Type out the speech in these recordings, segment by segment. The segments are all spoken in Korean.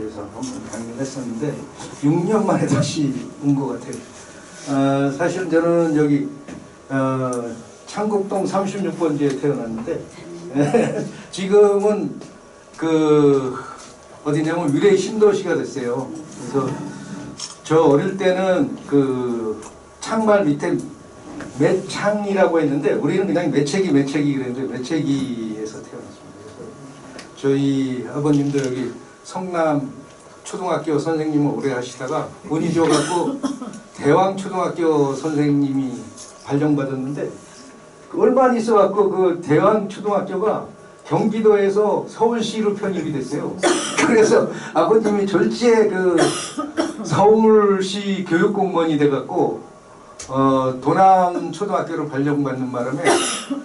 대해서 한번 강의를 했었는데 6년 만에 다시 온 것 같아요. 사실 저는 여기 창곡동 36번지에 태어났는데 지금은 그 어디냐면 위례 신도시가 됐어요. 그래서 저 어릴 때는 그 창말 밑에 매창이라고 했는데 우리는 그냥 매채기 그랬는데 매채기에서 태어났습니다. 그래서 저희 아버님도 여기 성남 초등학교 선생님을 오래 하시다가 운이 좋아갖고 대왕초등학교 선생님이 발령받았는데 얼마 안 있어갖고 그 대왕초등학교가 경기도에서 서울시로 편입이 됐어요. 그래서 아버님이 졸지에 그 서울시 교육공무원이 돼갖고 도남초등학교로 발령받는 바람에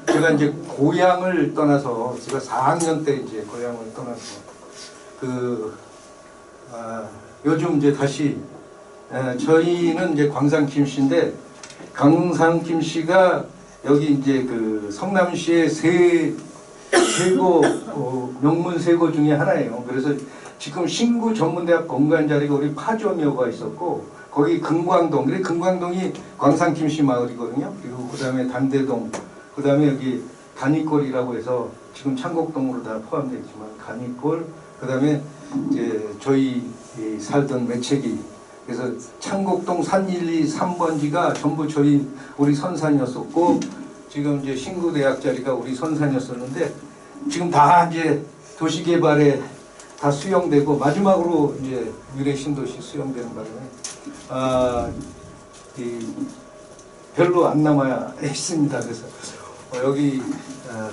제가 이제 고향을 떠나서 제가 4학년 때 이제 고향을 떠나서 요즘 이제 다시 저희는 이제 광산 김씨인데 광산 김씨가 여기 이제 그 성남시의 세고 명문 세고 중에 하나예요. 그래서 지금 신구 전문대학 본관 자리가 우리 파주묘가 있었고 거기 금광동, 그래 금광동이 광산 김씨 마을이거든요. 그리고 그다음에 단대동, 그다음에 여기 간이골이라고 해서 지금 창곡동으로 다 포함되어 있지만 간이골, 그다음에 이제 저희 살던 매채기, 그래서 창곡동 산 1, 2, 3번지가 전부 우리 선산이었었고 지금 이제 신구대학 자리가 우리 선산이었었는데 지금 다 이제 도시개발에 다 수용되고 마지막으로 이제 위례 신도시 수용되는 바람에 별로 안 남아 있습니다. 그래서 여기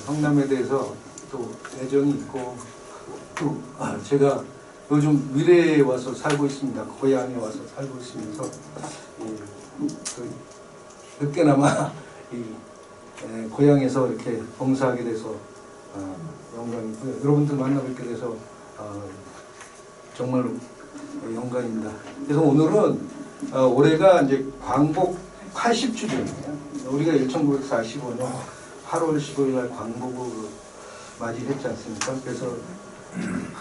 성남에 대해서 또 애정이 있고 또 제가 요즘 위례에 와서 살고 있습니다. 고향에 와서 살고 있으면서 늦게나마 고향에서 이렇게 봉사하게 돼서 영광이고요. 여러분들 만나뵙게 돼서 정말로 영광입니다. 그래서 오늘은 올해가 이제 광복 80주년이에요. 우리가 1945년 8월 15일 날 광복을 맞이했지 않습니까? 그래서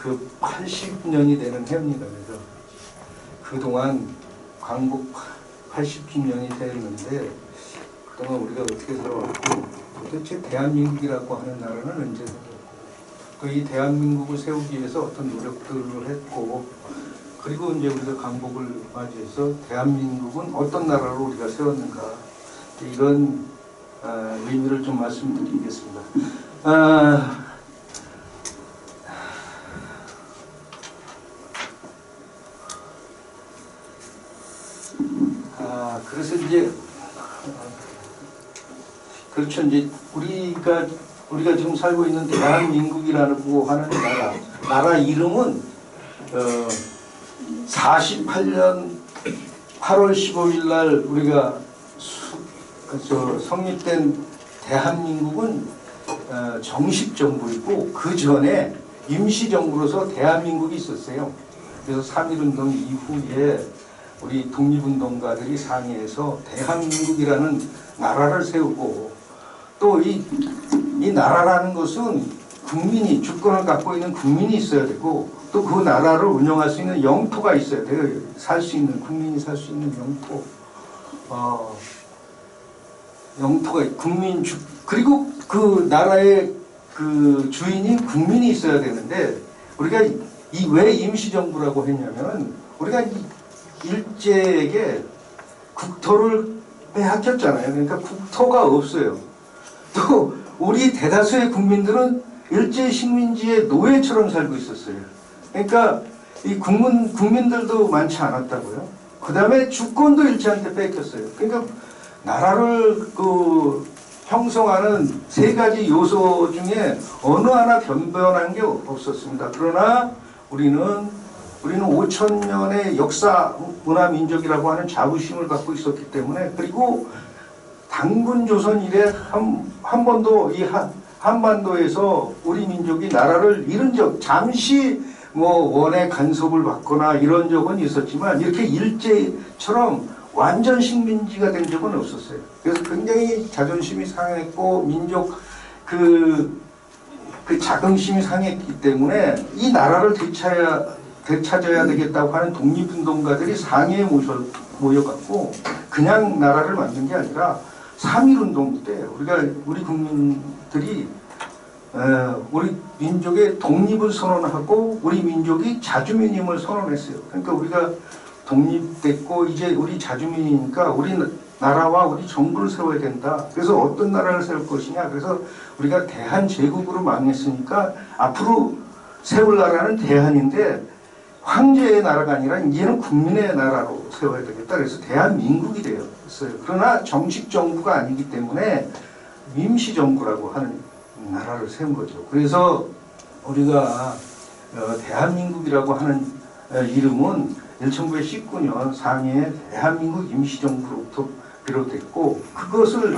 그 80년이 되는 해입니다. 그래서 그동안 광복 80주년이 되었는데 그동안 우리가 어떻게 살아왔고 도대체 대한민국이라고 하는 나라는 언제 생겼고 이 대한민국을 세우기 위해서 어떤 노력들을 했고 그리고 이제 우리가 광복을 맞이해서 대한민국은 어떤 나라로 우리가 세웠는가 이런 의미를 좀 말씀드리겠습니다. 그래서 이제 그렇죠. 이제 우리가 지금 살고 있는 대한민국이라고 하는 나라 이름은 48년 8월 15일 날 우리가 성립된 대한민국은 정식 정부이고 그 전에 임시 정부로서 대한민국이 있었어요. 그래서 3.1운동 이후에 우리 독립운동가들이 상의해서 대한민국이라는 나라를 세우고 또 이 나라라는 것은 국민이 주권을 갖고 있는 국민이 있어야 되고 또 그 나라를 운영할 수 있는 영토가 있어야 돼요. 살 수 있는 국민이 살 수 있는 영토, 영토가 그리고 그 나라의 그 주인인 국민이 있어야 되는데 우리가 왜 임시정부라고 했냐면 우리가 일제에게 국토를 빼앗겼잖아요. 그러니까 국토가 없어요. 또 우리 대다수의 국민들은 일제 식민지의 노예처럼 살고 있었어요. 그러니까 이 국민들도 많지 않았다고요. 그 다음에 주권도 일제한테 뺏겼어요. 그러니까 나라를 형성하는 세 가지 요소 중에 어느 하나 변변한 게 없었습니다. 그러나 우리는 5,000년의 역사 문화 민족이라고 하는 자부심을 갖고 있었기 때문에 그리고 단군 조선 이래 한 번도 이 한반도에서 우리 민족이 나라를 잃은 적 잠시 원의 간섭을 받거나 이런 적은 있었지만 이렇게 일제처럼 완전 식민지가 된 적은 없었어요. 그래서 굉장히 자존심이 상했고 민족 그 자긍심이 상했기 때문에 이 나라를 되찾아야 되찾아야 되겠다고 하는 독립운동가들이 상해에 모여갖고 그냥 나라를 만든 게 아니라 3.1운동 때 우리 국민들이 우리 민족의 독립을 선언하고 우리 민족이 자주민임을 선언했어요. 그러니까 우리가 독립됐고 이제 우리 자주민이니까 우리 나라와 우리 정부를 세워야 된다. 그래서 어떤 나라를 세울 것이냐. 그래서 우리가 대한제국으로 망했으니까 앞으로 세울 나라는 대한인데 황제의 나라가 아니라 이제는 국민의 나라로 세워야 되겠다. 그래서 대한민국이 되었어요. 그러나 정식 정부가 아니기 때문에 임시정부라고 하는 나라를 세운 거죠. 그래서 우리가 대한민국이라고 하는 이름은 1919년 상해의 대한민국 임시정부로부터 비롯됐고 그것을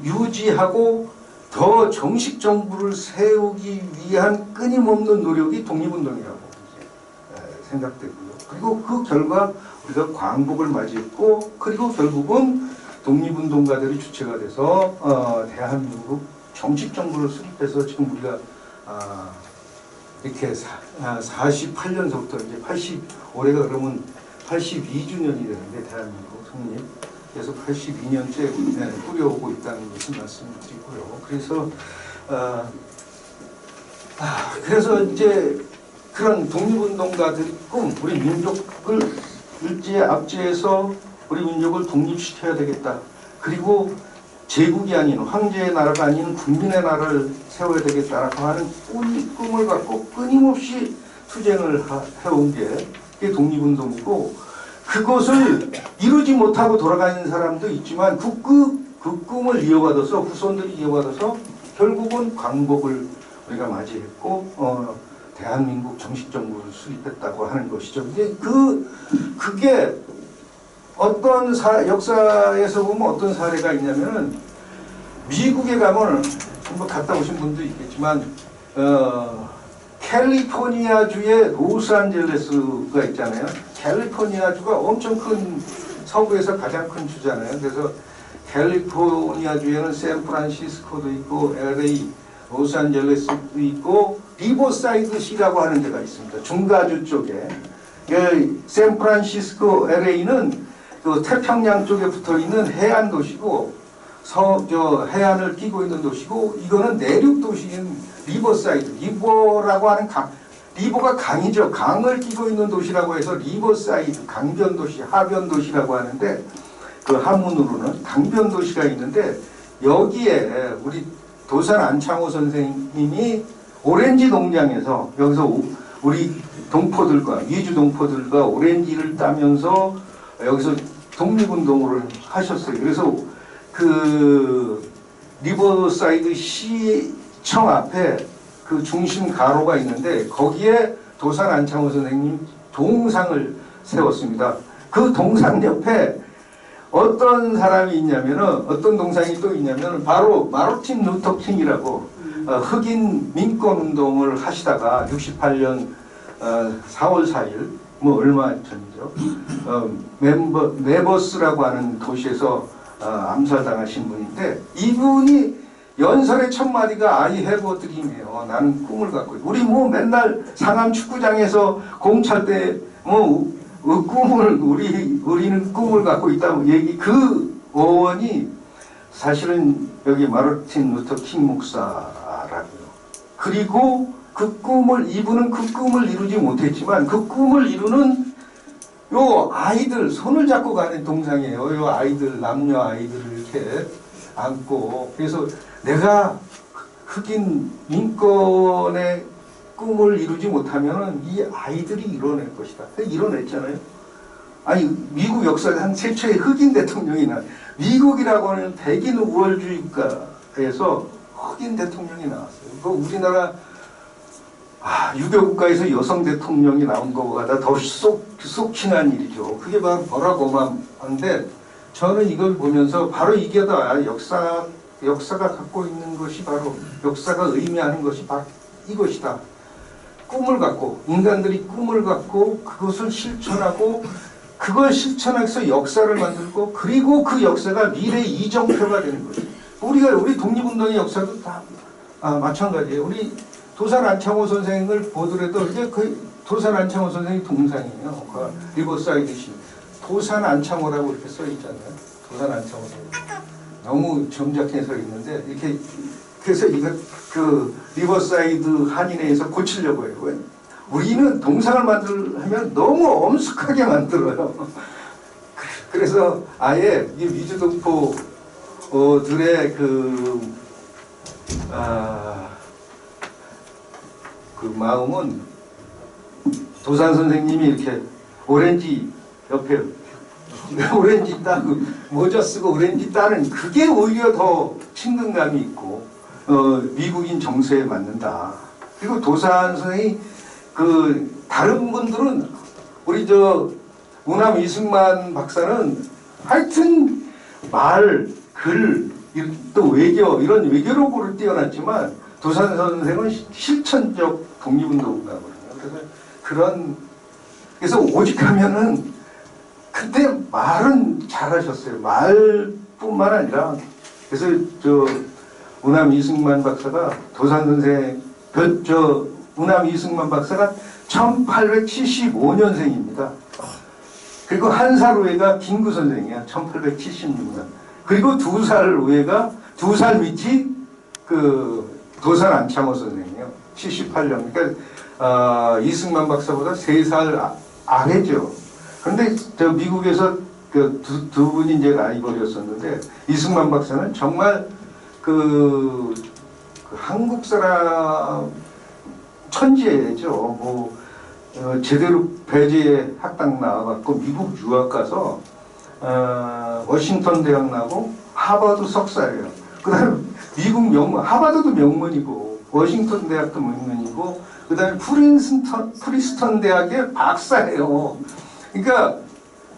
유지하고 더 정식 정부를 세우기 위한 끊임없는 노력이 독립운동이라고 생각되고요. 그리고 그 결과 우리가 광복을 맞이했고 그리고 결국은 독립운동가들이 주체가 돼서 대한민국 정식 정부를 수립해서 지금 우리가 이렇게 48년서부터 이제 올해가 그러면 82주년이 되는데 대한민국 성립. 그래서 82년째 꾸려오고 있다는 것을 말씀드리고요. 그래서 이제 그런 독립운동가들의 꿈, 우리 민족을 일제에 압제해서 우리 민족을 독립시켜야 되겠다. 그리고 제국이 아닌 황제의 나라가 아닌 국민의 나라를 세워야 되겠다라고 하는 꿈을 갖고 끊임없이 투쟁을 해온 게 독립운동이고 그것을 이루지 못하고 돌아가는 사람도 있지만 그 꿈을 이어받아서 후손들이 이어받아서 결국은 광복을 우리가 맞이했고 대한민국 정식 정부를 수립했다고 하는 것이죠. 근데 그게 어떤 역사에서 보면 어떤 사례가 있냐면은 미국에 가면 한번 갔다 오신 분도 있겠지만 캘리포니아주의 로스앤젤레스가 있잖아요. 캘리포니아주가 엄청 큰 서부에서 가장 큰 주잖아요. 그래서 캘리포니아주에는 샌프란시스코도 있고 LA, 로스앤젤레스도 있고 리버사이드시라고 하는 데가 있습니다. 중가주 쪽에. 샌프란시스코 LA는 그 태평양 쪽에 붙어 있는 해안 도시고 해안을 끼고 있는 도시고 이거는 내륙 도시인 리버사이드. 리버라고 하는 리버가 강이죠. 강을 끼고 있는 도시라고 해서 리버사이드, 강변 도시, 하변 도시라고 하는데 그 한문으로는 강변 도시가 있는데 여기에 우리 도산 안창호 선생님이 오렌지 농장에서 여기서 우리 동포들과 미주 동포들과 오렌지를 따면서 여기서 독립운동을 하셨어요. 그래서 그 리버사이드 시청 앞에 그 중심 가로가 있는데 거기에 도산 안창호 선생님 동상을 세웠습니다. 그 동상 옆에 어떤 사람이 있냐면은 어떤 동상이 또 있냐면은 바로 마르틴 루터 킹이라고 흑인 민권 운동을 하시다가 68년 4월 4일 뭐 얼마 전이죠. 메버스라고 하는 도시에서 암살당하신 분인데 이분이 연설의 첫 마디가 I have a dream이에요. 나는 꿈을 갖고 있고 우리 뭐 맨날 상암 축구장에서 공 찰 때 뭐 우리는 꿈을 갖고 있다고 얘기 그 어원이 사실은 여기 마르틴 루터 킹 목사라고요. 그리고 이분은 그 꿈을 이루지 못했지만 그 꿈을 이루는 요 아이들 손을 잡고 가는 동상이에요. 요 아이들 남녀 아이들을 이렇게 안고 그래서 내가 흑인 민권의 꿈을 이루지 못하면 이 아이들이 이뤄낼 것이다. 이뤄냈잖아요. 아니 미국 역사에 한 최초의 흑인 대통령이 미국이라고 하는 백인 우월주의 국가에서 흑인 대통령이 나왔어요. 그 우리나라 유교 국가에서 여성 대통령이 나온 것보다 더 쏙친한 일이죠. 그게 바로 버락 오바마인데 저는 이걸 보면서 바로 이게 다 역사가 갖고 있는 것이 바로 역사가 의미하는 것이 바로 이것이다. 꿈을 갖고 인간들이 꿈을 갖고 그것을 실천하고 그걸 실천해서 역사를 만들고 그리고 그 역사가 미래의 이정표가 되는 거죠. 우리 독립운동의 역사도 다 마찬가지예요. 우리 도산 안창호 선생을 보더라도 이제 도산 안창호 선생님 동상이에요. 그 리버사이드 시 도산 안창호라고 이렇게 써 있잖아요. 도산 안창호 선생님. 너무 점잖게 서 있는데 이렇게 그래서 이거 그 리버사이드 한인회에서 고치려고 해요. 왜? 우리는 동상을 하면 너무 엄숙하게 만들어요. 그래서 아예 이 미주동포들의 그 마음은 도산 선생님이 이렇게 오렌지 옆에 오렌지 따고 모자 쓰고 오렌지 따는 그게 오히려 더 친근감이 있고 미국인 정서에 맞는다. 그리고 도산 선생이 그 다른 분들은 우리 저 우남 이승만 박사는 하여튼 말, 글, 또 외교 이런 외교력으로 뛰어났지만 도산 선생은 실천적 독립운동가거든요. 그래서 오직하면은 근데 말은 잘하셨어요. 말뿐만 아니라 그래서 저 우남 이승만 박사가 도산 선생 우남 이승만 박사가 1875년생입니다. 그리고 한 살 후에가 김구 선생이야. 1876년. 그리고 두 살 밑이 그 도산 안창호 선생이에요. 78년. 그러니까 이승만 박사보다 3살 아래죠. 그런데 저 미국에서 그 두 분이 이제 라이벌이었었는데 이승만 박사는 정말 그 한국 사람 천재죠. 뭐 제대로 배제 학당 나와갖고 미국 유학 가서 워싱턴 대학 나고 하버드 석사예요. 그다음에 미국 하버드도 명문이고 워싱턴 대학도 명문이고 그다음에 프린스턴 대학의 박사예요. 그러니까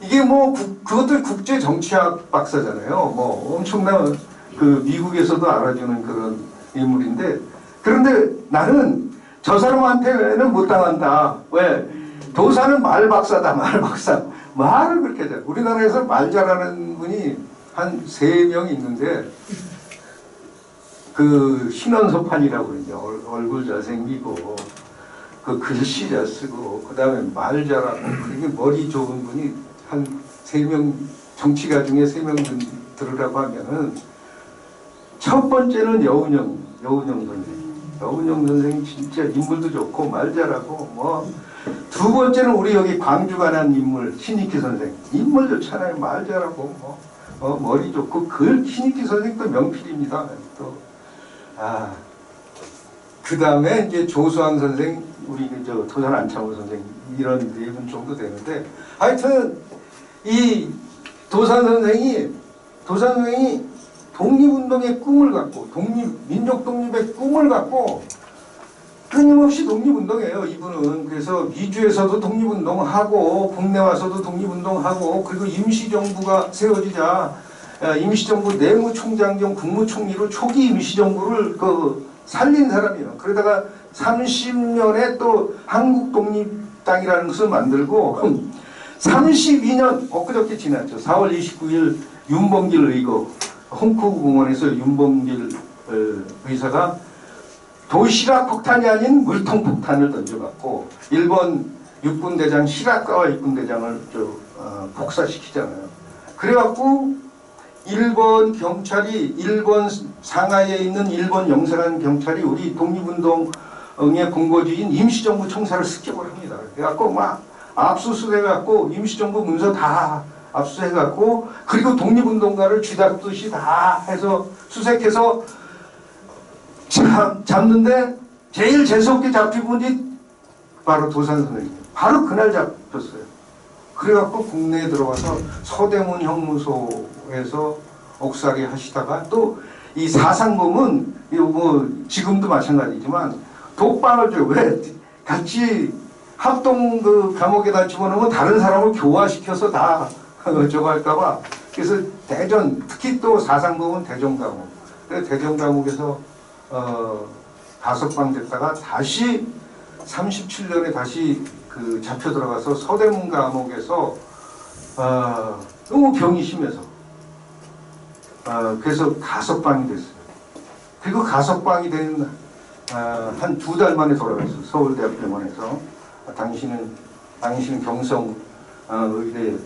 이게 뭐 그것도 국제 정치학 박사잖아요. 뭐 엄청난 그 미국에서도 알아주는 그런 인물인데 그런데 나는 저 사람한테는 못 당한다. 왜? 도사는 말 박사다, 말 박사. 말을 그렇게 해. 우리나라에서 말 잘하는 분이 한 3명 있는데, 그, 신원섭판이라고 그러죠. 얼굴 잘생기고, 그 글씨 잘 쓰고, 그 다음에 말 잘하고, 그게 머리 좋은 분이 한 3명, 정치가 중에 3명 들으라고 하면은, 첫 번째는 여운형 선생. 여운형 선생님 진짜 인물도 좋고 말 잘하고 뭐 두 번째는 우리 여기 광주 가난 인물 신익희 선생 인물 좋잖아요. 말 잘하고 뭐 머리 좋고 신익희 선생도 명필입니다. 또 그 다음에 이제 조수환 선생 우리 저 도산 안창호 선생 이런 4분 정도 되는데 하여튼 이 도산 선생이 독립운동의 꿈을 갖고 민족 독립의 꿈을 갖고 끊임없이 독립운동해요. 이분은 그래서 미주에서도 독립운동하고 국내 와서도 독립운동하고 그리고 임시정부가 세워지자 임시정부 내무총장 겸 국무총리로 초기 임시정부를 살린 사람이에요. 그러다가 30년에 또 한국독립당이라는 것을 만들고 32년 엊그저께 지났죠. 4월 29일 윤봉길 의거 홍콩 공원에서 윤봉길 의사가 도시락 폭탄이 아닌 물통 폭탄을 던져갖고 일본 육군대장 시라카와 육군대장을 복사시키잖아요. 그래갖고 일본 경찰이 일본 상하이에 있는 일본 영사관 경찰이 우리 독립운동의 본거지인 임시정부 청사를 습격을 합니다. 그래갖고 막 압수수색해갖고 임시정부 문서 다 압수해갖고 그리고 독립운동가를 쥐잡듯이 다 해서 수색해서 잡는데 제일 재수없게 잡힌 분이 바로 도산 선생님. 바로 그날 잡혔어요. 그래갖고 국내에 들어와서 서대문 형무소에서 옥살이 하시다가 또 이 사상범은 뭐 지금도 마찬가지지만 독방을 줘요. 왜? 같이 합동 그 감옥에다 집어넣으면 다른 사람을 교화시켜서 다 저거 할까봐. 그래서 대전, 특히 또 사상범은 대전감옥. 그래서 대전감옥에서 가석방 됐다가 다시 37년에 다시 그 잡혀 들어가서 서대문 감옥에서 너무 병이 심해서 그래서 가석방이 됐어요. 그리고 가석방이 된 한 2달 만에 돌아갔어요. 서울대학병원에서. 당신은 경성 의대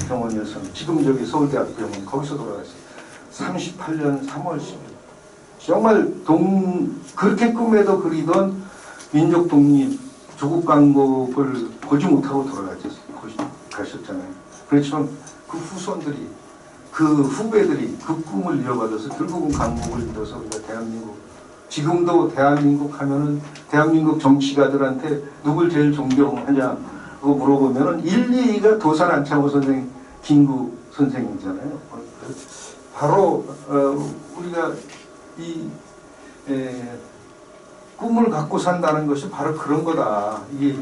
병원이어서 지금 저기 서울대학교 병원 거기서 돌아갔어요. 38년 3월 10일. 정말 그렇게 꿈에도 그리던 민족 독립, 조국 강복을 보지 못하고 가셨잖아요. 그렇지만 그 후손들이, 그 후배들이 그 꿈을 이뤄받아서 결국은 강복을 이뤄서 우리가 대한민국, 지금도 대한민국 하면은 대한민국 정치가들한테 누굴 제일 존경하냐고 물어보면은 1, 2위가 도산 안창호 선생, 김구 선생이잖아요. 바로 우리가 이 꿈을 갖고 산다는 것이 바로 그런 거다. 이게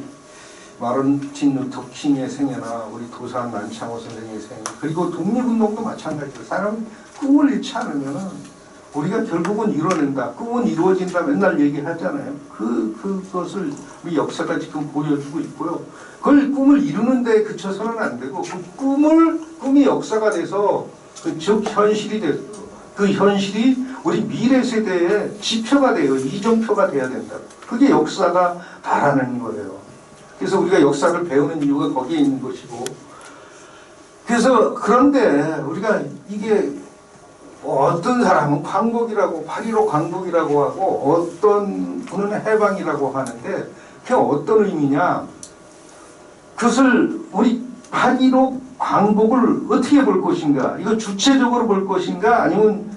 마르틴 루터 킹의 생애나 우리 도산 안창호 선생의 생애, 그리고 독립운동도 마찬가지예요. 사람이 꿈을 잃지 않으면은 우리가 결국은 이뤄낸다. 꿈은 이루어진다. 맨날 얘기하잖아요. 그것을 우리 역사가 지금 보여주고 있고요. 그걸 꿈을 이루는 데 그쳐서는 안 되고, 그 꿈이 역사가 돼서, 즉 현실이 돼서, 그 현실이 우리 미래 세대의 지표가 돼요. 이정표가 돼야 된다. 그게 역사가 바라는 거예요. 그래서 우리가 역사를 배우는 이유가 거기에 있는 것이고, 그래서 그런데 우리가 이게 어떤 사람은 광복이라고, 8.15 광복이라고 하고, 어떤 분은 해방이라고 하는데, 그게 어떤 의미냐? 그것을 우리 8.15 광복을 어떻게 볼 것인가? 이거 주체적으로 볼 것인가? 아니면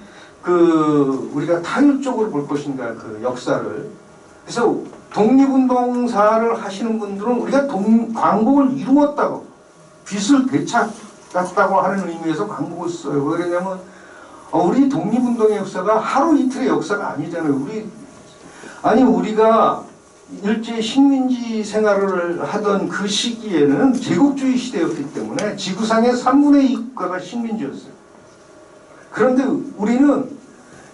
우리가 타율적으로 볼 것인가? 그 역사를. 그래서 독립운동사를 하시는 분들은 우리가 광복을 이루었다고, 빚을 되찾았다고 하는 의미에서 광복을 써요. 왜 그러냐면, 우리 독립운동의 역사가 하루 이틀의 역사가 아니잖아요. 우리가 일제 식민지 생활을 하던 그 시기에는 제국주의 시대였기 때문에 지구상의 3분의 2 국가가 식민지였어요. 그런데 우리는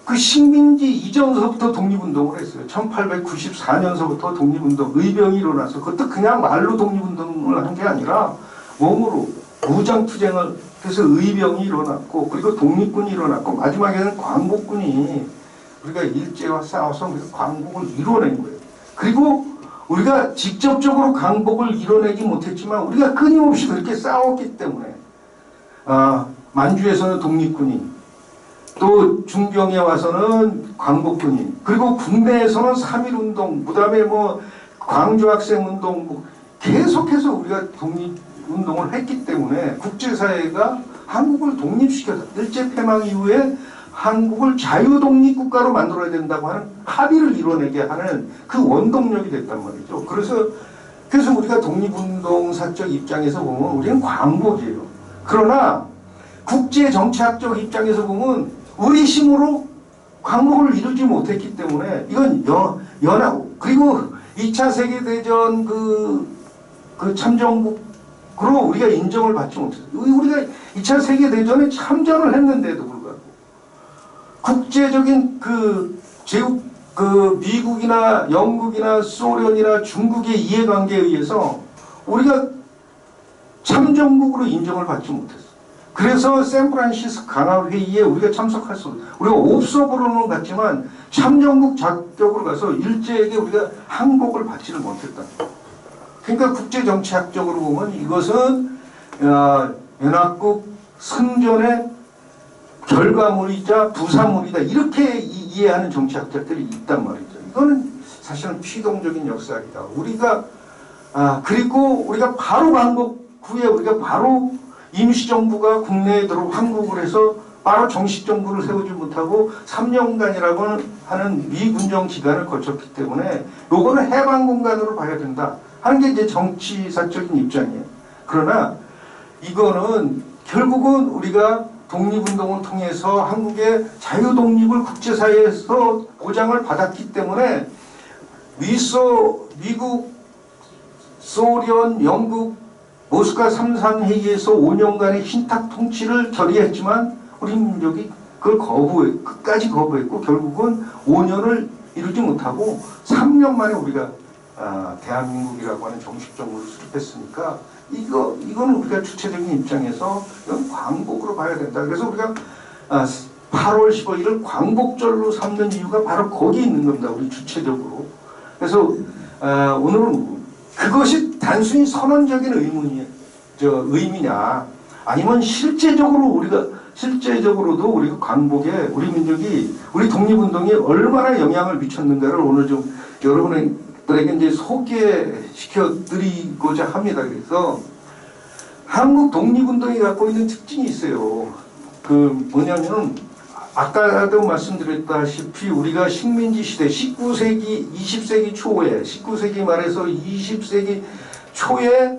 그 식민지 이전서부터 독립운동을 했어요. 1894년서부터 독립운동, 의병이 일어나서, 그것도 그냥 말로 독립운동을 한 게 아니라 몸으로 무장투쟁을 해서 의병이 일어났고, 그리고 독립군이 일어났고, 마지막에는 광복군이 우리가 일제와 싸워서 우리가 광복을 이뤄낸 거예요. 그리고 우리가 직접적으로 광복을 이뤄내지 못했지만 우리가 끊임없이 그렇게 싸웠기 때문에, 만주에서는 독립군이, 또 중경에 와서는 광복군이, 그리고 국내에서는 3.1운동, 그 다음에 광주학생운동, 계속해서 우리가 독립운동을 했기 때문에 국제사회가 한국을 독립시켜서 일제 폐망 이후에 한국을 자유독립국가로 만들어야 된다고 하는 합의를 이뤄내게 하는 그 원동력이 됐단 말이죠. 그래서 우리가 독립운동사적 입장에서 보면 우리는 광복이에요. 그러나 국제정치학적 입장에서 보면 우리 힘으로 광복을 이루지 못했기 때문에 이건 그리고 2차 세계대전 그 참전국으로 우리가 인정을 받지 못했어요. 우리가 2차 세계대전에 참전을 했는데도 불구하고 국제적인 미국이나 영국이나 소련이나 중국의 이해관계에 의해서 우리가 참전국으로 인정을 받지 못했어요. 그래서 샌프란시스코 강화회의에 우리가 참석할 수 없어요. 우리가 옵서버로는 갔지만 참전국 자격으로 가서 일제에게 우리가 항복을 받지를 못했다. 그러니까 국제정치학적으로 보면 이것은 연합국 승전의 결과물이자 부산물이다. 이렇게 이해하는 정치학자들이 있단 말이죠. 이거는 사실은 피동적인 역사이다. 그리고 우리가 바로 광복 후에 우리가 바로 임시정부가 국내에 항복을 해서 바로 정식정부를 세우지 못하고 3년간이라고 하는 미군정 기간을 거쳤기 때문에 요거는 해방공간으로 봐야 된다 하는 게 이제 정치사적인 입장이에요. 그러나 이거는 결국은 우리가 독립운동을 통해서 한국의 자유독립을 국제사회에서 보장을 받았기 때문에 미국, 소련, 영국, 모스크바 3.3 회의에서 5년간의 신탁 통치를 결의했지만 우리 민족이 그걸 끝까지 거부했고 결국은 5년을 이루지 못하고 3년 만에 우리가 대한민국이라고 하는 정식 정부를 수립했으니까 이거는 우리가 주체적인 입장에서 이건 광복으로 봐야 된다. 그래서 우리가 8월 15일을 광복절로 삼는 이유가 바로 거기에 있는 겁니다. 우리 주체적으로. 그래서 오늘은 그것이 단순히 선언적인 의미냐, 아니면 실제적으로도 우리가 광복에 우리 민족이 우리 독립운동에 얼마나 영향을 미쳤는가를 오늘 좀 여러분들에게 이제 소개시켜 드리고자 합니다. 그래서 한국 독립운동이 갖고 있는 특징이 있어요. 그 뭐냐면은 아까도 말씀드렸다시피 우리가 식민지 시대 19세기, 20세기 초에 19세기 말에서 20세기 초에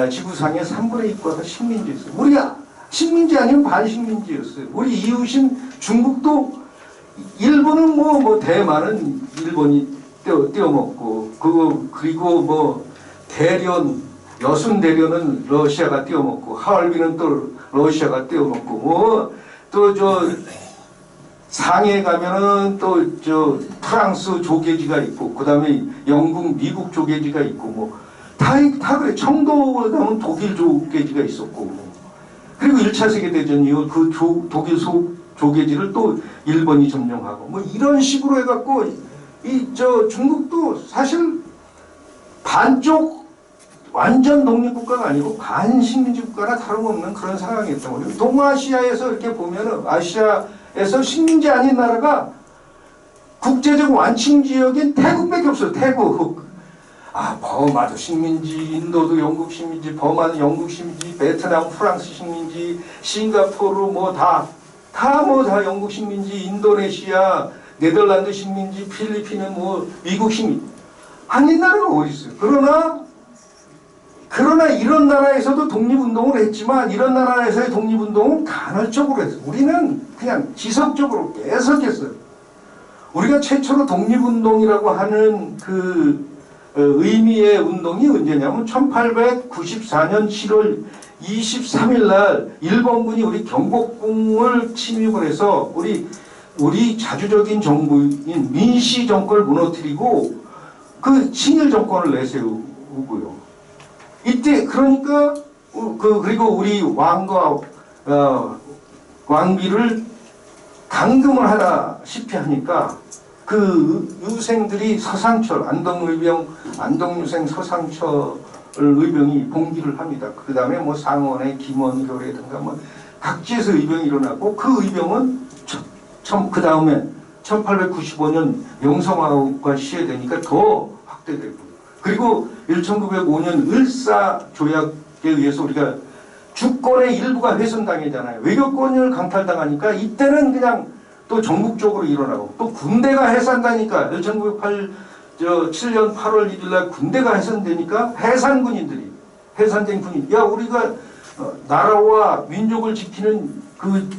지구상의 3분의 2가 식민지였어요. 우리가 식민지 아니면 반식민지였어요. 우리 이웃인 중국도 일본은 뭐 대만은 일본이 떼어먹고 그리고 뭐 여순 대련은 러시아가 떼어먹고 하얼빈은 또 러시아가 떼어먹고 뭐 또 상해에 가면은 또 프랑스 조개지가 있고 그다음에 영국 미국 조개지가 있고 뭐 다 그래. 청도에 가면 독일 조개지가 있었고 그리고 1차 세계대전 이후 그 독일 조개지를 또 일본이 점령하고 뭐 이런 식으로 해갖고 중국도 사실 반쪽 완전 독립국가가 아니고 반식민지 국가나 다름없는 그런 상황이었던 거예요. 동아시아에서 이렇게 보면은 아시아에서 식민지 아닌 나라가 국제적 완충 지역인 태국밖에 없어요. 태국. 버마도 식민지, 인도도 영국 식민지, 버마는 영국 식민지, 베트남 프랑스 식민지, 싱가포르 다 영국 식민지, 인도네시아, 네덜란드 식민지, 필리핀은 미국 식민지. 아닌 나라가 어디 있어요. 그러나 이런 나라에서도 독립운동을 했지만 이런 나라에서의 독립운동은 간헐적으로 했어요. 우리는 그냥 지속적으로 계속했어요. 우리가 최초로 독립운동이라고 하는 그 의미의 운동이 언제냐면 1894년 7월 23일 날 일본군이 우리 경복궁을 침입을 해서 우리 자주적인 정부인 민시 정권을 무너뜨리고 그 친일 정권을 내세우고요. 이때 그러니까 그리고 우리 왕과 왕비를 감금을 하다시피 하니까 그 유생들이 서상철 안동유생 서상철 의병이 봉기를 합니다. 그 다음에 상원의 김원효라든가 각지에서 의병이 일어나고 그 의병은 그 다음에 1895년 영성화가 시해되니까 더 확대되고 그리고 1905년 을사조약에 의해서 우리가 주권의 일부가 훼손당하잖아요. 외교권을 강탈당하니까 이때는 그냥 또 전국적으로 일어나고 또 군대가 해산다니까 1907년 8월 1일 날 군대가 해산되니까 해산된 군인 우리가 나라와 민족을 지키는 그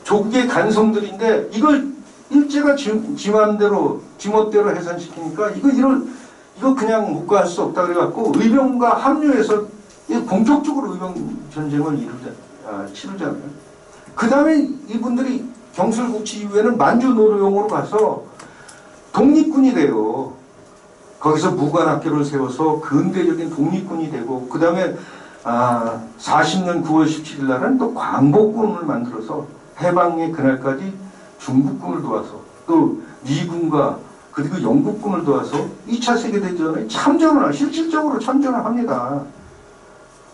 조국의 간성들인데 이걸 일제가 지 멋대로 해산시키니까 이거 그냥 묵과할 수 없다 그래갖고 의병과 합류해서 본격적으로 의병 전쟁을 치르잖아요. 그 다음에 이분들이 경술국치 이후에는 만주노룡으로 가서 독립군이 돼요. 거기서 무관학교를 세워서 근대적인 독립군이 되고 그 다음에 40년 9월 17일 날은 또 광복군을 만들어서 해방의 그날까지 중국군을 도와서 또 미군과 그리고 영국군을 도와서 2차 세계대전에 실질적으로 참전을 합니다.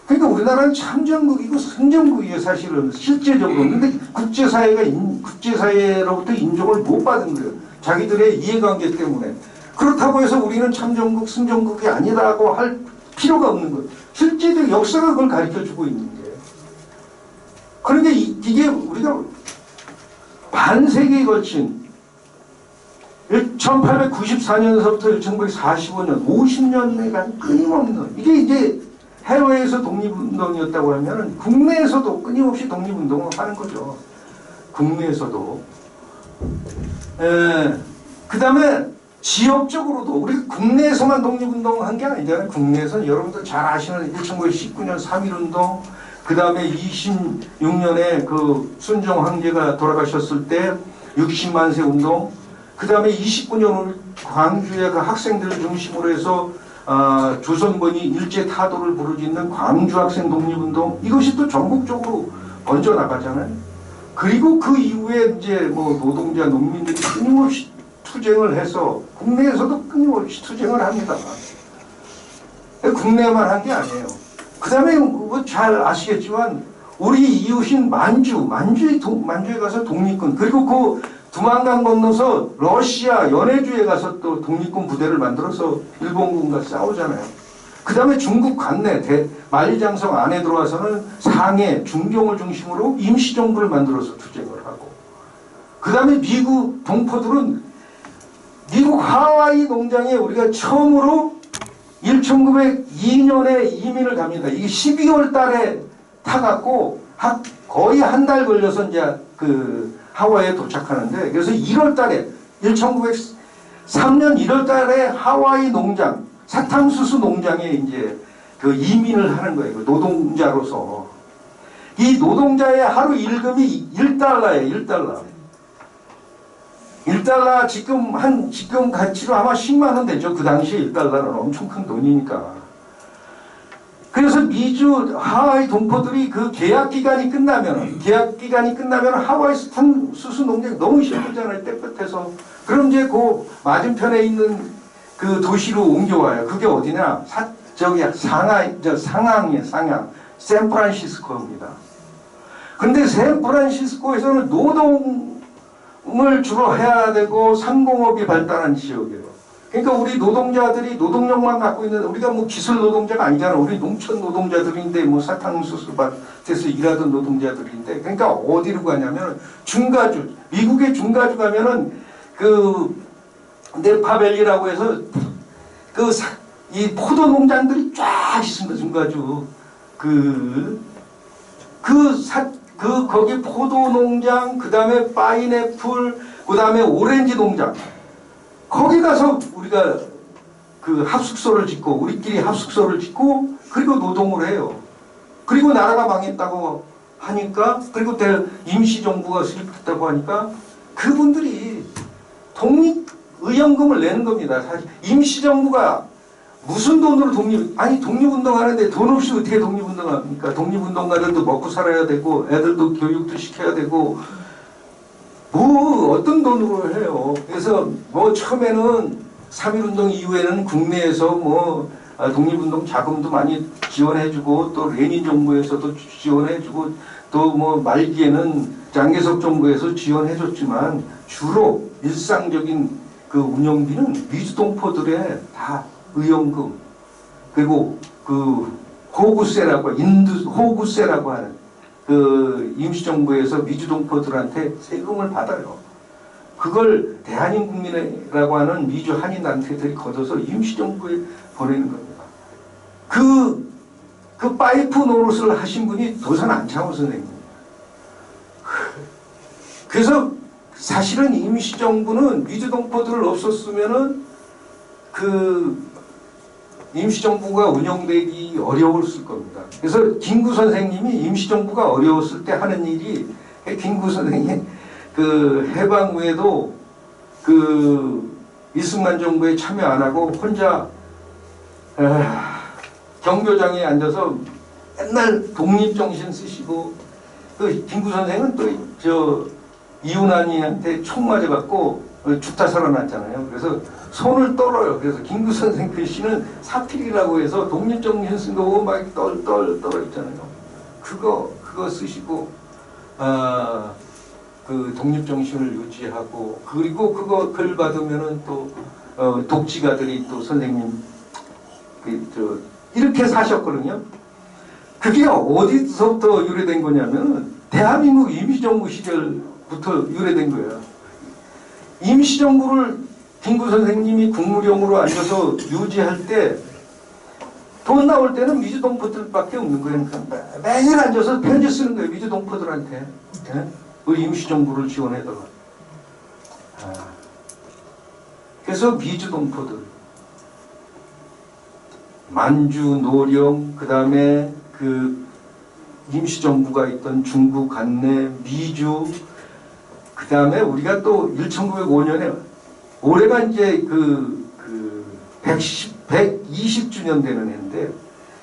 그러니까 우리나라는 참전국이고 선전국이에요. 사실은 실제적으로. 근데 국제사회로부터 인정을 못 받은 거예요. 자기들의 이해관계 때문에. 그렇다고 해서 우리는 참전국, 선전국이 아니라고 할 필요가 없는 거예요. 실제적 역사가 그걸 가르쳐주고 있는 거예요. 그러니까 이게 우리가 반세기에 걸친 1894년서부터 1945년 50년간 끊임없는 이게 이제 해외에서 독립운동이었다고 하면 국내에서도 끊임없이 독립운동을 하는 거죠. 국내에서도. 그 다음에 지역적으로도 우리 국내에서만 독립운동을 한 게 아니잖아요. 국내에서는 여러분들 잘 아시는 1919년 3.1운동 그 다음에 26년에 그 순종 황제가 돌아가셨을 때 60만세 운동 그 다음에 29년 광주의 그 학생들을 중심으로 해서 조선군이 일제 타도를 부르짖는 광주 학생 독립운동 이것이 또 전국적으로 번져 나가잖아요. 그리고 그 이후에 이제 노동자 농민들이 끊임없이 투쟁을 해서 국내에서도 끊임없이 투쟁을 합니다. 국내만 한 게 아니에요. 그 다음에 뭐 잘 아시겠지만 우리 이웃인 만주에 가서 독립군, 그리고 그 두만강 건너서 러시아 연해주에 가서 또 독립군 부대를 만들어서 일본군과 싸우잖아요. 그 다음에 중국 관내 만리장성 안에 들어와서는 상해, 중경을 중심으로 임시정부를 만들어서 투쟁을 하고, 그 다음에 미국 동포들은 미국 하와이 농장에 우리가 처음으로 1902년에 이민을 갑니다. 이게 12월 달에 타갖고 거의 한 달 걸려서 이제 그 하와이에 도착하는데, 그래서 1월 달에 1903년 1월 달에 하와이 농장, 사탕수수 농장에 이제 그 이민을 하는 거예요. 노동자로서. 이 노동자의 하루 일금이 1달러예요. 1달러. 1달러 지금 가치로 아마 10만 원 되죠. 그 당시에 1달러는 엄청 큰 돈이니까. 그래서 미주 하와이 동포들이 그 계약 기간이 끝나면 하와이 수수 농장이 너무 힘들잖아요. 땡볕에서. 그럼 이제 그 맞은편에 있는 그 도시로 옮겨와요. 그게 어디냐? 상향. 샌프란시스코입니다. 근데 샌프란시스코에서는 노동을 주로 해야 되고 상공업이 발달한 지역이에요. 그러니까 우리 노동자들이 노동력만 갖고 있는, 우리가 뭐 기술 노동자가 아니잖아. 우리 농촌 노동자들인데 뭐 사탕수수 밭에서 일하던 노동자들인데, 그러니까 어디로 가냐면 중가주, 미국의 중가주 가면은 그 네파밸리라고 해서 이 포도 농장들이 쫙 있습니다. 중가주. 거기 포도 농장, 그 다음에 파인애플, 그 다음에 오렌지 농장. 거기 가서 우리가 그 합숙소를 짓고, 우리끼리 합숙소를 짓고, 그리고 노동을 해요. 그리고 나라가 망했다고 하니까, 그리고 임시정부가 수립됐다고 하니까, 그분들이 독립의연금을 내는 겁니다. 사실 임시정부가 무슨 돈으로 독립운동하는데 돈 없이 어떻게 독립운동합니까? 독립운동가들도 먹고 살아야 되고, 애들도 교육도 시켜야 되고, 뭐 어떤 돈으로 해요. 그래서 뭐 처음에는 3.1운동 이후에는 국내에서 뭐 독립운동 자금도 많이 지원해주고, 또 레닌 정부에서도 지원해주고, 또 뭐 말기에는 장개석 정부에서 지원해줬지만, 주로 일상적인 그 운영비는 미주동포들의 다 의연금, 그리고 그 호구세라고 하는 그 임시정부에서 미주동포들한테 세금을 받아요. 그걸 대한민국민이라고 하는 미주 한인단체들이 걷어서 임시정부에 보내는 겁니다. 그 파이프 노릇을 하신 분이 도산 안창호 선생님입니다. 그래서 사실은 임시정부는 미주동포들을 없었으면은 그 임시정부가 운영되기 어려웠을 겁니다. 그래서 김구 선생님이 임시정부가 어려웠을 때 하는 일이, 김구 선생이 그 해방 후에도 그 이승만 정부에 참여 안 하고 혼자 경교장에 앉아서 맨날 독립정신 쓰시고, 그 김구 선생은 또 저 이훈환이한테 총 맞아갖고 죽다 살아났잖아요. 그래서 손을 떨어요. 그래서 김구 선생 글씨는 사필이라고 해서 독립정신 쓴 거 보고 막 떨어 있잖아요. 그거 쓰시고, 그 독립정신을 유지하고, 그리고 그거 글 받으면은 또 독지가들이 또 선생님 이렇게 사셨거든요. 그게 어디서부터 유래된 거냐면 대한민국 임시정부 시절부터 유래된 거예요. 임시정부를 김구 선생님이 국무령으로 앉아서 유지할 때 돈 나올 때는 미주동포들밖에 없는 거예요. 그러니까 매일 앉아서 편지 쓰는 거예요. 미주동포들한테. 우리 임시정부를 지원해다가. 그래서 미주동포들, 만주, 노령, 그 다음에 그 임시정부가 있던 중국 관내, 미주, 그 다음에 우리가 또 1905년에 올해가 이제 120주년 되는 해인데,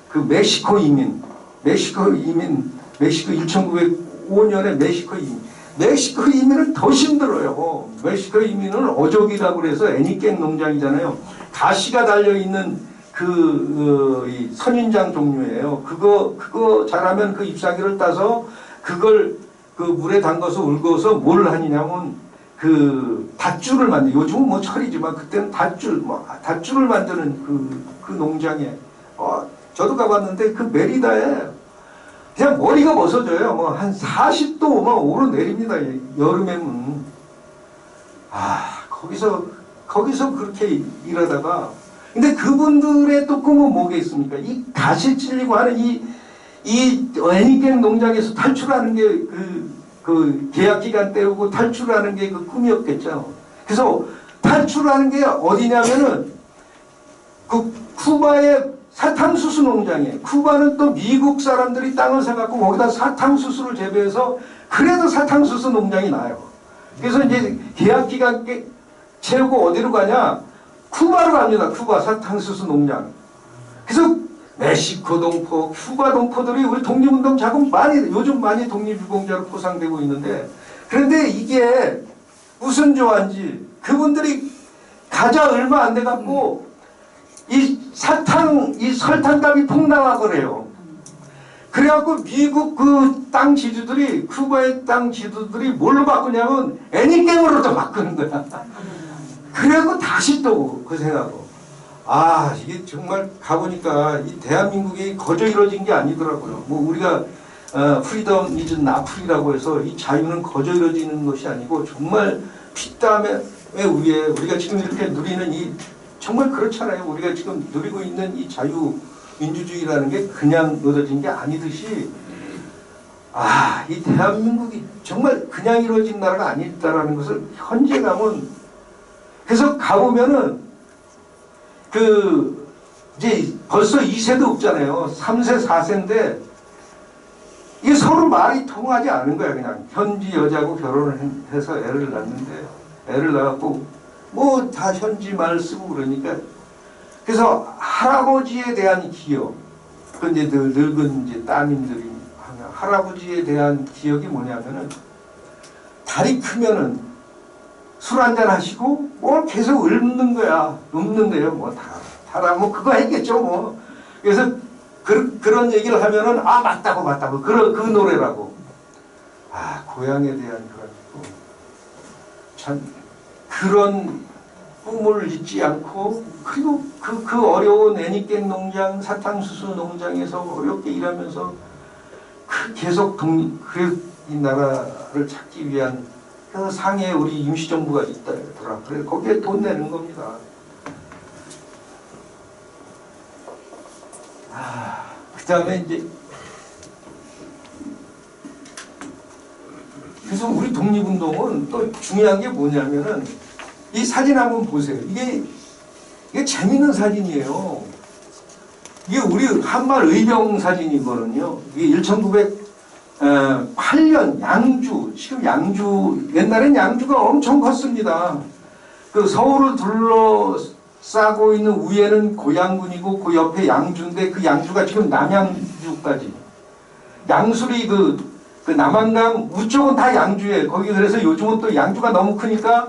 그 멕시코 1905년에 멕시코 이민은 더 힘들어요. 멕시코 이민은 어족이라고 그래서 애니깽 농장이잖아요. 가시가 달려있는 이 선인장 종류예요. 그거 잘하면 그 잎사귀를 따서 그걸 그 물에 담가서 울고서 뭘 하느냐면 그 닷줄을 만들. 요즘은 뭐 철이지만 그때는 닷줄을 만드는 그 농장에 저도 가봤는데 그 메리다에 그냥 머리가 벗어져요. 뭐 한 40도 막 오르내립니다. 여름에는. 거기서 그렇게 일하다가 근데 그분들의 또 꿈은 뭐가 있습니까? 이 가시 찔리고 하는 이 애니깽 농장에서 탈출하는 게 그 계약 기간 때우고 탈출하는 게 그 꿈이었겠죠. 그래서 탈출하는 게 어디냐면은 그 쿠바의 사탕수수 농장에 쿠바는 또 미국 사람들이 땅을 사갖고 거기다 사탕수수를 재배해서 그래도 사탕수수 농장이 나요. 그래서 이제 계약 기간 채우고 어디로 가냐? 쿠바로 갑니다. 쿠바 사탕수수 농장. 그래서 멕시코 동포, 쿠바 동포들이 우리 독립운동 자금 요즘 많이 독립유공자로 포상되고 있는데 그런데 이게 무슨 조화인지 그분들이 가자 얼마 안 돼갖고 이 설탕값이 폭락하거래요. 그래갖고 미국 그 땅 지주들이 쿠바의 땅 지주들이 뭘로 바꾸냐면 애니깽으로 또 바꾸는 거야. 그래갖고 다시 또 그 생각하고 이게 정말 가보니까 이 대한민국이 거저 이루어진 게 아니더라고요. 뭐 우리가 프리덤 이즈 나풀이라고 해서 이 자유는 거저 이루어지는 것이 아니고 정말 피땀에 위에 우리가 지금 이렇게 누리는 이 정말 그렇잖아요. 우리가 지금 누리고 있는 이 자유 민주주의라는 게 그냥 얻어진 게 아니듯이 이 대한민국이 정말 그냥 이루어진 나라가 아니다라는 것을 현재 가면 그래서 가보면은 이제 벌써 2세도 없잖아요. 3세, 4세인데 이게 서로 말이 통하지 않은 거야. 그냥 현지 여자하고 결혼을 해서 애를 낳는데 애를 낳았고 뭐 다 현지 말 쓰고 그러니까 그래서 할아버지에 대한 기억 그 이제 늙은 이제 따님들이 하면 할아버지에 대한 기억이 뭐냐면은 다리 크면은 술 한잔 하시고 뭐 계속 읊는 거야. 읊는데요. 뭐 다라 뭐 그거 했겠죠 뭐. 그래서 그런 얘기를 하면은 맞다고 그 노래라고. 고향에 대한 참 그런 꿈을 잊지 않고 그리고 그 어려운 애니깽 농장 사탕수수 농장에서 어렵게 일하면서 계속 이 나라를 찾기 위한 그 상해에 우리 임시정부가 있더라. 그래서 거기에 돈 내는 겁니다. 그 다음에 이제 그래서 우리 독립운동은 또 중요한 게 뭐냐면은 이 사진 한번 보세요. 이게 재밌는 사진이에요. 이게 우리 한말 의병 사진이거든요. 이게 1908년 양주, 지금 양주, 옛날엔 양주가 엄청 컸습니다. 그 서울을 둘러싸고 있는 위에는 고양군이고 그 옆에 양주인데 그 양주가 지금 남양주까지. 양수리 그 남한강 우쪽은 다 양주예요. 거기 그래서 요즘은 또 양주가 너무 크니까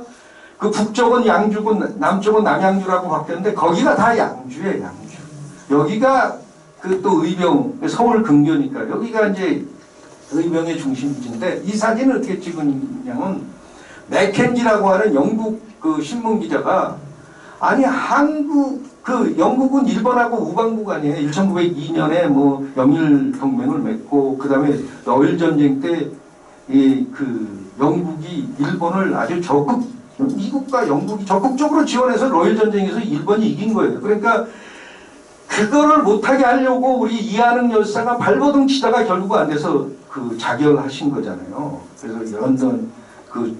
그 북쪽은 양주고 남쪽은 남양주라고 바뀌었는데 거기가 다 양주예요. 양주. 여기가 그 또 의병, 서울 근교니까 여기가 이제 의병의 중심지인데 이 사진을 어떻게 찍었냐면 맥켄지라고 하는 영국 그 신문 기자가 영국은 일본하고 우방국 아니에요. 1902년에 뭐 영일 동맹을 맺고 그 다음에 러일 전쟁 때 영국이 일본을 아주 미국과 영국이 적극적으로 지원해서 러일 전쟁에서 일본이 이긴 거예요. 그러니까 그거를 못하게 하려고 우리 이하능 열사가 발버둥 치다가 결국 안 돼서 자결하신 거잖아요. 그래서 런던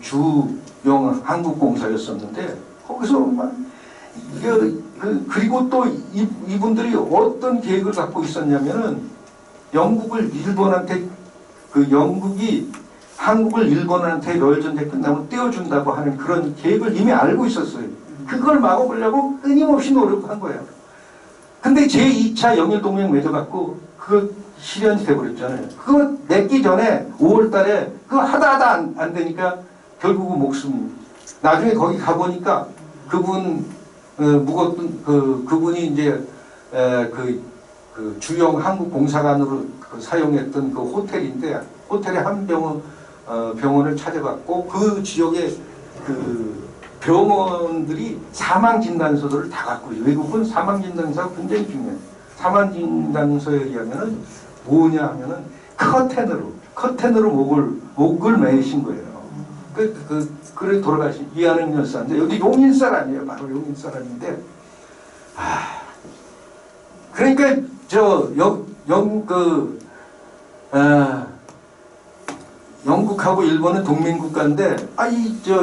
주영 한국공사였었는데 거기서 그리고 또 이분들이 어떤 계획을 갖고 있었냐면은 영국이 한국을 일본한테 러일 전쟁 끝나면 떼어준다고 하는 그런 계획을 이미 알고 있었어요. 그걸 막아보려고 끊임없이 노력한 거예요. 근데 제2차 영일동맹 맺어갖고 그거 실현이 돼버렸잖아요. 그거 맺기 전에 5월 달에 그거 하다 안 되니까 결국은 목숨. 나중에 거기 가보니까 그분이 이제 그 주영 한국공사관으로 사용했던 그 호텔인데 호텔의 한 병원을 찾아갔고 그 지역에 그 병원들이 사망진단서들을 다 갖고 있어요. 외국은 사망진단서가 굉장히 중요해요. 사망진단서에 의하면은 뭐냐 하면은 커튼으로 목을 매신 거예요. 그래 돌아가신 이한흥 열사인데 여기 용인 사람이에요. 바로 용인 사람인데 그러니까 영국하고 일본은 동맹국가인데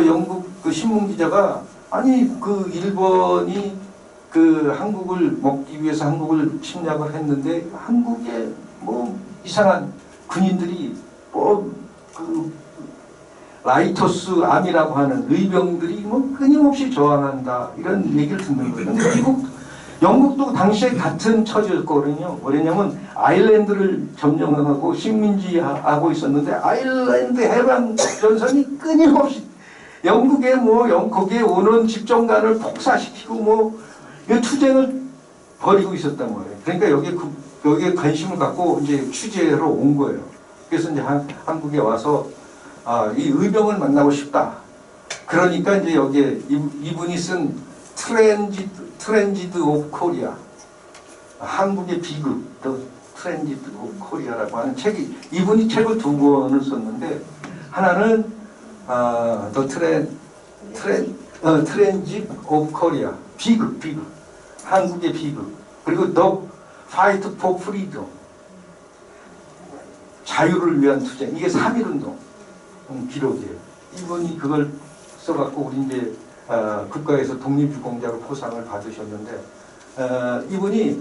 영국 그 신문 기자가 그 일본이 그 한국을 먹기 위해서 한국을 침략을 했는데 한국에 뭐 이상한 군인들이 그 라이토스 암이라고 하는 의병들이 뭐 끊임없이 저항한다 이런 얘기를 듣는 거예요. 근데 영국도 당시에 같은 처지였거든요. 뭐냐면 아일랜드를 점령하고 식민지하고 있었는데 아일랜드 해방 전선이 끊임없이 영국에 거기에 오는 집정관을 폭사시키고 뭐 투쟁을 벌이고 있었단 말이에요. 그러니까 여기에 관심을 갖고 이제 취재로 온 거예요. 그래서 이제 한국에 와서 이 의병을 만나고 싶다. 그러니까 이제 여기에 이분이 쓴 트랜지드 오브 코리아, 한국의 비극, 트랜지드 오브 코리아라고 하는 책이 이분이 책을 2권을 썼는데 하나는 트랜지드 오브 코리아, 비극, 한국의 비극, 그리고 The Fight for Freedom, 자유를 위한 투쟁. 이게 3.1운동 기록이에요. 이분이 그걸 써갖고 우리 이제 국가에서 독립유공자로 포상을 받으셨는데 이분이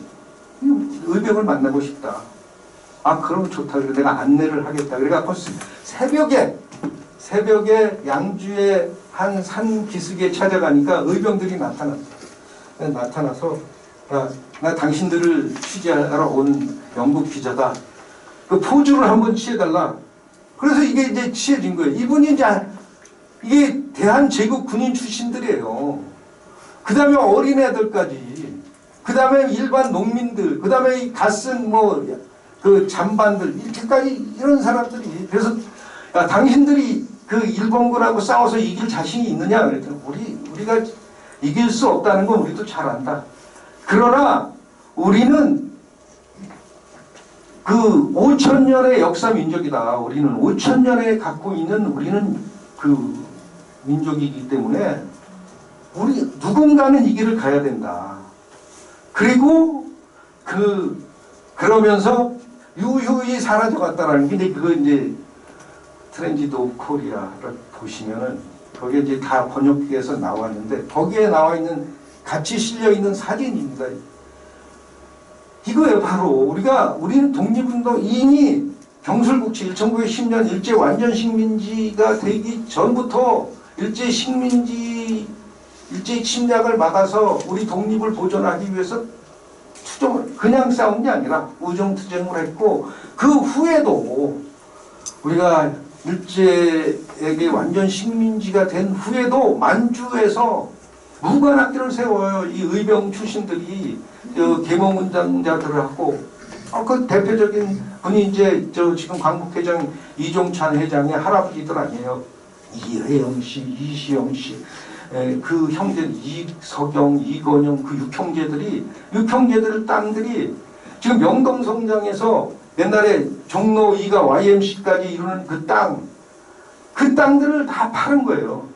의병을 만나고 싶다. 그러면 좋다. 그래 내가 안내를 하겠다. 그래갖고 새벽에 양주의 한 산 기슭에 찾아가니까 의병들이 나타나서 나 당신들을 취재하러 온 영국 기자다. 그 포즈를 한번 취해달라. 그래서 이게 이제 취해진 거예요. 이분이 이게 대한제국 군인 출신들이에요. 그 다음에 어린애들까지, 그 다음에 일반 농민들, 그 다음에 갓쓴 그 잠반들, 이렇게까지 이런 사람들이. 그래서 당신들이 그 일본군하고 싸워서 이길 자신이 있느냐? 그랬더니 우리가 이길 수 없다는 건 우리도 잘 안다. 그러나 우리는 그 5,000년의 역사 민족이다. 우리는 5,000년에 갖고 있는 우리는 그 민족이기 때문에 우리 누군가는 이 길을 가야 된다. 그리고 그러면서 유유히 사라져갔다라는 게 이제 그거 이제 트랜지드 오브 코리아를 보시면은 거기에 이제 다 번역해서 나왔는데 거기에 나와 있는 같이 실려 있는 사진입니다. 이거예요. 바로 우리는 독립운동 이미 경술국치 1910년 일제 완전 식민지가 되기 전부터 일제 침략을 막아서 우리 독립을 보존하기 위해서 그냥 싸운 게 아니라 우정투쟁을 했고 그 후에도 우리가 일제에게 완전 식민지가 된 후에도 만주에서 무관학교를 세워요. 이 의병 출신들이 계몽운동자들하고 그 대표적인 분이 이제 지금 광복회장 이종찬 회장의 할아버지들 아니에요. 이혜영 씨, 이시영 씨, 그 형제들 이석영, 이건영 그 육형제들 땅들이 지금 명동성장에서 옛날에 종로 2가 YMC까지 이루는 그 땅들을 다 파는 거예요.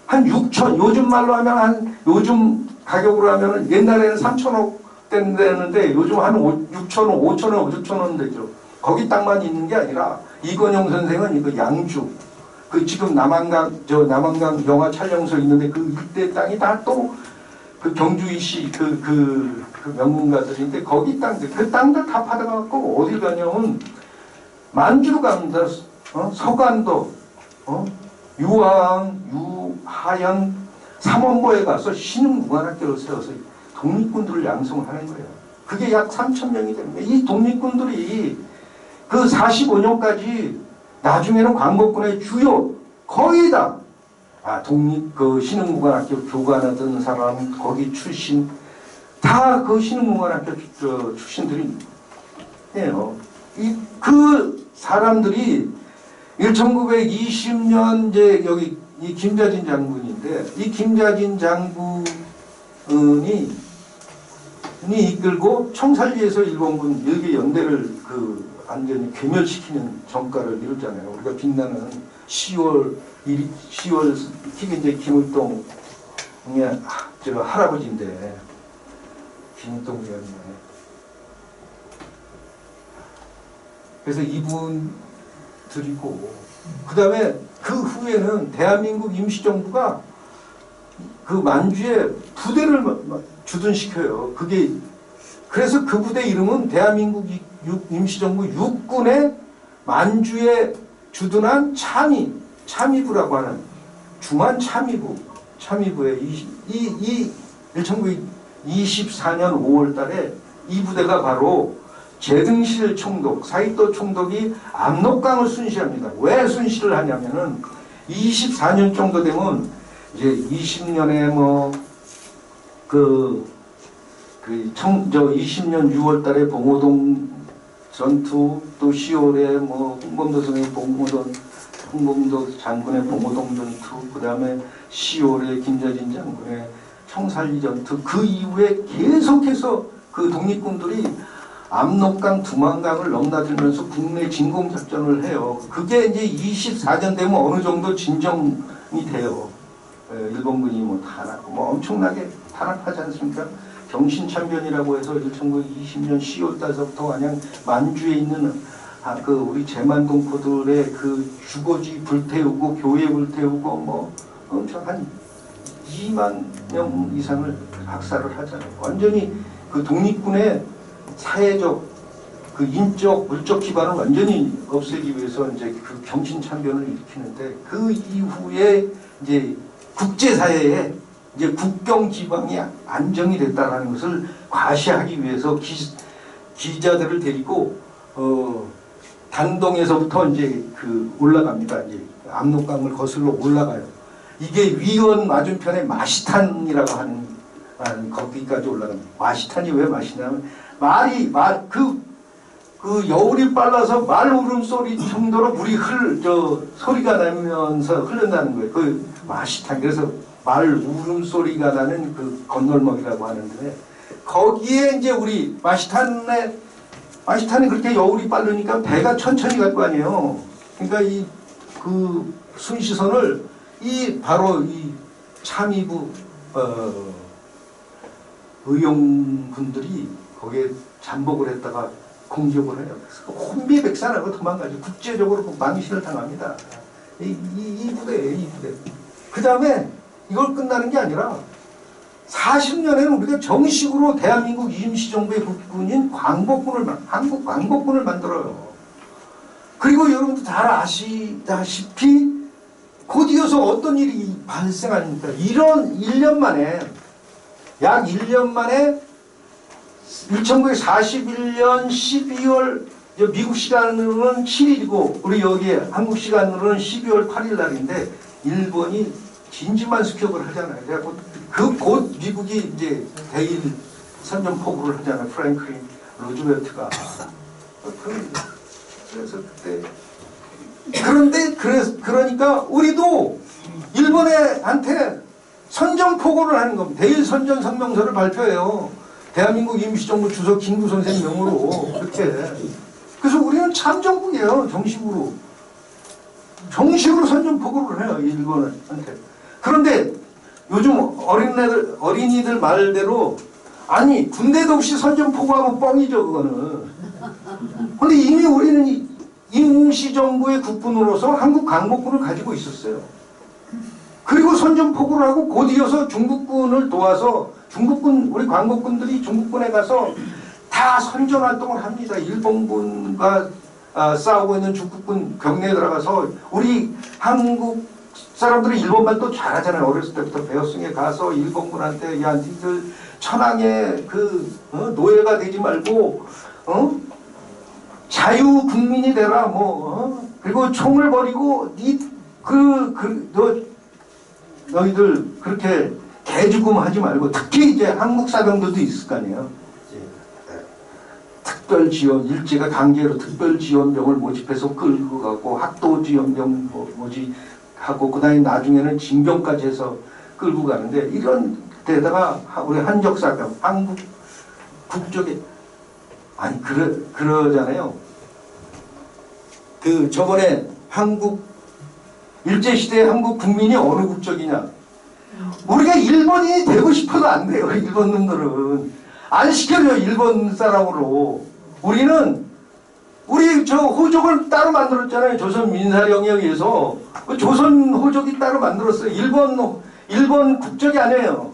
한 6천, 요즘 말로 하면 요즘 가격으로 하면 옛날에는 3천억 되는데 요즘 한 6천원, 5천원, 5천원 되죠. 거기 땅만 있는 게 아니라 이건영 선생은 이거 양주, 그 지금 남한강 영화 촬영소 있는데 그 일대 땅이 다 또 그 경주이시 그 명문가들인데 거기 땅들, 그 땅들 다 받아갖고 어딜 가냐면 만주로 갑니다. 서간도, 유하연, 삼원보에 가서 신흥무관학교를 세워서 독립군들을 양성하는 거예요. 그게 약 3,000명이 됩니다. 이 독립군들이 그 45년까지 나중에는 광복군의 주요 거의 다 신흥무관학교 교관하던 사람 거기 출신 다 그 신흥문관학교 출신들이에요. 그 사람들이 1920년 이제 여기 이 김자진 장군인데, 이 김자진 장군이 이끌고 청살리에서 일본군 일개 연대를 완전히 괴멸시키는 전과를 이뤘잖아요. 우리가 빛나는 10월 이게 이제 김을동의 할아버지인데, 김을동 위원님. 그래서 이분들이고, 그 다음에 그 후에는 대한민국 임시정부가 그 만주에 부대를 주둔시켜요. 그래서 그 부대 이름은 대한민국 임시정부 육군의 만주에 주둔한 참의부라고 하는 중한 참의부에 1924년 5월 달에 이 부대가 바로 제등실 총독, 사이토 총독이 압록강을 순시합니다. 왜 순시를 하냐면은 24년 정도 되면 이제 20년에 20년 6월 달에 봉오동 전투, 또 10월에 홍범도성의 홍범도 장군의 봉오동 전투, 그 다음에 10월에 김자진 장군의 청살리 전투, 그 이후에 계속해서 그 독립군들이 압록강, 두만강을 넘나들면서 국내 진공작전을 해요. 그게 이제 24년 되면 어느 정도 진정이 돼요. 일본군이 엄청나게 탄압하지 않습니까? 경신참변이라고 해서 1920년 10월 달서부터 그냥 만주에 있는 우리 제만동 포들의 그 주거지 불태우고 교회 불태우고 엄청 한 2만 명 이상을 학살을 하잖아요. 완전히 그 독립군의 사회적, 그 인적, 물적 기반을 완전히 없애기 위해서 이제 그 경신참변을 일으키는데, 그 이후에 이제 국제사회에 이제 국경 지방이 안정이 됐다는 것을 과시하기 위해서 기자들을 데리고 단동에서부터 이제 올라갑니다. 이제 압록강을 거슬러 올라가요. 이게 위원 맞은편에 마시탄이라고 하는 거기까지 올라갑니다. 마시탄이 왜 마시냐면 그 여울이 빨라서 말 울음소리 정도로 물이 소리가 나면서 흐른다는 거예요. 그 마시탄. 그래서 말 울음소리가 나는 그 건널먹이라고 하는데, 거기에 이제 우리 마시탄이 그렇게 여울이 빠르니까 배가 천천히 갈 거 아니에요. 그러니까 그 순시선을 바로 이 참의부 의용군들이 거기에 잠복을 했다가 공격을 해요. 혼비백산하고 도망가죠. 국제적으로 망신을 당합니다. 이 부대예요, 이 부대. 그 다음에 이걸 끝나는 게 아니라 40년에는 우리가 정식으로 대한민국 임시정부의 국군인 한국 광복군을 만들어요. 그리고 여러분들 잘 아시다시피 곧 이어서 어떤 일이 발생합니까? 이런 1년 만에, 약 1년 만에 1941년 12월, 미국 시간으로는 7일이고 우리 여기 한국 시간으로는 12월 8일 날인데, 일본이 진지만 습격을 하잖아요. 그래서 곧 미국이 이제 대일 선전포고를 하잖아요. 프랭클린 루즈벨트가. 그래서 그러니까 우리도 일본한테 선전포고를 하는 겁니다. 대일 선전 성명서를 발표해요. 대한민국 임시정부 주석 김구 선생 명으로 그렇게. 그래서 우리는 참정국이에요. 정식으로 선전포고를 해요. 일본한테. 그런데 요즘 어린이들 말대로, 아니 군대도 없이 선전포고하면 뻥이죠 그거는. 근데 이미 우리는 임시정부의 국군으로서 한국 광복군을 가지고 있었어요. 그리고 선전포고를 하고 곧 이어서 중국군을 도와서 우리 광복군들이 중국군에 가서 다 선전활동을 합니다. 일본군과 싸우고 있는 중국군 경내에 들어가서, 우리 한국 사람들이 일본말 또 잘하잖아요. 어렸을 때부터 배웠으니 가서 일본군한테, 야 니들 천황의 노예가 되지 말고 자유 국민이 되라, 그리고 총을 버리고 너희들 그렇게 개죽음 하지 말고, 특히 이제 한국 사병들도 있을 거 아니에요. 특별 지원, 일제가 강제로 특별 지원병을 모집해서 끌고 가고, 학도 지원병 모집하고, 그 다음에 나중에는 징병까지 해서 끌고 가는데, 이런 데다가 우리 한적사병, 한국 국적에, 아니, 그러잖아요. 저번에 일제시대에 한국 국민이 어느 국적이냐. 우리가 일본인이 되고 싶어도 안 돼요. 일본 놈들은. 안 시켜줘요. 일본 사람으로. 우리 저 호족을 따로 만들었잖아요. 조선 민사령에 의해서. 조선 호족이 따로 만들었어요. 일본 국적이 아니에요.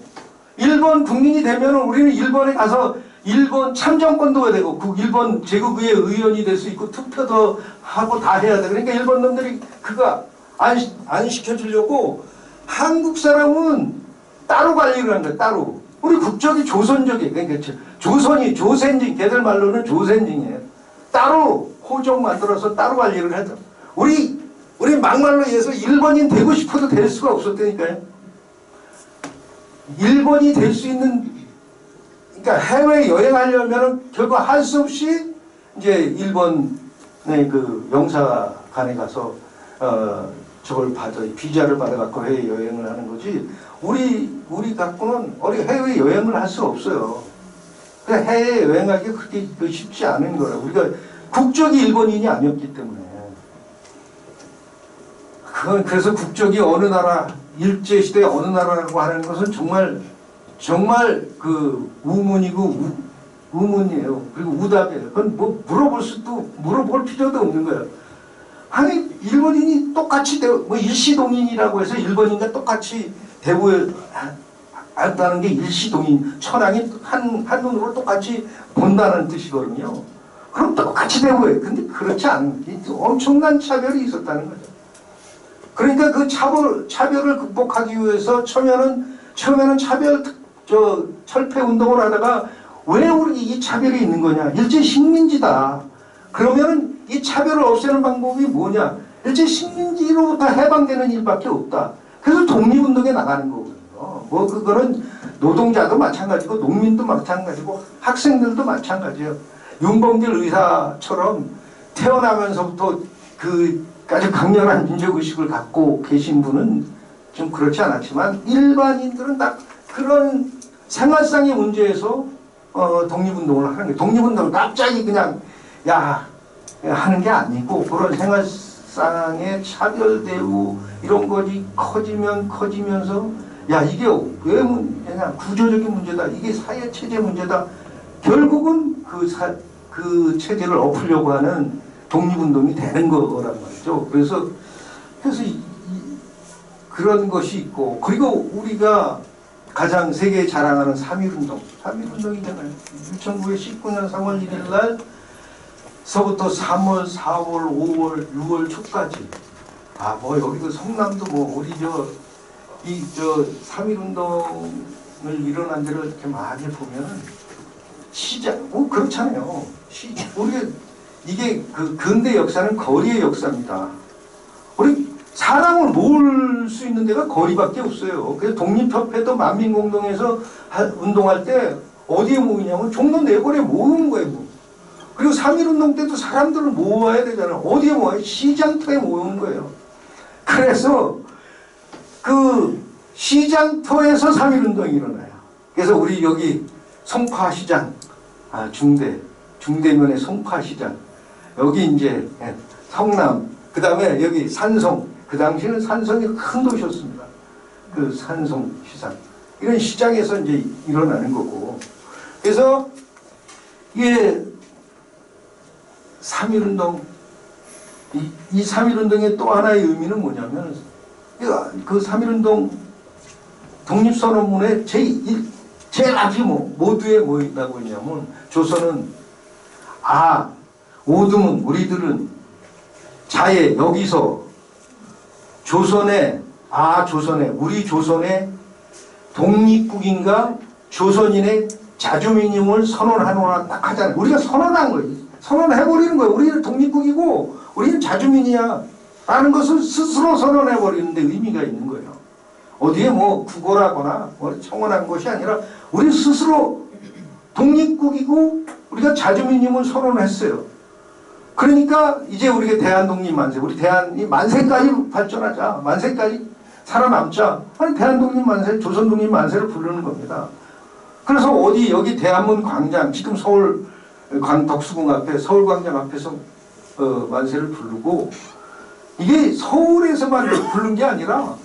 일본 국민이 되면 우리는 일본에 가서 일본 참정권도 되고 일본 제국의 의원이 될 수 있고 투표도 하고 다 해야 돼. 그러니까 일본 놈들이 그거 안 시켜주려고 한국 사람은 따로 관리를 한 거야. 따로. 우리 국적이 조선족이에요. 그러니까 조선진, 걔들 말로는 조선진이에요. 따로 호족 만들어서 따로 관리를 하죠. 우리 막말로 해서 일본인 되고 싶어도 될 수가 없었다니까요. 일본이 될 수 있는, 그러니까 해외 여행하려면 결국 할 수 없이 이제 일본의 그 영사관에 가서 저걸 비자를 받아갖고 해외 여행을 하는 거지. 우리 갖고는 해외 여행을 할 수 없어요. 해외 여행하기 그렇게 쉽지 않은 거라. 우리가 국적이 일본인이 아니었기 때문에. 그래서 국적이 어느 나라, 일제시대 어느 나라라고 하는 것은 정말 그 우문이고 우문이에요. 그리고 우답이에요. 그건 뭐 물어볼 필요도 없는 거예요. 아니, 일본인이 똑같이 일시동인이라고 해서 일본인과 똑같이 대우했다는 게 일시동인, 천황이 한 눈으로 똑같이 본다는 뜻이거든요. 그럼 똑같이 대우해. 근데 그렇지 않은, 엄청난 차별이 있었다는 거죠. 그러니까 그 차별을 극복하기 위해서 처음에는 철폐 운동을 하다가 왜 우리 이 차별이 있는 거냐? 일제 식민지다. 그러면은 이 차별을 없애는 방법이 뭐냐? 일제 식민지로부터 해방되는 일밖에 없다. 그래서 독립운동에 나가는 거거든요. 그거는 노동자도 마찬가지고 농민도 마찬가지고 학생들도 마찬가지예요. 윤봉길 의사처럼 태어나면서부터 아주 강렬한 민족의식을 갖고 계신 분은 좀 그렇지 않았지만 일반인들은 딱 그런 생활상의 문제에서 독립운동을 하는 거예요. 독립운동을 갑자기 그냥 하는 게 아니고 그런 생활상의 차별 대우 이런 것이 커지면서 이게 왜 문제냐, 구조적인 문제다, 이게 사회 체제 문제다. 결국은 그 체제를 엎으려고 하는 독립운동이 되는 거란 말이죠. 그래서 그런 것이 있고, 그리고 우리가 가장 세계에 자랑하는 3.1운동이잖아요. 1919년 3월 1일 날서부터 3월, 4월, 5월, 6월 초까지. 여기도 성남도 우리 3.1운동을 일어난 데를 이렇게 많이 보면은 그렇잖아요. 우리가 이게 근대 역사는 거리의 역사입니다. 우리 사람을 모을 수 있는 데가 거리밖에 없어요. 그래서 독립협회도 만민공동에서 운동할 때 어디에 모이냐면 종로 네거리에 모으는 거예요. 그리고 3.1운동 때도 사람들을 모아야 되잖아요. 어디에 모아요? 시장터에 모으는 거예요. 그래서 그 시장터에서 3.1운동이 일어나요. 그래서 우리 여기 송파시장, 중대면의 송파시장, 여기 이제 성남, 그 다음에 여기 산성, 그 당시는 산성이 큰 도시였습니다. 그 산성 시장. 이런 시장에서 이제 일어나는 거고. 그래서 이게 3.1운동, 이 3.1운동의 또 하나의 의미는 뭐냐면, 그 3.1운동 독립선언문에 제일 앞이 모두에 뭐 있다고 했냐면, 조선은 오드문, 우리들은 자예, 여기서 우리 조선의 독립국인과 조선인의 자주민임을 선언하노라 딱 하잖아요. 우리가 선언한 거예요. 선언해버리는 거예요. 우리는 독립국이고 우리는 자주민이야 라는 것을 스스로 선언해버리는데 의미가 있는 거예요. 어디에 뭐 구걸하거나 뭐 청원한 것이 아니라 우리 스스로 독립국이고 우리가 자주민임을 선언했어요. 그러니까 이제 우리가 대한독립 만세, 우리 대한이 만세까지 발전하자, 만세까지 살아남자, 아니 대한독립 만세, 조선독립 만세를 부르는 겁니다. 그래서 어디 여기 대한문 광장, 지금 서울 덕수궁 앞에 서울광장 앞에서 만세를 부르고, 이게 서울에서만 부른 게 아니라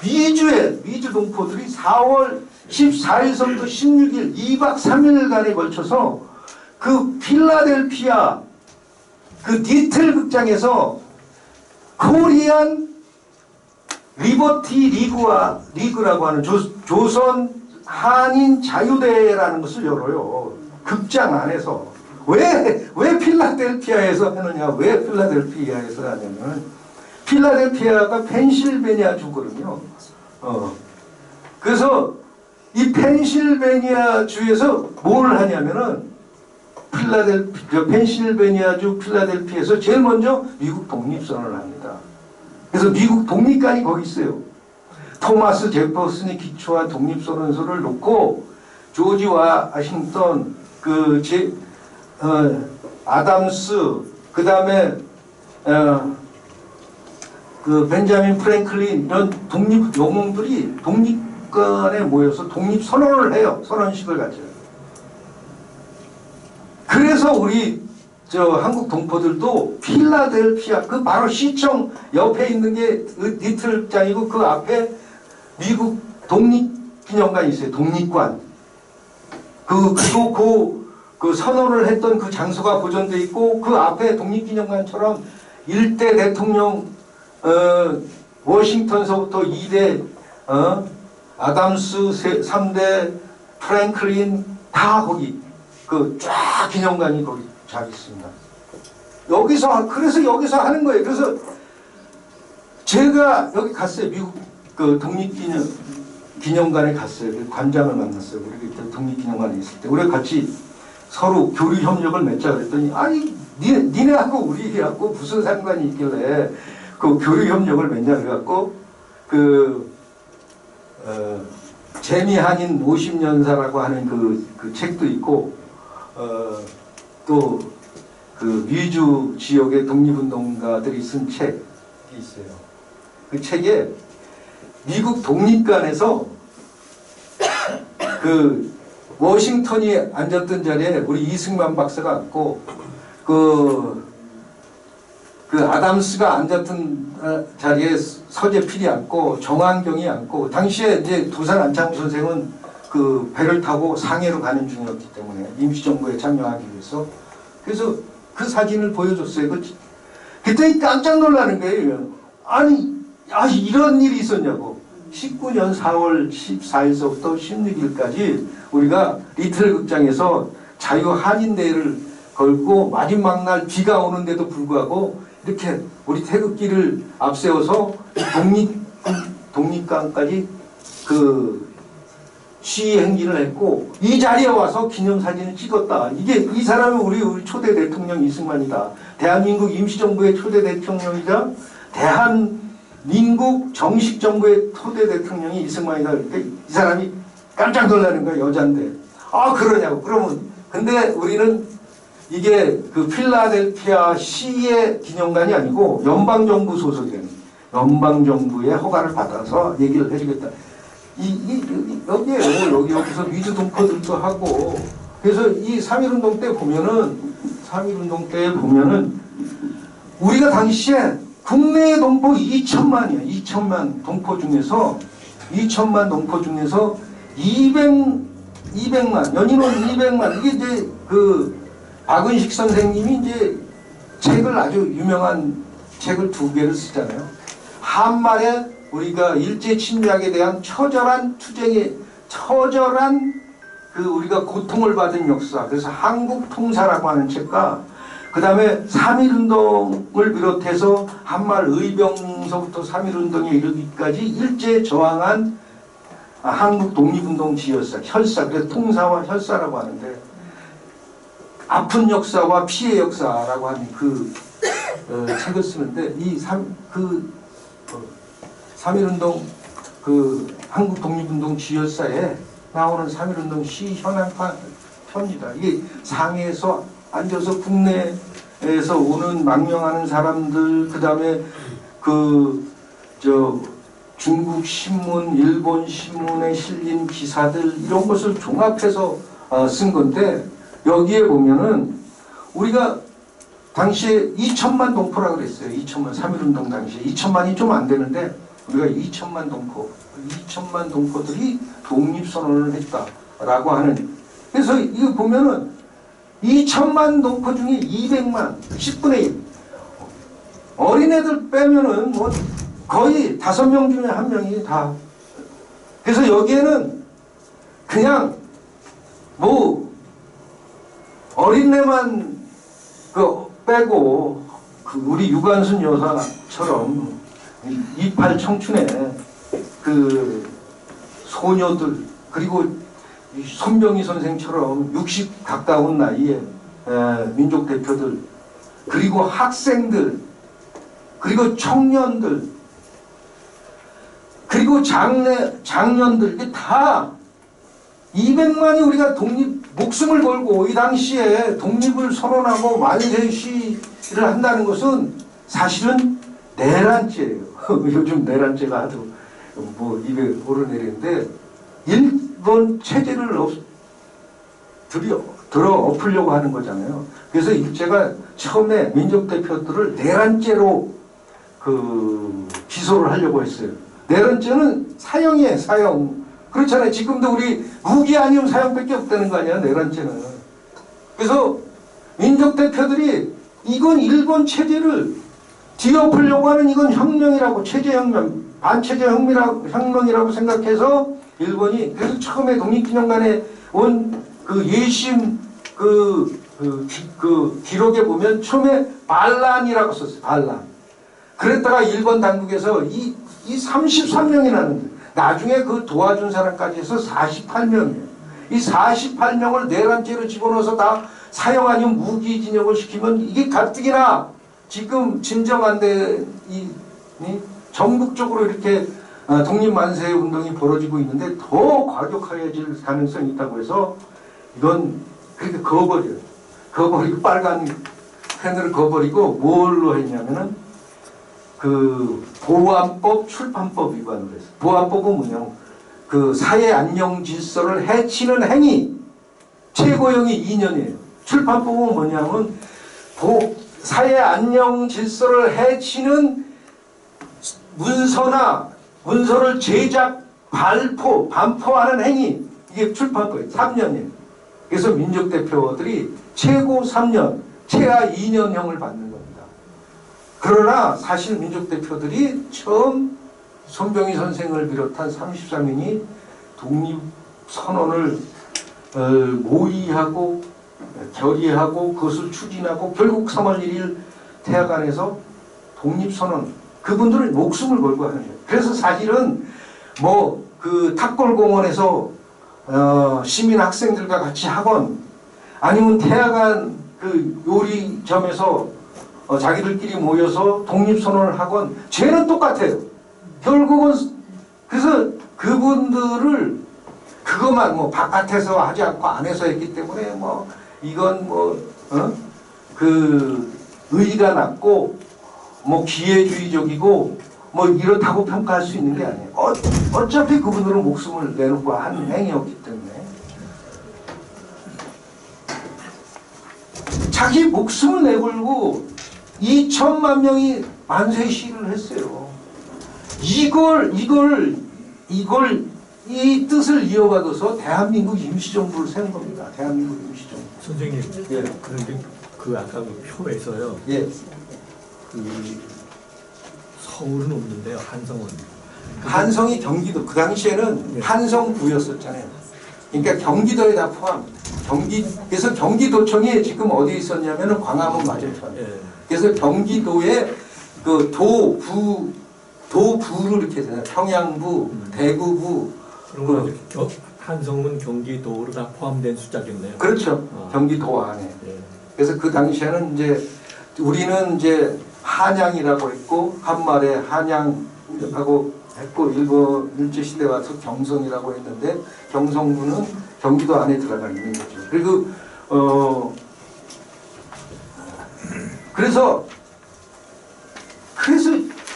미주 동포들이 4월 14일서부터 16일 2박 3일간에 걸쳐서 그 필라델피아 그 니틀 극장에서 코리안 리버티 리그라고 하는 조선 한인 자유대회라는 것을 열어요. 극장 안에서. 왜 필라델피아에서 하느냐? 왜 필라델피아에서 하냐면 필라델피아가 펜실베니아 주거든요. 그래서 이 펜실베니아 주에서 뭘 하냐면은 펜실베니아주 필라델피아에서 제일 먼저 미국 독립선언을 합니다. 그래서 미국 독립관이 거기 있어요. 토마스 제퍼슨이 기초한 독립선언서를 놓고 조지 워싱턴, 아담스, 그 다음에 벤자민 프랭클린 이런 독립 영웅들이 독립관에 모여서 독립선언을 해요. 선언식을 가져요. 그래서 우리 한국 동포들도 필라델피아 그 바로 시청 옆에 있는 게 니틀장이고 그 앞에 미국 독립기념관이 있어요. 독립관. 그 선언을 했던 그 장소가 보존돼 있고 그 앞에 독립기념관처럼 1대 대통령 워싱턴서부터 2대 아담스 3대 프랭클린 다 거기 그 쫙 기념관이 거기 잘 있습니다. 그래서 여기서 하는 거예요. 그래서 제가 여기 갔어요. 미국 그 독립기념관에 갔어요. 그 관장을 만났어요. 우리 그때 독립기념관에 있을 때 우리가 같이 서로 교류 협력을 맺자 그랬더니 아니 니네하고 우리하고 무슨 상관이 있길래 그 교류 협력을 맺냐 그래갖고 재미한인 50년사라고 하는 그 책도 있고 또 그 미주 지역의 독립운동가들이 쓴 책이 있어요. 그 책에 미국 독립관에서 그 워싱턴이 앉았던 자리에 우리 이승만 박사가 앉고 그 아담스가 앉았던 자리에 서재필이 앉고 정한경이 앉고 당시에 이제 도산 안창호 선생은 그 배를 타고 상해로 가는 중이었기 때문에 임시정부에 참여하기 위해서 그래서 그 사진을 보여줬어요. 그때 깜짝 놀라는 거예요. 아니 이런 일이 있었냐고. 19년 4월 14일서부터 16일까지 우리가 리틀 극장에서 자유 한인대회를 걸고 마지막 날 비가 오는데도 불구하고 이렇게 우리 태극기를 앞세워서 독립관까지 그 시위 행진을 했고 이 자리에 와서 기념사진을 찍었다. 이 사람이 우리 초대 대통령 이승만이다. 대한민국 임시정부의 초대 대통령이자 대한민국 정식 정부의 초대 대통령이 이승만이다. 그러니까 이 사람이 깜짝 놀라는 거야. 여잔데. 그러냐고. 그러면 근데 우리는 이게 그 필라델피아 시의 기념관이 아니고 연방정부 소속이라는 연방정부의 허가를 받아서 얘기를 해주겠다. 여기서 미주 동포들도 하고 그래서 이 3.1운동 때 보면은 우리가 당시에 국내 동포 2천만이에요. 2천만 동포 중에서 200만 연인원 200만 이게 이제 그 박은식 선생님이 이제 책을 아주 유명한 책을 2개를 쓰잖아요. 한말에 우리가 일제 침략에 대한 처절한 그 우리가 고통을 받은 역사. 그래서 한국 통사라고 하는 책과 그 다음에 3.1운동을 비롯해서 한말 의병서부터 3.1운동에 이르기까지 일제에 저항한 한국 독립운동 지열사, 혈사. 그래서 통사와 혈사라고 하는데 아픈 역사와 피해 역사라고 하는 그 책을 쓰는데 이 3.1운동 그 한국 독립운동 지열사에 나오는 3.1운동 시 현황편입니다. 이게 상해에서 앉아서 국내에서 오는 망명하는 사람들, 그 다음에 중국 신문, 일본 신문에 실린 기사들 이런 것을 종합해서 쓴 건데, 여기에 보면은 우리가 당시에 2천만 동포라 그랬어요. 2천만, 3.1운동 당시에 2천만이 좀 안 되는데 우리가 2천만 동포들이 독립선언을 했다라고 하는. 그래서 이거 보면은 2천만 동포 중에 200만, 10분의 1. 어린애들 빼면은 뭐 거의 5명 중에 1명이 다. 그래서 여기에는 그냥 뭐 어린애만 빼고 우리 유관순 여사처럼 이팔 청춘의 소녀들, 그리고 손병희 선생처럼 60 가까운 나이에 민족 대표들, 그리고 학생들, 그리고 청년들, 그리고 장년들, 이게 다 200만이 우리가 목숨을 걸고 이 당시에 독립을 선언하고 만세 시위를 한다는 것은 사실은 내란죄예요. 요즘 내란죄가 아주 뭐 입에 오르내리는데, 일본 체제를 들어 엎으려고 하는 거잖아요. 그래서 일제가 처음에 민족 대표들을 내란죄로 기소를 하려고 했어요. 내란죄는 사형이에요, 사형. 그렇잖아요. 지금도 우리 무기 아니면 사형밖에 없다는 거 아니야, 내란죄는. 그래서 민족 대표들이 이건 일본 체제를 뒤엎으려고 하는, 이건 혁명이라고, 체제혁명, 반체제 혁명이라고 생각해서 일본이, 그래서 처음에 독립기념관에 온 예심 기록에 보면 처음에 반란이라고 썼어요. 반란. 그랬다가 일본 당국에서 이 33명이 나는데 나중에 도와준 사람까지 해서 48명이에요. 이 48명을 내란죄로 집어넣어서 다 사형 아니면 무기징역을 시키면 이게 가뜩이나 지금 진정한데 전국적으로 이렇게 독립만세 운동이 벌어지고 있는데 더 과격해질 가능성이 있다고 해서 이건 그렇게 그어버려요. 그어버리고 빨간 펜을 그어버리고 뭘로 했냐면은 보안법 출판법 위반을 했어요. 보안법은 뭐냐면 사회 안녕 질서를 해치는 행위, 최고형이 2년이에요. 출판법은 뭐냐면 사회 안녕 질서를 해치는 문서를 제작, 반포하는 행위, 이게 출판법이에요. 3년이에요. 그래서 민족 대표들이 최고 3년, 최하 2년형을 받는 겁니다. 그러나 사실 민족 대표들이 처음 손병희 선생을 비롯한 33인이 독립선언을 모의하고 결의하고 그것을 추진하고 결국 3월 1일 태화관에서 독립선언, 그분들은 목숨을 걸고 하는 거예요. 그래서 사실은 탑골공원에서 시민 학생들과 같이 하건 아니면 태화관 요리점에서 자기들끼리 모여서 독립선언을 하건 죄는 똑같아요. 결국은. 그래서 그분들을 그것만 바깥에서 하지 않고 안에서 했기 때문에 이건 의의가 낮고 기회주의적이고 이렇다고 평가할 수 있는 게 아니에요. 어차피 그분들은 목숨을 내놓고 한 행위였기 때문에 자기 목숨을 내걸고 2천만 명이 만세 시위를 했어요. 이 뜻을 이어받아서 대한민국 임시정부를 세운 겁니다. 대한민국 임시정부. 선생님, 예. 그런데 아까 표에서요. 예. 서울은 없는데요, 한성은. 한성이 경기도, 그 당시에는 예. 한성구였었잖아요. 그러니까 경기도에 다 포함. 그래서 경기도청이 지금 어디에 있었냐면은 광화문 맞은편. 예. 그래서 경기도에 도부를 이렇게 되잖아요. 평양부, 대구부. 그러면 한성은 경기도로 다 포함된 숫자겠네요. 그렇죠. 경기도 안에. 예. 그래서 그 당시에는 우리는 한양이라고 했고, 한말에 한양하고 했고 일제시대 와서 경성이라고 했는데 경성군은 경기도 안에 들어가 있는 거죠. 그리고 그래서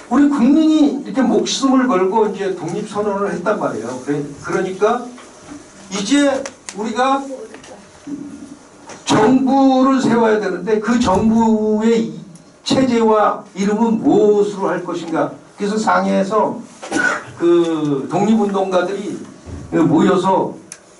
우리 국민이 이렇게 목숨을 걸고 이제 독립선언을 했단 말이에요. 그러니까 이제 우리가 정부를 세워야 되는데 그 정부의 체제와 이름은 무엇으로 할 것인가. 그래서 상해에서 그 독립운동가들이 모여서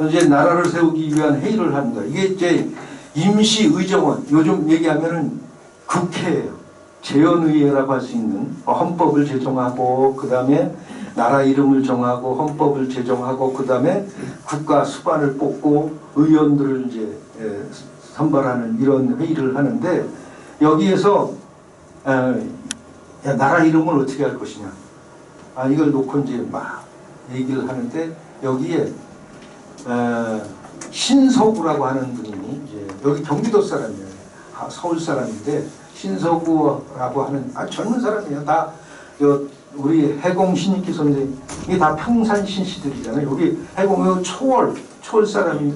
이제 나라를 세우기 위한 회의를 합니다. 이게 이제 임시의정원, 요즘 얘기하면은 국회예요. 재헌의회라고 할 수 있는 헌법을 제정하고 그 다음에 나라 이름을 정하고 헌법을 제정하고 그 다음에 국가 수반을 뽑고 의원들을 이제 선발하는 이런 회의를 하는데 여기에서 야, 나라 이름을 어떻게 할 것이냐. 이걸 놓고 이제 막 얘기를 하는데 여기에 신서구라고 하는 분이 이제 여기 경기도 사람이에요. 서울 사람인데 신서구라고 하는 젊은 사람이에요. 다 우리 해공 신익기 선생님 이게 다 평산 신씨들이잖아요. 여기 해공 초월 사람이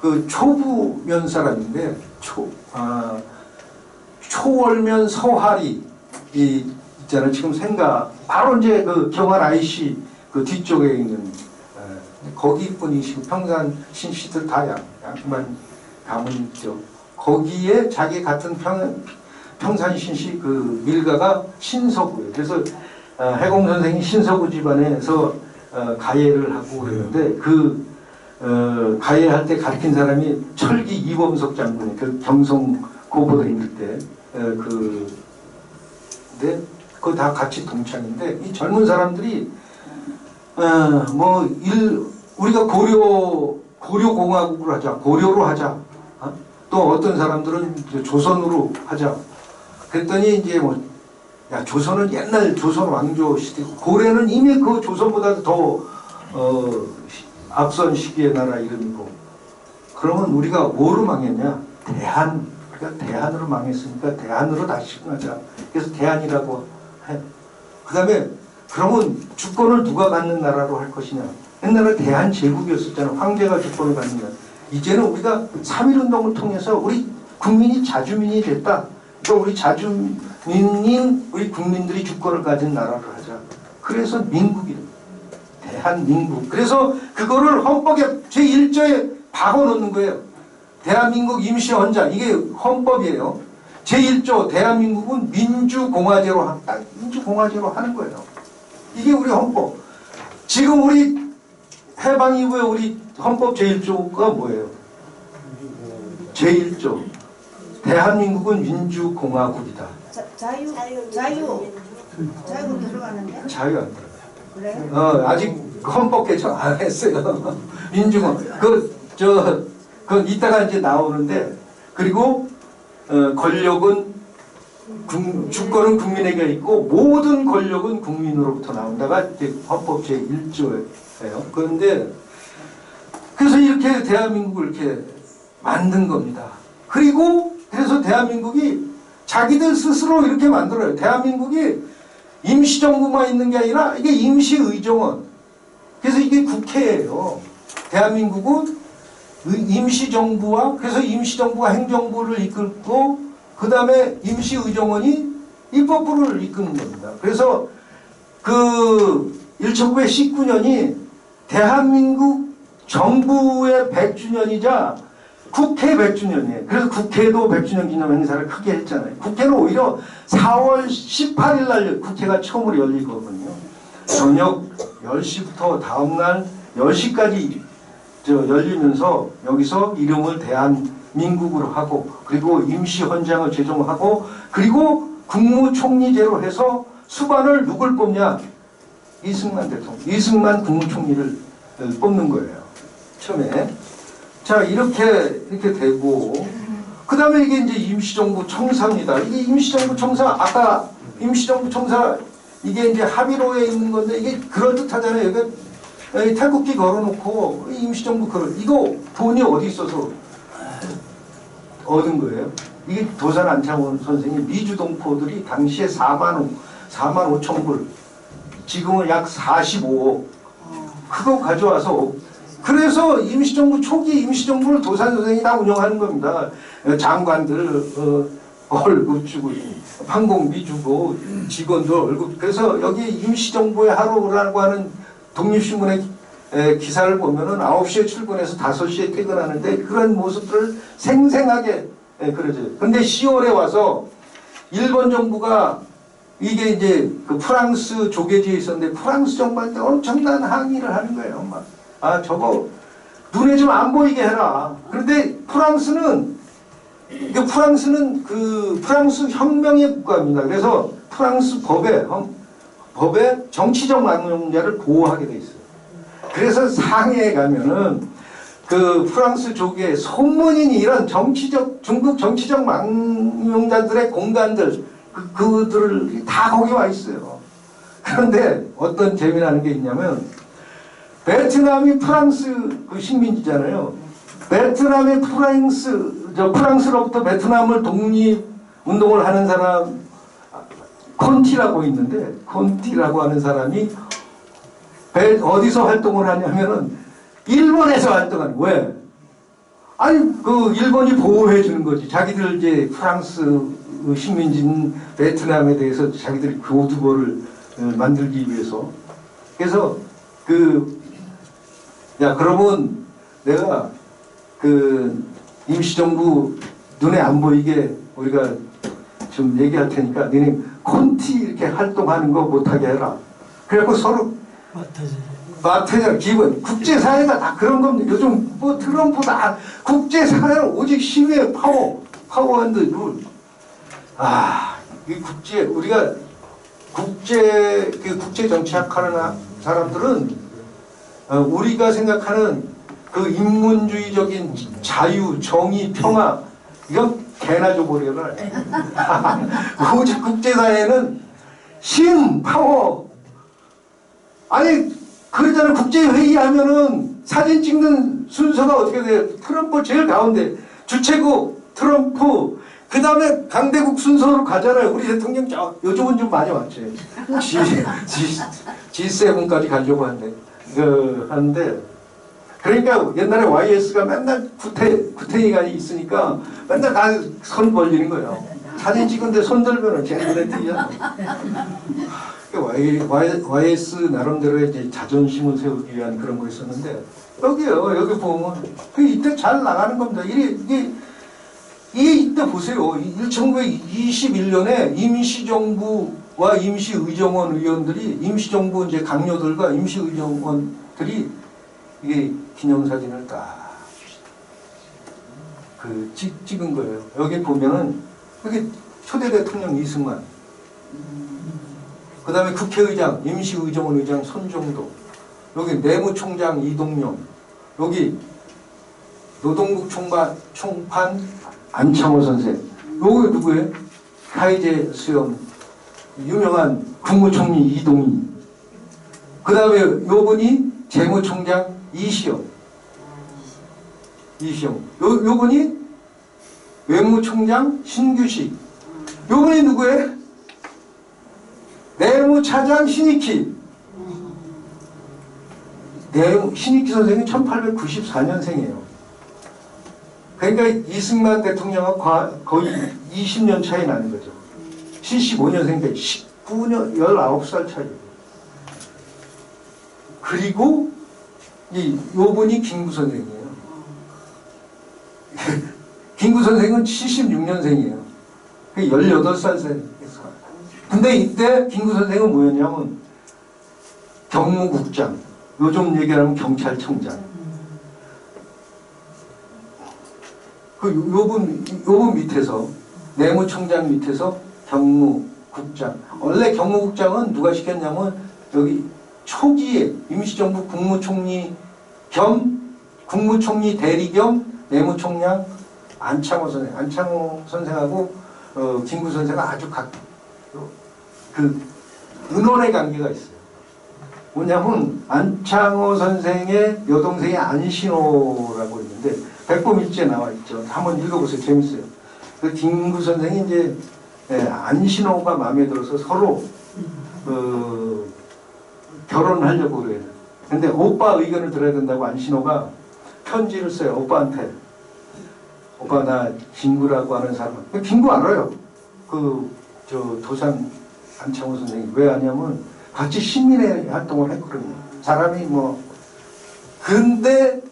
그 초부면 사람인데 초월면 서하리 있잖아요. 지금 생각 바로 이제 그 경활 IC 그 뒤쪽에 있는 거기 분이시고 평산 신씨들 다 양만 가문 있죠. 거기에 자기 같은 평산 신씨 그 밀가가 신서구예요. 그래서 해공 선생이 신서구 집안에서 가예를 하고 그랬는데 그 가예할 때 가르친 사람이 철기 이범석 장군이 그 경성 고보에 있을 때 근데 그거 다 같이 동창인데 이 젊은 사람들이 우리가 고려공화국으로 하자, 고려로 하자. 또 어떤 사람들은 조선으로 하자. 그랬더니 이제 야, 조선은 옛날 조선 왕조 시대고 고려는 이미 그 조선보다 더 앞선 시기의 나라 이름이고. 그러면 우리가 뭐로 망했냐? 우리가 대한으로 망했으니까 대한으로 다시 하자. 그래서 대한이라고 해. 그 다음에 그러면 주권을 누가 갖는 나라로 할 것이냐? 옛날에 대한제국이었었잖아. 황제가 주권을 갖는 나라. 이제는 우리가 3.1운동을 통해서 우리 국민이 자주민이 됐다. 그러니까 우리 자주민인 우리 국민들이 주권을 가진 나라를 하자. 그래서 민국이래. 대한민국. 그래서 그거를 헌법에 제1조에 박아놓는 거예요. 대한민국 임시헌장. 이게 헌법이에요. 제1조 대한민국은 민주공화제로 하는 거예요. 이게 우리 헌법. 지금 우리 해방 이후에 우리 헌법 제1조가 뭐예요? 제1조. 대한민국은 민주공화국이다. 자유가 들어가는데? 자유 안 들어가요. 그래? 아직 헌법 개정 안 했어요. 민주공화. 그건 이따가 이제 나오는데, 그리고 권력은 주권은 국민에게 있고 모든 권력은 국민으로부터 나온다가 이제 헌법 제1조예요. 그런데 그래서 이렇게 대한민국을 이렇게 만든 겁니다. 그리고 그래서 대한민국이 자기들 스스로 이렇게 만들어요. 대한민국이 임시정부만 있는 게 아니라 이게 임시의정원. 그래서 이게 국회예요. 대한민국은 임시정부와 그래서 임시정부가 행정부를 이끌고 그 다음에 임시의정원이 입법부를 이끄는 겁니다. 그래서 그 1919년이 대한민국 정부의 100주년이자 국회 100주년이에요. 그래서 국회도 100주년 기념 행사를 크게 했잖아요. 국회는 오히려 4월 18일 날 국회가 처음으로 열리거든요. 저녁 10시부터 다음날 10시까지 열리면서 여기서 이름을 대한민국으로 하고 그리고 임시헌장을 제정하고 그리고 국무총리제로 해서 수반을 누굴 뽑냐? 이승만 대통령, 이승만 국무총리를 뽑는 거예요. 처음에. 자, 이렇게 되고, 그 다음에 이게 이제 임시정부 청사입니다. 이게 임시정부 청사, 아까 임시정부 청사, 이게 이제 합의로에 있는 건데, 이게 그럴듯하잖아요. 여기 태극기 걸어놓고, 임시정부 이거 돈이 어디 있어서 얻은 거예요? 이게 도산 안창원 선생님, 미주동포들이 당시에 4만 5천 불, 지금은 약 45억 그거 가져와서 그래서 임시정부 초기 임시정부를 도산선생이 다 운영하는 겁니다. 장관들 월급 주고 항공비 주고 직원들 월급 그래서 여기 임시정부의 하루라고 하는 독립신문의 기사를 보면은 9시에 출근해서 5시에 퇴근하는데 그런 모습들을 생생하게 그러죠. 근데 10월에 와서 일본 정부가 이게 이제 그 프랑스 조계지에 있었는데 프랑스 정부한테 엄청난 항의를 하는 거예요. 막. 아 저거 눈에 좀 안 보이게 해라. 그런데 프랑스는 그 프랑스 혁명의 국가입니다. 그래서 프랑스 법에 정치적 망명자를 보호하게 돼 있어요. 그래서 상해에 가면은 그 프랑스 조계 소문인 이런 중국 정치적 망명자들의 공간들 그들을 다 거기 와 있어요. 그런데 어떤 재미나는 게 있냐면 베트남이 프랑스 그 식민지잖아요. 베트남이 프랑스로부터 베트남을 독립 운동을 하는 사람 콘티라고 있는데 콘티라고 하는 사람이 어디서 활동을 하냐면은 일본에서 활동하는 왜? 아니 그 일본이 보호해 주는 거지. 자기들 이제 프랑스 식민지인 베트남에 대해서 자기들이 교두보를 만들기 위해서. 그래서 그러면 내가 그 임시정부 눈에 안 보이게 우리가 좀 얘기할 테니까 너네 콘티 이렇게 활동하는 거 못하게 해라. 그래갖고 서로 맡아야 기본 국제사회가 다 그런 겁니다. 요즘 뭐 트럼프 다 국제사회는 오직 시위의 파워 앤드 룰. 이 우리가 국제 정치학하는 사람들은 우리가 생각하는 그 인문주의적인 자유, 정의, 평화 이건 개나 줘버려라. 오직 국제사회는 힘, 파워. 아니 그러잖아요. 국제회의 하면은 사진 찍는 순서가 어떻게 돼요? 트럼프 제일 가운데 주최국 트럼프 그 다음에 강대국 순서로 가잖아요. 우리 대통령 요즘은 좀 많이 왔죠. G7까지 가려고 하는데 그러니까 옛날에 YS가 맨날 구태의가 있으니까 맨날 다 손 벌리는 거예요. 사진 찍은데 손 들면은 걔네들에 튀잖아. YS 나름대로의 이제 자존심을 세우기 위한 그런 거 있었는데 여기요. 여기 보면 이때 잘 나가는 겁니다. 이때 보세요. 1921년에 임시정부와 임시의정원 의원들이 임시정부 이제 강요들과 임시의정원들이 이게 기념사진을 딱 찍은 거예요. 여기 보면은 여기 초대 대통령 이승만, 그 다음에 국회의장 임시의정원 의장 손정도, 여기 내무총장 이동영, 여기 노동국 총판 안창호 선생, 여기 누구예요? 하이제 수염 유명한 국무총리 이동희, 그 다음에 요분이 재무총장 이시영, 요분이 외무총장 신규식, 요분이 누구예요? 내무차장 신익희. 신익희 선생이 1894년생이에요. 그러니까 이승만 대통령과 거의 20년 차이 나는 거죠. 75년생인데 19년, 19살 차이. 그리고 요분이 김구 선생이에요. 김구 선생은 76년생이에요. 18살. 근데 이때 김구 선생은 뭐였냐면 경무국장, 요즘 얘기하면 경찰청장. 요분 밑에서 내무총장 밑에서 경무국장. 원래 경무국장은 누가 시켰냐면 여기 초기에 임시정부 국무총리 겸 국무총리 대리 겸 내무총장 안창호 선생하고 김구 선생은 아주 은원의 관계가 있어요. 뭐냐면 안창호 선생의 여동생이 안신호라고 있는데 백범일지에 나와 있죠. 한번 읽어보세요. 재밌어요. 그 김구 선생이 이제 안신호가 마음에 들어서 서로 결혼하려고 그래요. 근데 오빠 의견을 들어야 된다고 안신호가 편지를 써요. 오빠한테. 오빠 나 김구라고 하는 사람. 김구 알아요. 도산 안창호 선생님. 왜 하냐면 같이 시민회 활동을 했거든요. 사람이 뭐. 근데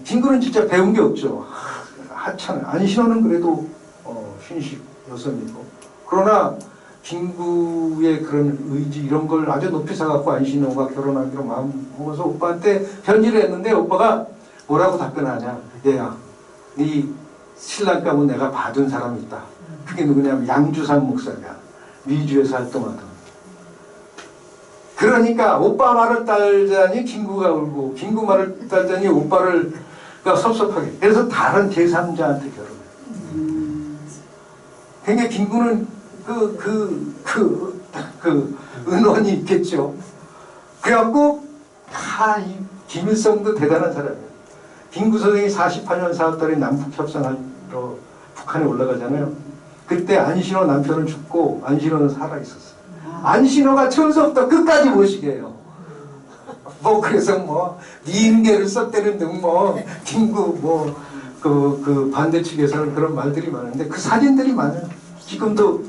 김구는 진짜 배운 게 없죠. 하찮아요. 안신호는 그래도 신식 여성이고. 그러나 김구의 그런 의지 이런 걸 아주 높이 사갖고 안신호가 결혼하기로 마음 먹어서 오빠한테 편지를 했는데 오빠가 뭐라고 답변하냐. 얘야 네 신랑 가문 내가 봐준 사람이 있다. 그게 누구냐면 양주산 목사야. 미주에서 활동하던. 그러니까 오빠 말을 따르자니 김구가 울고 김구 말을 따르자니 오빠를 섭섭하게. 그래서 다른 제3자한테 결혼해. 그러니까 김구는 은원이 있겠죠. 그래갖고 이 김일성도 대단한 사람이에요. 김구 선생이 48년 4월달에 남북 협상하러 북한에 올라가잖아요. 그때 안신호 남편은 죽고 안신호는 살아 있었어요. 안신호가 처음부터 끝까지 모시게 해요. 그래서 미인계를 썼다는 등 김구 반대 측에서는 그런 말들이 많은데 그 사진들이 많아요. 지금도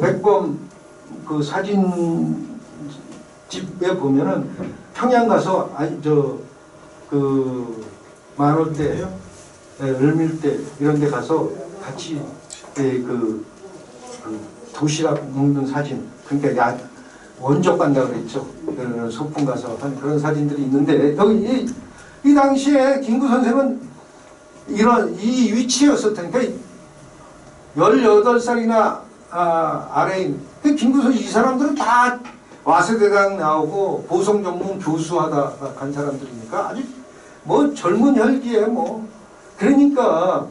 백범 그 사진집에 보면은 평양 가서 만월대, 을밀대 이런 데 가서 같이 도시락 먹는 사진, 그러니까 원적 간다 그랬죠. 소풍 가서 한 그런 사진들이 있는데 여기 이 당시에 김구 선생은 이 위치였을 테니까 18살이나 아래인 김구 선생 이 사람들은 다 와세대강 나오고 보성 전문 교수하다 간 사람들이니까 아주 젊은 혈기에 그러니까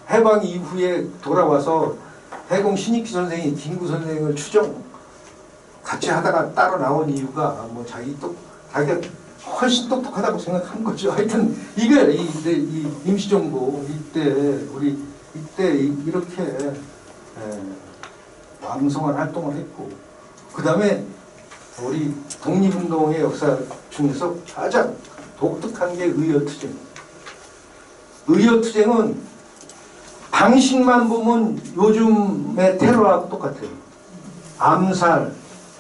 해방 이후에 돌아와서 해공 신익희 선생이 김구 선생을 추정 같이 하다가 따로 나온 이유가 자기가 훨씬 똑똑하다고 생각한 거죠. 하여튼 이게 이 임시정부 이때 이렇게 왕성한 활동을 했고 그 다음에 우리 독립운동의 역사 중에서 가장 독특한 게 의열투쟁. 의열투쟁은 방식만 보면 요즘의 테러하고 똑같아요. 암살,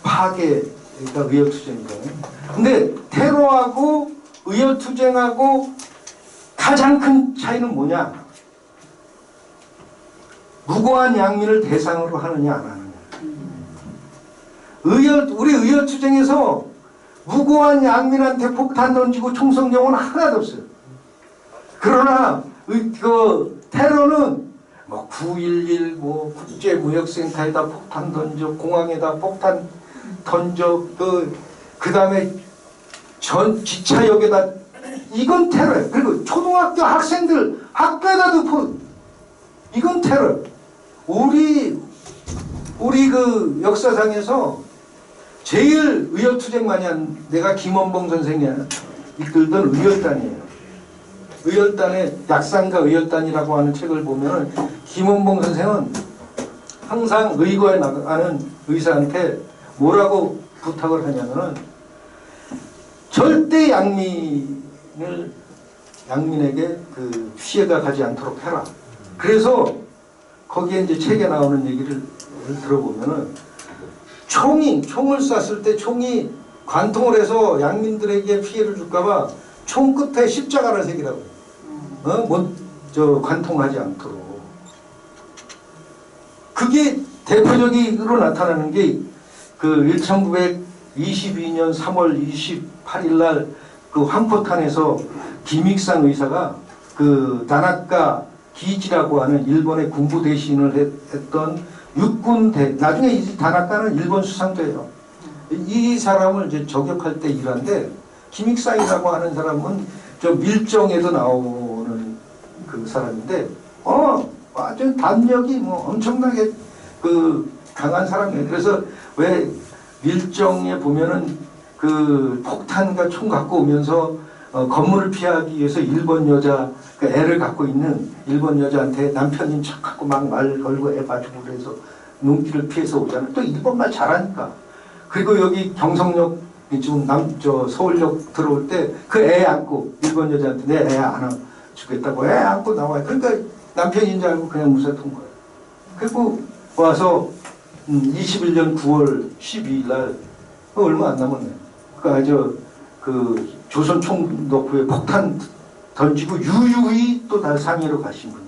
파괴가 의열투쟁이잖아요. 근데 테러하고 의열투쟁하고 가장 큰 차이는 뭐냐? 무고한 양민을 대상으로 하느냐 안 하느냐. 우리 의열투쟁에서 무고한 양민한테 폭탄 던지고 총성 경우는 하나도 없어요. 그러나 테러는 9.11 국제무역센터에다 폭탄 던져, 공항에다 폭탄 던져, 그 다음에 전 기차역에다, 이건 테러예요. 그리고 초등학교 학생들 학교에다도 이건 테러. 우리 역사상에서 제일 의열투쟁 많이 한 내가 김원봉 선생이 이끌던 의열단이에요. 의열단의 약상가 의열단이라고 하는 책을 보면 김원봉 선생은 항상 의거에 나가는 의사한테 뭐라고 부탁을 하냐면은 절대 양민에게 피해가 가지 않도록 해라. 그래서 거기에 이제 책에 나오는 얘기를 들어보면은 총을 쐈을 때 총이 관통을 해서 양민들에게 피해를 줄까봐 총 끝에 십자가를 새기라고. 관통하지 않도록. 그게 대표적으로 나타나는 게 1922년 3월 28일 날 황포탄에서 김익상 의사가 다나카 기지라고 하는 일본의 군부 대신을 했던 육군대, 나중에 이 다나카는 일본 수상대예요. 이 사람을 이제 저격할 때 일한데 김익상이라고 하는 사람은 밀정에도 나오는 그 사람인데 아주 담력이 엄청나게 강한 사람이에요. 그래서 왜 밀정에 보면은 폭탄과 총 갖고 오면서 건물을 피하기 위해서 일본 여자 애를 갖고 있는 일본 여자한테 남편인 척하고 막 말 걸고 애 봐주고 그래서 눈길을 피해서 오잖아. 또 일본말 잘하니까. 그리고 여기 경성역 지금 서울역 들어올 때 그 애 안고 일본 여자한테 내 애 안아주겠다고 애 안고 나와요. 그러니까 남편인 줄 알고 그냥 무사통 거예요. 그리고 와서 21년 9월 12일 날 얼마 안 남았네. 그 조선 총독부에 폭탄 던지고 유유히 또 날 상해로 가신 분.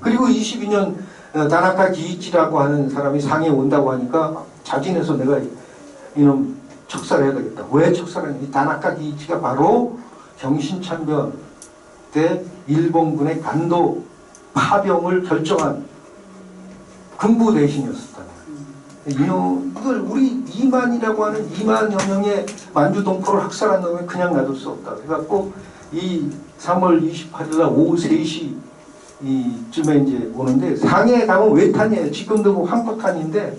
그리고 22년 다나카 기이치라고 하는 사람이 상해 온다고 하니까 자진해서 내가 이놈 척살해야 되겠다. 왜 척살하냐? 다나카 기이치가 바로 경신참변 때 일본군의 간도 파병을 결정한 군부 대신이었었다. 이걸 우리 이만이라고 하는 2만여 명의 만주 동포를 학살한 놈을 그냥 놔둘 수 없다. 그래갖고 이 3월 28일 날 오후 3시 이쯤에 이제 오는데 상해에 가면 외탄이에요. 지금도 뭐 황포탄인데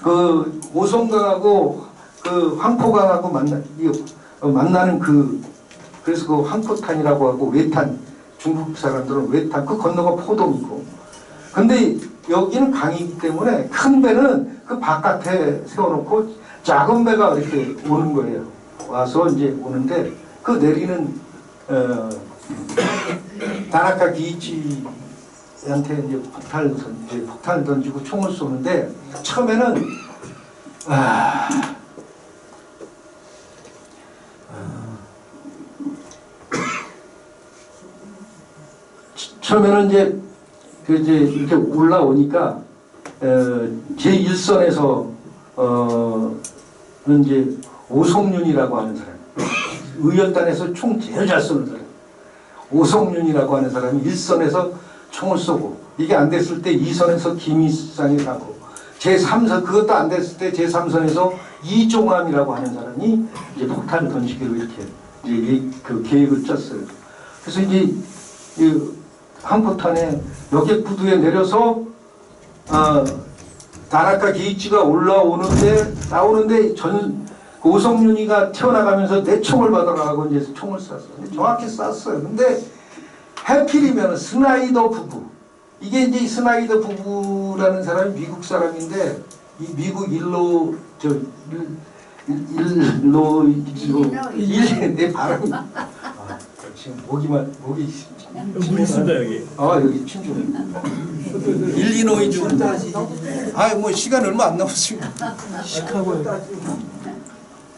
그 오송강하고 그 황포강하고 만나는 그래서 그 황포탄이라고 하고 외탄 중국 사람들은 외탄 그 건너가 포동이고 근데 여기는 강이기 때문에 큰 배는 그 바깥에 세워놓고 작은 배가 이렇게 오는 거예요. 와서 이제 오는데 그 내리는 다나카 기이치한테 이제 폭탄을 던지고 총을 쏘는데 처음에는 처음에는 이제 이렇게 올라오니까 제1선에서 이제 오성윤이라고 하는 사람, 의열단에서 총 제일 잘 쏘는 사람, 오성윤이라고 하는 사람이 1선에서 총을 쏘고 이게 안 됐을 때 2선에서 김일상이 가고 제3선 그것도 안 됐을 때 제3선에서 이종암이라고 하는 사람이 이제 폭탄을 던지기로 이렇게 이제 그 계획을 짰어요. 그래서 이제 한포탄에 여객 부두에 내려서 다나카 기이치가 나오는데 오성윤이가 튀어나가면서 내 총을 받아라 하고 이제 총을 쐈어요. 정확히 쐈어요. 근데 해필이면 스나이더 부부 이게 이제 스나이더 부부라는 사람이 미국 사람인데 이 미국 내 발음이 지금 목이 물 있습니다 여기. 여기 친구. 일리노이주. 뭐 시간 얼마 안 남았습니다. 시카고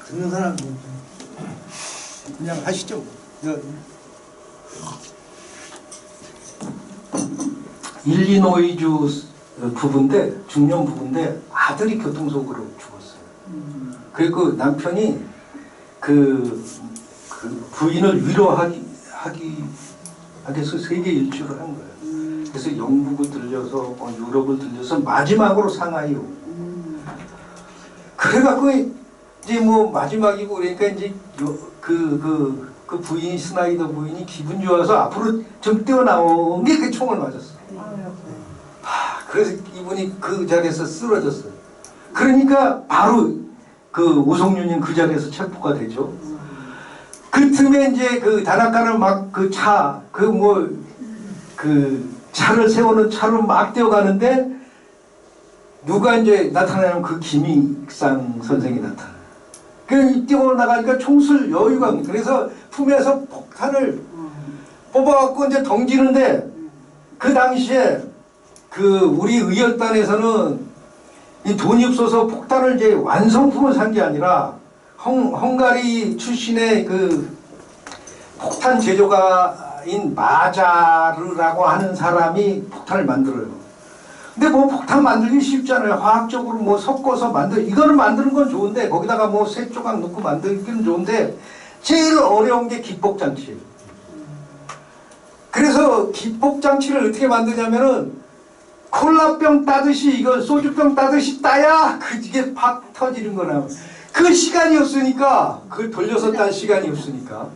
듣는 사람 그냥 하시죠. 일리노이주 부부인데 중년 부부인데 아들이 교통사고로 죽었어요. 그리고 남편이 그 부인을 위로하기 위해서 세계 일주를 한 거예요. 그래서 영국을 들려서 유럽을 들려서 마지막으로 상하이 오고. 그래갖고 이제 뭐 마지막이고 그러니까 이제 그 부인 스나이더 부인이 기분 좋아서 앞으로 좀 뛰어나온 게 그 총을 맞았어요. 그래서 이분이 그 자리에서 쓰러졌어요. 그러니까 바로 그 오성윤이 그 자리에서 체포가 되죠. 그 틈에 이제 그 다나카를 막 차를 세우는 차로 막 뛰어가는데 누가 이제 나타나면 그 김익상 선생이 나타나요. 그 뛰어나가니까 총술 여유가 없는. 그래서 품에서 폭탄을 뽑아갖고 이제 던지는데 그 당시에 우리 의열단에서는 이 돈이 없어서 폭탄을 이제 완성품을 산 게 아니라 헝가리 출신의 그 폭탄 제조가인 마자르라고 하는 사람이 폭탄을 만들어요. 근데 뭐 폭탄 만들기 쉽잖아요. 화학적으로 뭐 섞어서 이거는 만드는 건 좋은데 거기다가 뭐 새 조각 넣고 만들기는 좋은데 제일 어려운 게 기폭장치예요. 그래서 기폭장치를 어떻게 만드냐면은 콜라병 따듯이 이거 소주병 따듯이 따야 이게 팍 터지는 거나 그 시간이 없으니까 그걸 돌려서 딸 시간이 없으니까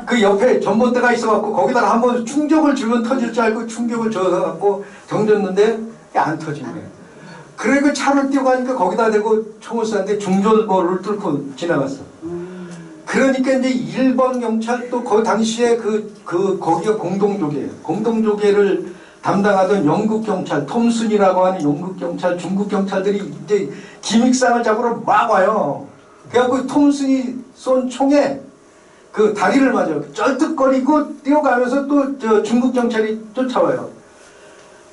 그 옆에 전봇대가 있어갖고 거기다가 한번 충격을 주면 터질 줄 알고 충격을 줘갖고 던졌는데 안 터진 거예요. 그리고 차를 뛰어가니까 거기다 대고 총을 쐈는데 중절모를 뚫고 지나갔어. 그러니까 이제 일본 경찰도 그 당시에 거기가 공동조개예요. 공동조개를 담당하던 영국 경찰 톰슨이라고 하는 영국 경찰, 중국 경찰들이 이제 기믹상을 잡으러 막 와요. 그래갖고 톰슨이 쏜 총에 그 다리를 맞아요. 쩔뚝거리고 뛰어가면서 또 저 중국 경찰이 쫓아와요.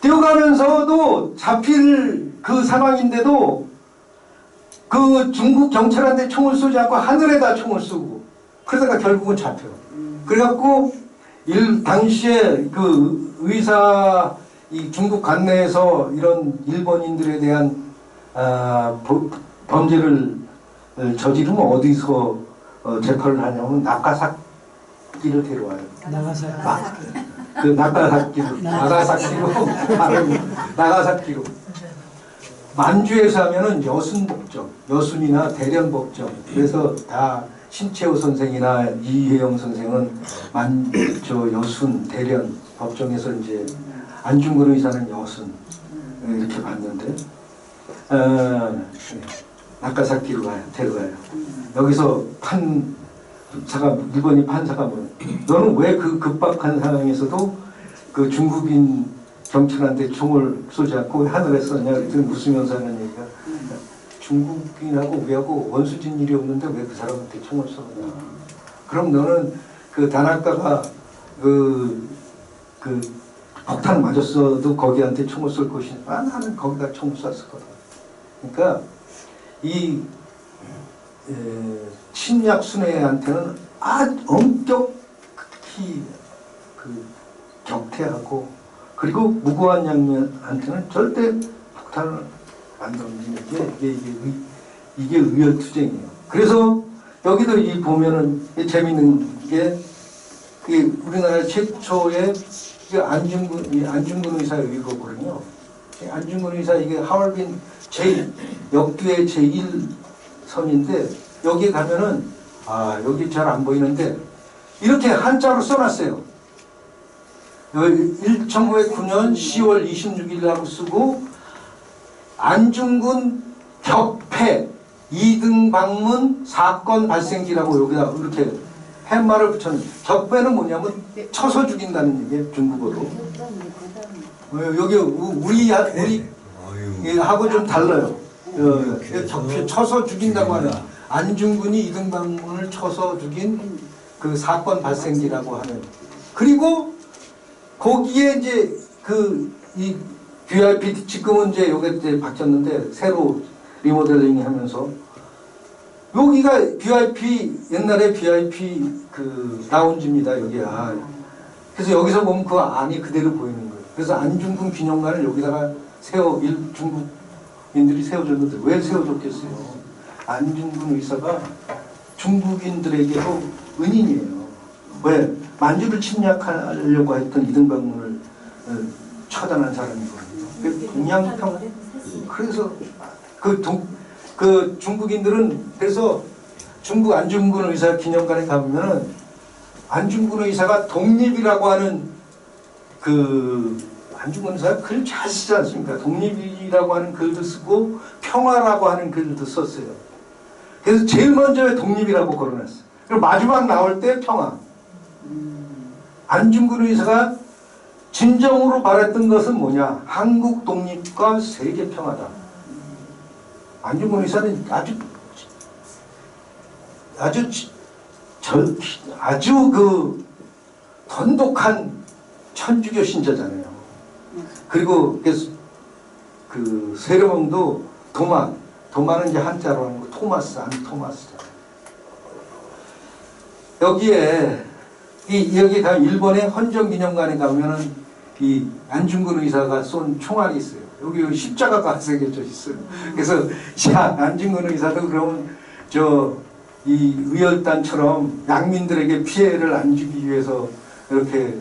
뛰어가면서도 잡힐 그 상황인데도 그 중국 경찰한테 총을 쏘지 않고 하늘에다 총을 쏘고 그러다가 결국은 잡혀요. 그래갖고 당시에 그 의사 이 중국 관내에서 이런 일본인들에 대한 범죄를 저지르면 어디서 재판을 하냐면 나가사키를 데려와요. 나가사키로 만주에서 하면은 여순법정, 여순이나 대련법정. 그래서 다 신채호 선생이나 이혜영 선생은 여순 대련 법정에서 이제 안중근 의사는 여순 이렇게 봤는데 나가사키로 데려가요. 여기서 일본인 판사가 너는 왜 그 급박한 상황에서도 그 중국인 경찰한테 총을 쏘지 않고 하늘에 쏘냐 그랬더니 웃으면서 하는 얘기가 중국인하고 우리하고 원수진 일이 없는데 왜 그 사람한테 총을 쏘냐. 그럼 너는 그 다나카가 그 폭탄 맞았어도 거기한테 총을 쏠 것이니까 나는 거기다 총을 쐈을 거다. 그러니까 이 침략 순회한테는 아주 엄격히 격퇴하고 그리고 무고한 양면한테는 절대 폭탄을 안 던지는 이게 의열투쟁이에요. 그래서 여기도 이 보면은 재밌는 게 우리나라 최초의 안중근 의사 의거거든요. 안중근 의사 이게 하얼빈 역주의 제1섬인데 여기 가면은 여기 잘 안 보이는데 이렇게 한자로 써놨어요. 1909년 10월 26일이라고 쓰고 안중근 격패 2등 방문 사건 발생지라고 여기다 이렇게 팻말을 붙였는데 격패는 뭐냐면 쳐서 죽인다는 얘기예요. 중국어로. 여기 우리하고 좀 달라요. 격패 쳐서 죽인다고 하는 안중근이 2등 방문을 쳐서 죽인 그 사건 발생지라고 하는. 그리고 거기에 이제 이 VIP 지금은 이제 여기 이제 바뀌었는데 새로 리모델링 하면서 여기가 VIP 옛날에 VIP 그 라운지입니다. 여기야. 그래서 여기서 보면 그 안이 그대로 보이는 거예요. 그래서 안중근 기념관을 여기다가 중국인들이 세워줬는데 왜 세워줬겠어요? 안중근 의사가 중국인들에게도 은인이에요. 왜? 만주를 침략하려고 했던 이등방문을 처단한 사람이거든요. 동양평 그래서 그 중국인들은 그래서 중국 안중근 의사 기념관에 가면은 안중근 의사가 독립이라고 하는 안중근 의사가 글 잘 쓰지 않습니까? 독립이라고 하는 글도 쓰고 평화라고 하는 글도 썼어요. 그래서 제일 먼저 독립이라고 걸어놨어요. 그리고 마지막 나올 때 평화. 안중근 의사가 진정으로 바랬던 것은 뭐냐? 한국 독립과 세계 평화다. 안중근 의사는 아주 그 돈독한 천주교 신자잖아요. 그리고 그 세례명도 도마는 이제 한자로 하는 거 토마스. 여기에 여기 가면 일본의 헌정기념관에 가면은 이 안중근 의사가 쏜 총알이 있어요. 여기 십자가가 새겨져 있어요. 그래서 안중근 의사도 그러면 이 의열단처럼 양민들에게 피해를 안 주기 위해서 이렇게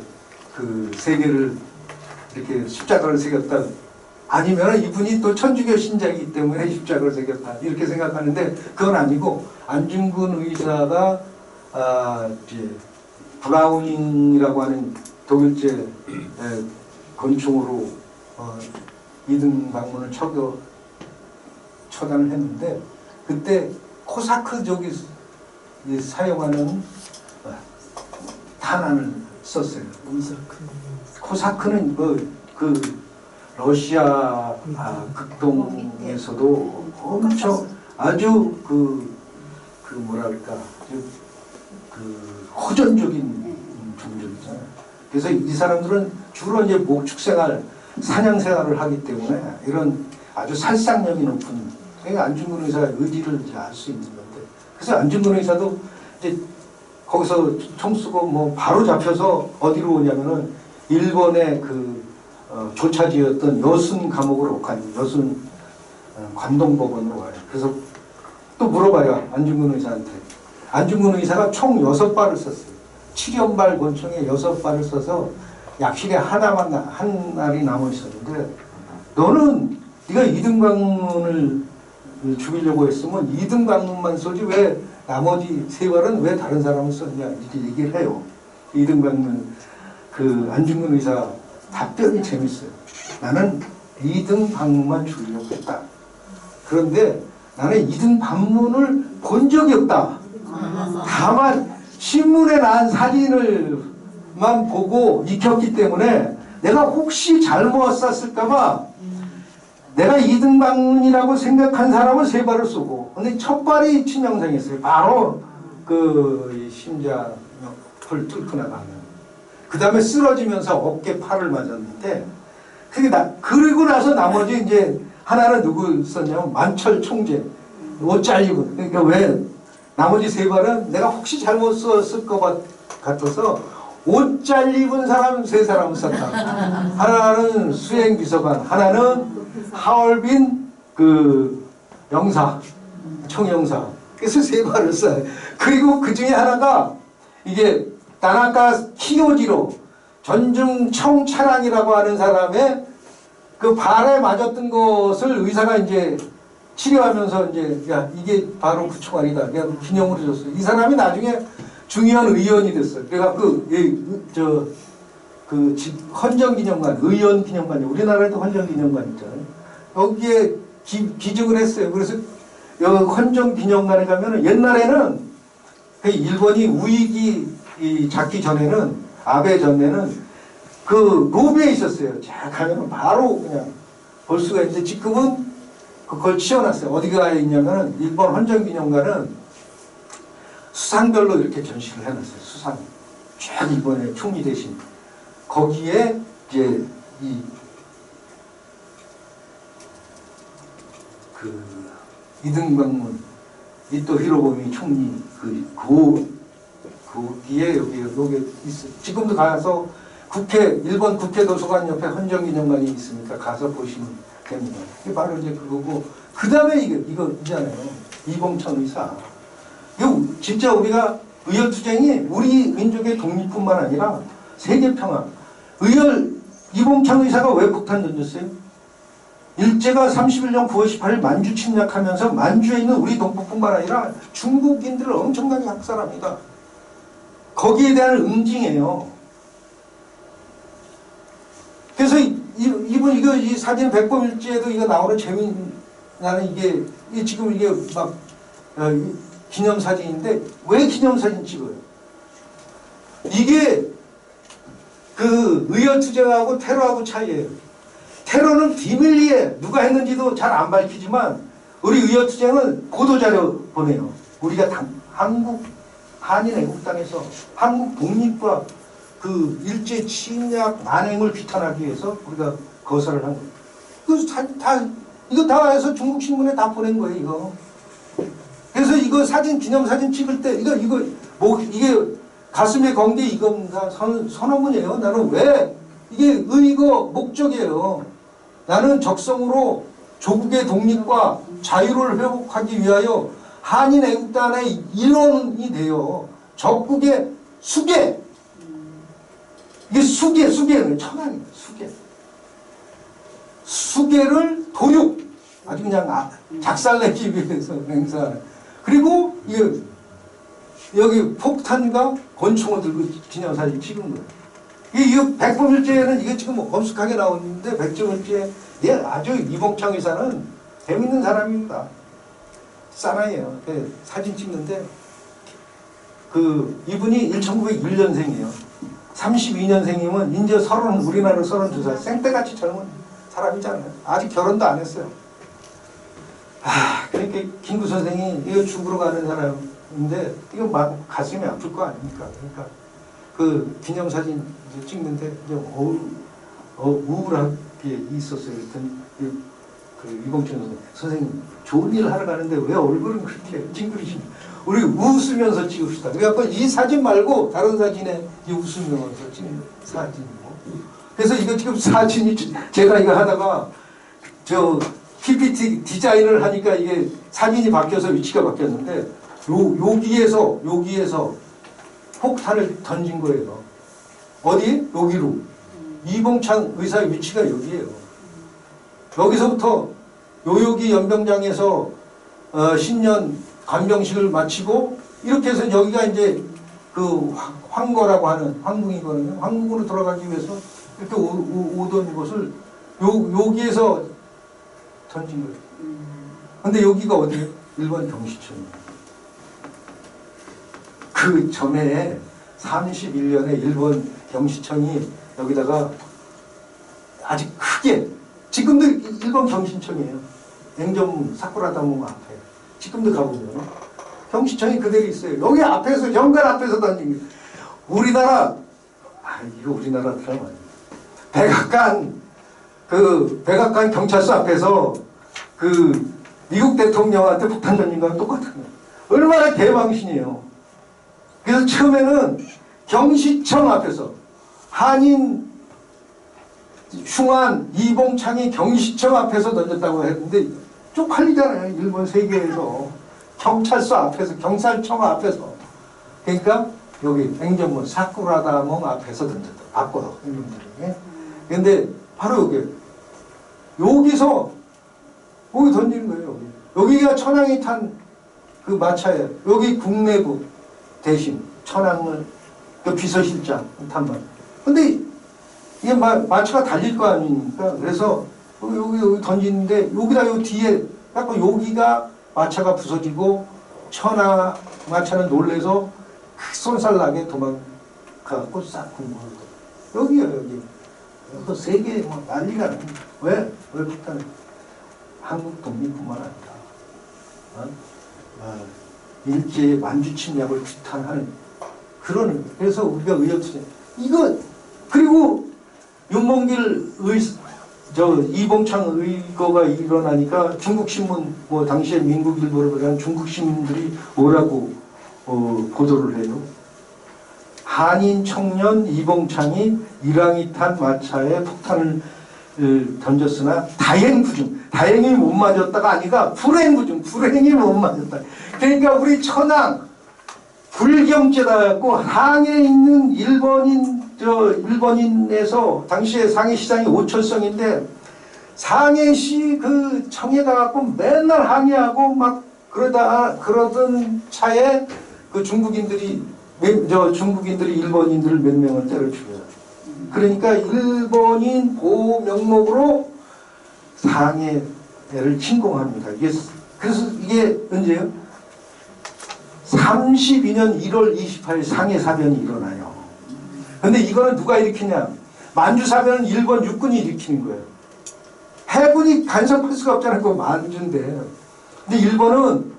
그 세계를 이렇게 십자가를 새겼다. 아니면 이분이 또 천주교 신자이기 때문에 십자가를 새겼다. 이렇게 생각하는데 그건 아니고 안중근 의사가 이제 브라우닝이라고 하는 독일제 권총으로 2등 방문을 처단을 했는데 그때 코사크족이 사용하는 탄환을 썼어요. 코사크는 그 러시아 극동에서도 엄청 아주 그 뭐랄까 그 호전적인 종족이잖아요. 그래서 이 사람들은 주로 이제 목축 생활, 사냥 생활을 하기 때문에 이런 아주 살상력이 높은, 그러니까 안중근 의사의 의지를 이제 알 수 있는 건데, 그래서 안중근 의사도 이제 거기서 총 쏘고 뭐 바로 잡혀서 어디로 오냐면은 일본의 그 조차지였던 여순 감옥으로 간, 여순 관동법원으로 와요. 그래서 또 물어봐요, 안중근 의사한테. 안중근 의사가 총 6발을 썼어요. 7연발 권총에 6발을 써서 약실에 한 날이 남아 있었는데, 너는 네가 이등방문을 죽이려고 했으면 이등방문만 쏘지 왜 나머지 3발은 왜 다른 사람을 썼냐, 이렇게 얘기를 해요. 이등방문 그 안중근 의사 답변이 재밌어요. 나는 이등방문만 죽이려고 했다. 그런데 나는 이등방문을 본 적이 없다. 다만 신문에 난 사진을만 보고 익혔기 때문에 내가 혹시 잘못 쐈을까봐 내가 이등방문이라고 생각한 사람은 3발을 쏘고, 근데 첫 발이 치명상이었어요. 바로 그 심장을 뚫고 나가는. 그 다음에 쓰러지면서 어깨 팔을 맞았는데, 그리고 나서 나머지 이제 하나는 누구 썼냐면 만철 총재, 옷 잘 입은. 그러니까 왜 나머지 3발은 내가 혹시 잘못 썼을 것 같아서 옷 잘 입은 사람 3사람을 썼다. 하나는 수행비서관, 하나는 하얼빈 그 영사, 총영사. 그래서 3발을 써요. 그리고 그 중에 하나가 이게 다나카 히요지로 전중청 차량이라고 하는 사람의 그 발에 맞았던 것을 의사가 이제 치료하면서 이제 야 이게 바로 그 총알이다. 그냥 기념으로 줬어요. 이 사람이 나중에 중요한 의원이 됐어요. 그래갖고 헌정기념관, 의원기념관이 우리나라에도 헌정기념관 있잖아요. 여기에 기증을 했어요. 그래서 여기 헌정기념관에 가면은 옛날에는 그 일본이 우익이 잡기 전에는 아베 전에는 그 로비에 있었어요. 자 가면은 바로 그냥 볼 수가 있는데 지금은 그걸 치워놨어요. 어디가 있냐면은 일본 헌정기념관은 수상별로 이렇게 전시를 해놨어요. 수상. 쫙 이번에 총리 대신. 거기에 이제 이등방문, 이토 히로부미 총리 거기에 여기 있어요. 지금도 가서 일본 국회 도서관 옆에 헌정기념관이 있으니까 가서 보시면 됩니다. 이게 바로 이제 그거고, 그 다음에 이거 있잖아요. 이봉창 의사. 이거 진짜 우리가 의열투쟁이 우리 민족의 독립뿐만 아니라 세계 평화. 이봉창 의사가 왜 폭탄 던졌어요? 일제가 31년 9월 18일 만주 침략하면서 만주에 있는 우리 동포뿐만 아니라 중국인들을 엄청나게 학살합니다. 거기에 대한 응징이에요. 그래서 이분 이 사진 백범일지에도 이거 나오는 나는 이게 지금 이게 막 기념사진인데 왜 기념사진 찍어요? 이게 그 의열투쟁하고 테러하고 차이예요. 테러는 비밀리에 누가 했는지도 잘 안 밝히지만 우리 의열투쟁은 보도자료 보내요. 우리가 한국 한인애국당에서 한국 독립과 그 일제 침략 만행을 비탄하기 위해서 우리가 거사를 한 거예요. 이거 다 해서 중국 신문에 다 보낸 거예요. 이거. 그래서 이거 기념사진 찍을 때 이게 가슴에 건 게 이겁니다. 선언문이에요. 나는 왜 이게 의의고 목적이에요. 나는 적성으로 조국의 독립과 자유를 회복하기 위하여 한인 애국단의 일원이 돼요. 적국의 수계. 이게 수계는 천황이에요. 수계를 도륙. 아주 그냥 작살내기 위해서 행사하는. 그리고 여기 폭탄과 권총을 들고 기념사진 찍은 거예요. 이 백범일지에는 이게 지금 엄숙하게 나오는데 백범일지에 아주 이봉창 의사는 재밌는 사람입니다. 사나이에요. 사진 찍는데 이분이 1901년생이에요. 32년생이면 이제 우리나라 32살 생때같이 젊은 사람이잖아요. 아직 결혼도 안 했어요. 그러니까 김구 선생이 이거 죽으러 가는 사람인데 이거 막 가슴이 아플 거 아닙니까? 그러니까 그 기념사진 이제 찍는데 이제 우울하게 있었어요. 그랬더니 그 이봉철 선생님 좋은 일 하러 가는데 왜 얼굴은 그렇게 찡그리십니까? 우리 웃으면서 찍읍시다. 그래갖고 이 사진 말고 다른 사진에 이 웃으면서 찍는 사진이고. 그래서 이거 지금 사진이 제가 이거 하다가 저 PPT 디자인을 하니까 이게 사진이 바뀌어서 위치가 바뀌었는데 여기에서 폭탄을 던진 거예요. 어디? 여기로. 이봉창 의사의 위치가 여기예요. 여기서부터 요요기 연병장에서 신년 관병식을 마치고 이렇게 해서 여기가 이제 그 황거라고 하는 황궁이거든요. 황궁으로 돌아가기 위해서 이렇게 오던 곳을 여기에서 던진 거예요. 근데 여기가 어디예요? 일본 경시청이에요. 그 전에 31년에 일본 경시청이 여기다가 아주 크게 지금도 일본 경시청이에요. 행정문 사쿠라다문 앞에 지금도 가보면 경시청이 그대로 있어요. 여기 앞에서 정관 앞에서 던진 거예요. 우리나라 이거 우리나라 드라마 백악관 경찰서 앞에서 그 미국 대통령한테 폭탄 던진 거랑 똑같은 거예요. 얼마나 대망신이에요. 그래서 처음에는 경시청 앞에서 한인 흉한 이봉창이 경시청 앞에서 던졌다고 했는데 쪽팔리잖아요. 일본 세계에서 경찰서 앞에서 경찰청 앞에서 그러니까 여기 행정문 사쿠라다몽 앞에서 던졌다. 바꿔서 행정문에. 근데 바로 여기서 여기 던지는 거예요. 여기가 천황이 탄 그 마차예요. 여기 국내부 대신 천황을 그 비서실장 탄만. 근데 이게 마차가 달릴 거 아닙니까? 그래서 여기 던지는데 여기다 요 뒤에 약간 여기가 마차가 부서지고 천하 마차는 놀래서 손살 나게 도망가고 싹 군거예요. 여기요 여기. 그래서 세계에 뭐 난리가 납니다. 왜 폭탄을 한국 독립뿐만 아니라 일제의 만주 침략을 규탄하는 그런 그래서 우리가 의협투쟁 이거 그리고 윤몽길 이봉창 의거가 일어나니까 중국신문 뭐 당시에 민국일보를 보면 중국신문들이 뭐라고 보도를 해요. 한인 청년 이봉창이 일항이 탄 마차에 폭탄을 던졌으나 다행히 못 맞았다가 아니라 불행이 못 맞았다. 그러니까 우리 천황 불경죄다 갖고 항해에 있는 일본인에서 당시에 상해시장이 오철성인데 상해시 그 청에 가갖고 맨날 항해하고 막 그러던 차에 그 중국인들이 일본인들을 몇 명을 때려 죽여요. 그러니까 일본인 보호 명목으로 상해를 침공합니다. 그래서 이게 언제요? 32년 1월 28일 상해 사변이 일어나요. 근데 이거는 누가 일으키냐? 만주 사변은 일본 육군이 일으키는 거예요. 해군이 간섭할 수가 없잖아요. 그거 만주인데. 근데 일본은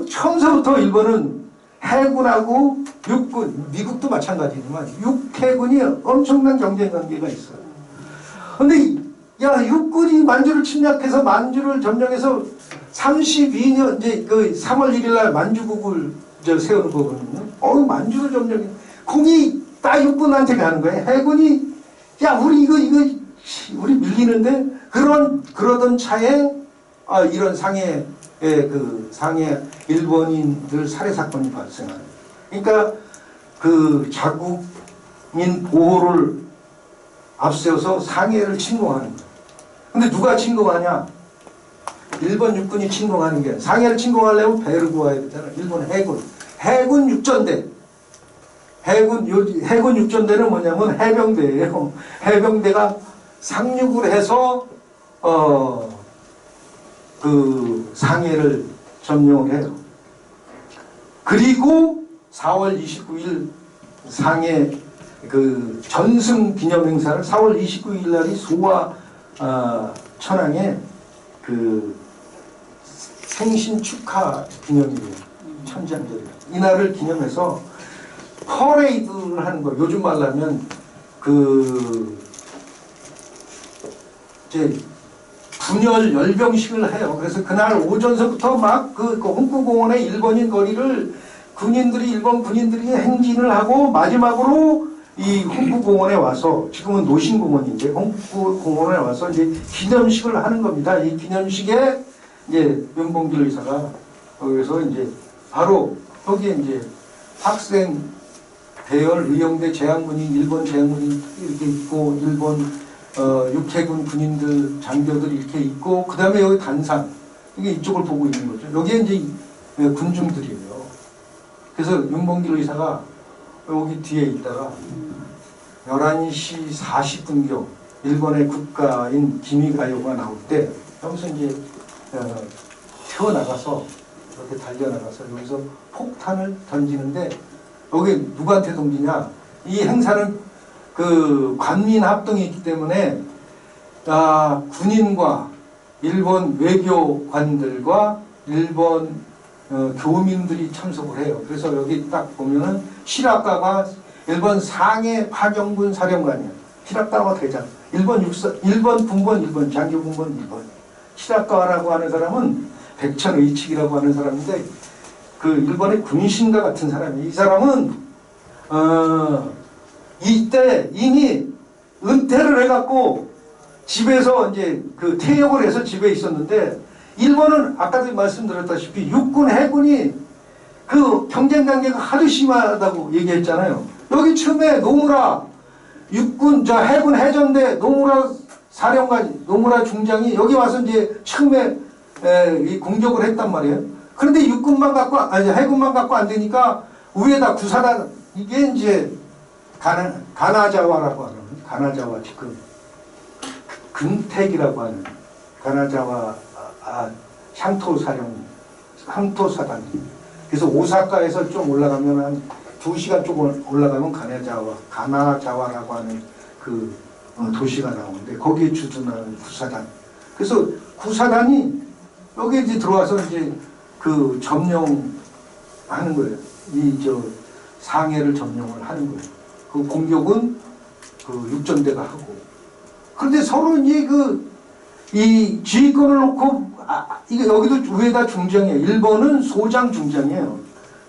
처음서부터 일본은 해군하고 육군, 미국도 마찬가지지만 육해군이 엄청난 경쟁 관계가 있어요. 근데 육군이 만주를 침략해서 만주를 점령해서 32년 이제 그 3월 1일 날 만주국을 세우는 거거든요. 만주를 점령해. 공이 딱 육군한테 가는 거예요. 해군이 우리 우리 밀리는데 그러던 차에 이런 상해 일본인들 살해 사건이 발생하는. 그러니까 그 자국민 보호를 앞세워서 상해를 침공하는 거예요. 근데 누가 침공하냐? 일본 육군이 침공하는 게 상해를 침공하려면 배를 구해야 되잖아요. 일본 해군 육전대. 해군 육전대는 뭐냐면 해병대예요. 해병대가 상륙을 해서 그 상해를 점령을 해요. 그리고 4월 29일 상해 그 전승 기념 행사를 4월 29일 날이 소화 천황의 그 생신 축하 기념일이에요. 천장절이에요. 이날을 기념해서 퍼레이드를 하는 거예요. 요즘 말로 하면 그 이제 분열 열병식을 해요. 그래서 그날 오전서부터 막 그 홍구공원의 일본인 거리를 일본 군인들이 행진을 하고 마지막으로 이 홍구공원에 와서 지금은 노신공원인데 홍구공원에 와서 이제 기념식을 하는 겁니다. 이 기념식에 이제 윤봉길 의사가 거기서 이제 바로 여기에 이제 학생 대열 의용대 재향군인 일본 재향군인 이렇게 있고 일본 육해군 군인들 장교들이 이렇게 있고 그 다음에 여기 단상 이게 이쪽을 보고 있는 거죠. 여기에 이제 군중들이에요. 그래서 윤봉길 의사가 여기 뒤에 있다가 11시 40분경 일본의 국가인 기미가요가 나올 때 여기서 이제 튀어나가서 이렇게 달려나가서 여기서 폭탄을 던지는데 여기 누구한테 던지냐? 이 행사는 그 관민 합동이 있기 때문에 군인과 일본 외교관들과 일본 교민들이 참석을 해요. 그래서 여기 딱 보면은 시라카가 일본 상해 파경군 사령관이에요. 시라카와 대장. 일본 군번 1번, 장교군번 1번. 시라카와라고 하는 사람은 백천의칙이라고 하는 사람인데 그 일본의 군신과 같은 사람이에요. 이 사람은 이때 이미 은퇴를 해갖고 집에서 이제 그 퇴역을 해서 집에 있었는데 일본은 아까도 말씀드렸다시피 육군 해군이 그 경쟁 관계가 하도 심하다고 얘기했잖아요. 여기 처음에 노무라 육군 해군 해전대 노무라 사령관 노무라 중장이 여기 와서 이제 처음에 이 공격을 했단 말이에요. 그런데 육군만 갖고 해군만 갖고 안 되니까 위에다 구사단 이게 이제 가나자와라고 하는 가나자와 지금 근택이라고 하는 가나자와 향토 사단. 그래서 오사카에서 좀 올라가면 한 2시간 조금 올라가면 가나자와라고 하는 그 도시가 나오는데 거기에 주둔하는 구사단. 그래서 구사단이 여기 이제 들어와서 이제 그 점령하는 거예요. 상해를 점령을 하는 거예요. 그 공격은 그 육전대가 하고. 그런데 서로 이제 이 지휘권을 놓고 이게 여기도 위에다 중장이에요. 일본은 소장 중장이에요.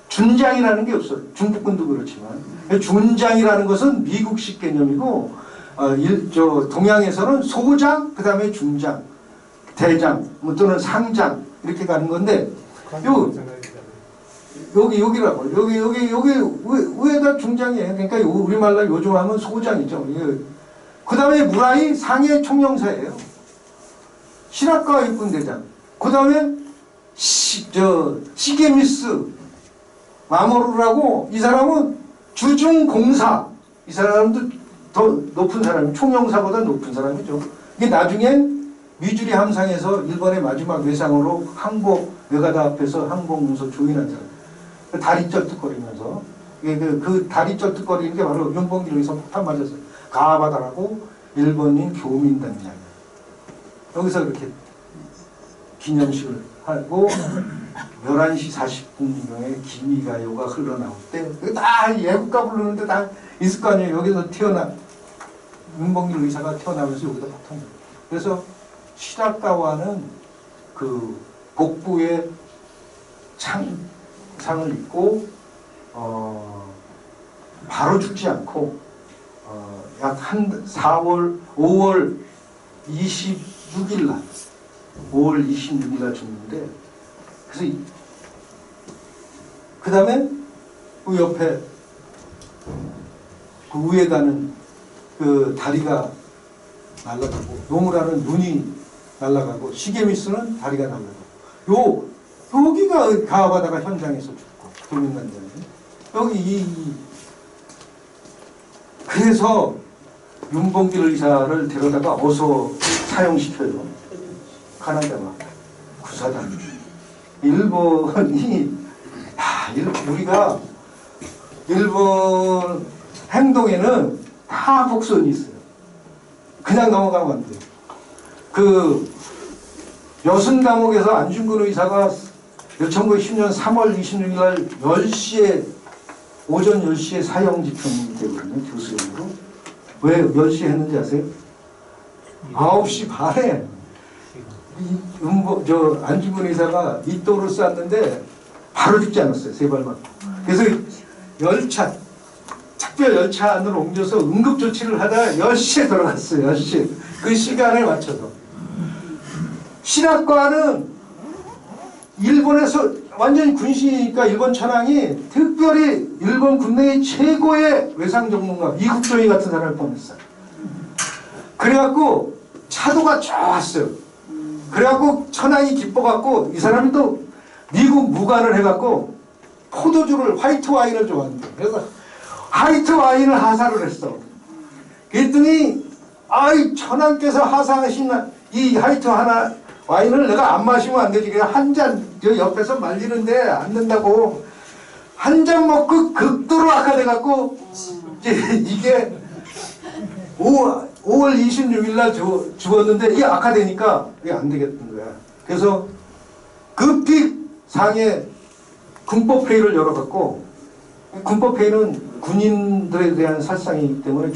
준장이라는 게 없어요. 중국군도 그렇지만 준장이라는 것은 미국식 개념이고 동양에서는 소장 그다음에 중장, 대장 또는 상장 이렇게 가는 건데 여기라고 여기 위에다 중장이에요. 그러니까 우리말로 요즘 하면 소장이죠. 그다음에 무라이 상해 총영사예요. 시라카 육군대장. 그다음에 시게미스 마모루라고 이 사람은 주중공사. 이 사람도 더 높은 사람이 총영사보다 높은 사람이죠. 이게 나중엔 미주리 함상에서 일본의 마지막 외상으로 항복 외가다 앞에서 항복 문서 조인한 사람. 다리 쩔뚝거리면서 그 다리 쩔뚝거리는 게 바로 윤봉길 의사 폭탄 맞았어요. 가하바다라고 일본인 교민단장. 여기서 이렇게 기념식을 하고 11시 40분경에 기미가요가 흘러나올 때 다 애국가 부르는데 다 있을 거 아니에요. 여기서 윤봉길 의사가 태어나면서 여기다 폭탄. 그래서 시라카와는 그 복부에 상을 입고 바로 죽지 않고 약 5월 26일 날 5월 26일 날 죽는데 그래서 그 다음에 그 옆에 그 위에 가는 그 다리가 날아가고 노무라는 눈이 날아가고 시게미스는 다리가 날아가고 여기가 가하바다가 현장에서 죽고 교민단장이 여기 그래서 윤봉길 의사를 데려다가 어서 사용시켜요. 가나다와 구사단. 일본이 우리가 일본 행동에는 다 복선이 있어요. 그냥 넘어가면 안 돼요. 그 여순 감옥에서 안중근 의사가 1910년 3월 26일 날 10시에 오전 10시에 사형 집행이 되거든요. 교수형으로. 왜 10시에 했는지 아세요? 9시 반에 안중근 의사가 밑도를 쐈는데 바로 죽지 않았어요. 세 발 맞고. 그래서 열차, 특별 열차 안으로 옮겨서 응급조치를 하다 10시에 돌아갔어요. 10시에. 그 시간에 맞춰서. 신학과는 일본에서 완전히 군신이니까 일본 천황이 특별히 일본 국내의 최고의 외상 전문가 미국조이 같은 사람을 보냈어요. 그래갖고 차도가 좋았어요. 그래갖고 천황이 기뻐갖고 이 사람이 또 미국 무관을 해갖고 포도주를 화이트 와인을 좋아한대. 그래서 화이트 와인을 하사를 했어. 그랬더니 아이 천황께서 하사하신 이 화이트 와인을 내가 안 마시면 안 되지. 그냥 한 잔 저 옆에서 말리는데 안 된다고 한 잔 먹고 극도로 악화돼갖고 이게 5월 26일 날 죽었는데 이게 악화되니까 이게 안 되겠던 거야. 그래서 급히 상해 군법회의를 열어갖고 군법회의는 군인들에 대한 살상이기 때문에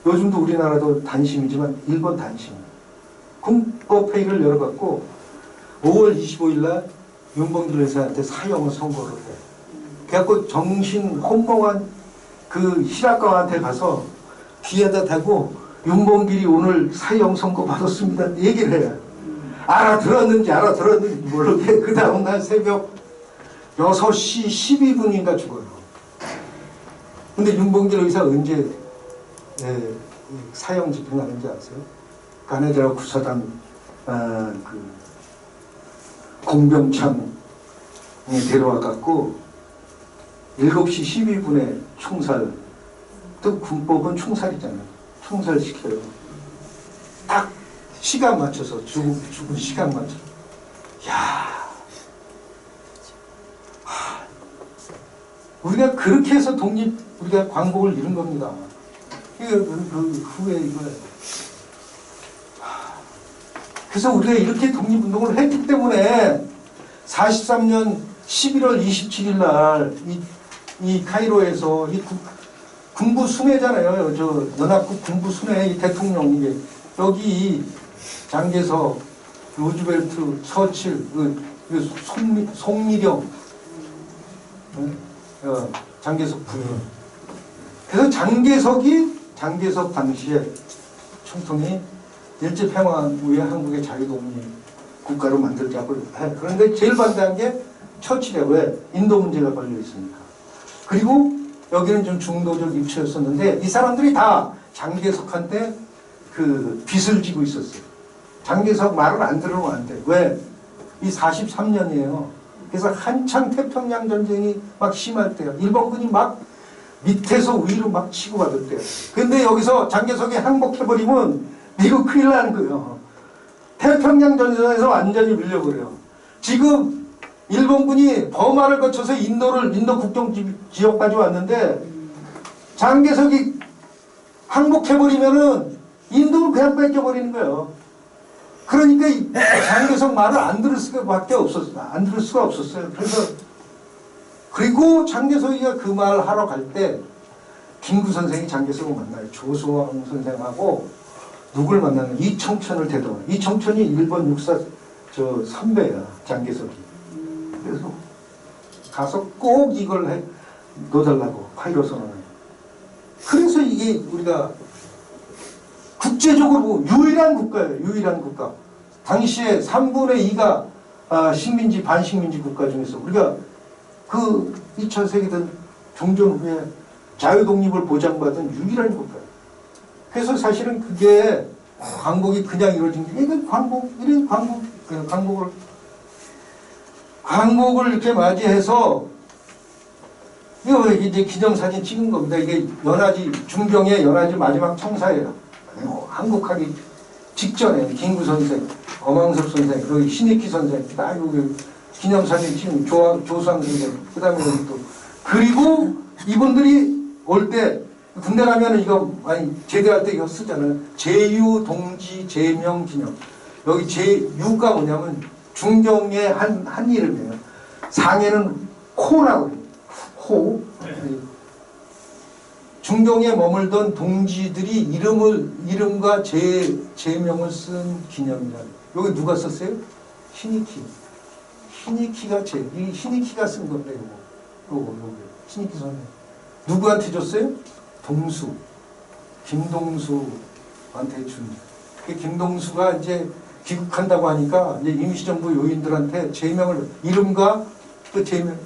요즘도 우리나라도 단심이지만 일본 단심. 군법회의를 열어갖고 5월 25일 날 윤봉길 의사한테 사형을 선고를 해. 그래갖고 정신 혼몽한 그 실학과한테 가서 뒤에다 대고 윤봉길이 오늘 사형 선고 받았습니다. 얘기를 해요. 알아들었는지 모르게 그 다음날 새벽 6시 12분인가 죽어요. 근데 윤봉길 의사 언제 사형 집행하는지 아세요? 가네드라 구사단 그 공병창에 데려와갖고 7시 12분에 총살, 또 군법은 총살이잖아요. 총살시켜요. 딱 시간 맞춰서 죽은 시간 맞춰서. 야, 우리가 그렇게 해서 우리가 광복을 이룬 겁니다. 그 후에 이거예요. 그래서 우리가 이렇게 독립운동을 했기 때문에 43년 11월 27일 날 이 카이로에서 이 군부 순회잖아요. 저 연합국 군부 순회 이 대통령 이게 여기 장개석, 루즈벨트, 처칠, 송미령, 장개석 부인. 그래서 장개석 당시에 총통이 일제평화 후에 한국의 자유독립 국가로 만들자고 해. 그런데 제일 반대한 게 처칠이에요. 왜? 인도 문제가 걸려 있으니까. 그리고 여기는 좀 중도적 입체였었는데 이 사람들이 다 장개석한테 그 빚을 지고 있었어요. 장개석 말을 안 들으면 안 돼. 왜? 이 43년이에요. 그래서 한창 태평양 전쟁이 막 심할 때요. 일본군이 막 밑에서 위로 막 치고받을 때요. 근데 여기서 장개석이 항복해버리면 미국 큰일 나는 거예요. 태평양 전선에서 완전히 밀려버려요. 지금 일본군이 버마를 거쳐서 인도 국경 지역까지 왔는데 장개석이 항복해버리면은 인도를 그냥 뺏겨버리는 거예요. 그러니까 장개석 말을 안 들을 수가 없었어요. 그리고 장개석이가 그 말 하러 갈 때 김구 선생이 장개석을 만나요. 조수왕 선생하고 누굴 만나는 이청천을 대동해. 이청천이 일본 육사 선배야, 장개석이. 그래서 가서 꼭 이걸 넣어달라고 카이로 선언을. 그래서 이게 우리가 국제적으로 유일한 국가예요. 유일한 국가. 당시에 3분의 2가 식민지 반식민지 국가 중에서 우리가 그 2차 세계대전 종전 후에 자유독립을 보장받은 유일한 국가예요. 그래서 사실은 그게 광복이 그냥 이루어진 게 이건 광복을 이렇게 맞이해서 이거 이제 기념사진 찍은 겁니다. 이게 중경의 연하지 마지막 청사예요. 한국하기 직전에 김구 선생, 엄황섭 선생, 여기 신익희 선생, 딱 여기 기념사진 찍은 조수왕 선생, 그 다음에 여기 또 그리고 이분들이 올 때 군대 가면은 이거 아니 제대할 때 이거 쓰잖아요. 제유 동지 제명 기념. 여기 제유가 뭐냐면 중경의 한 이름이에요. 상해는 호라고 해요. 호. 중경에 머물던 동지들이 이름과 제명을 쓴 기념이라. 여기 누가 썼어요? 히니키. 히니키가 이 히니키가 쓴 건데 요거 히니키 선생. 누구한테 줬어요? 동수. 김동수한테 준. 김동수가 이제 귀국한다고 하니까 이제 임시정부 요인들한테 제명을 이름과 그 제명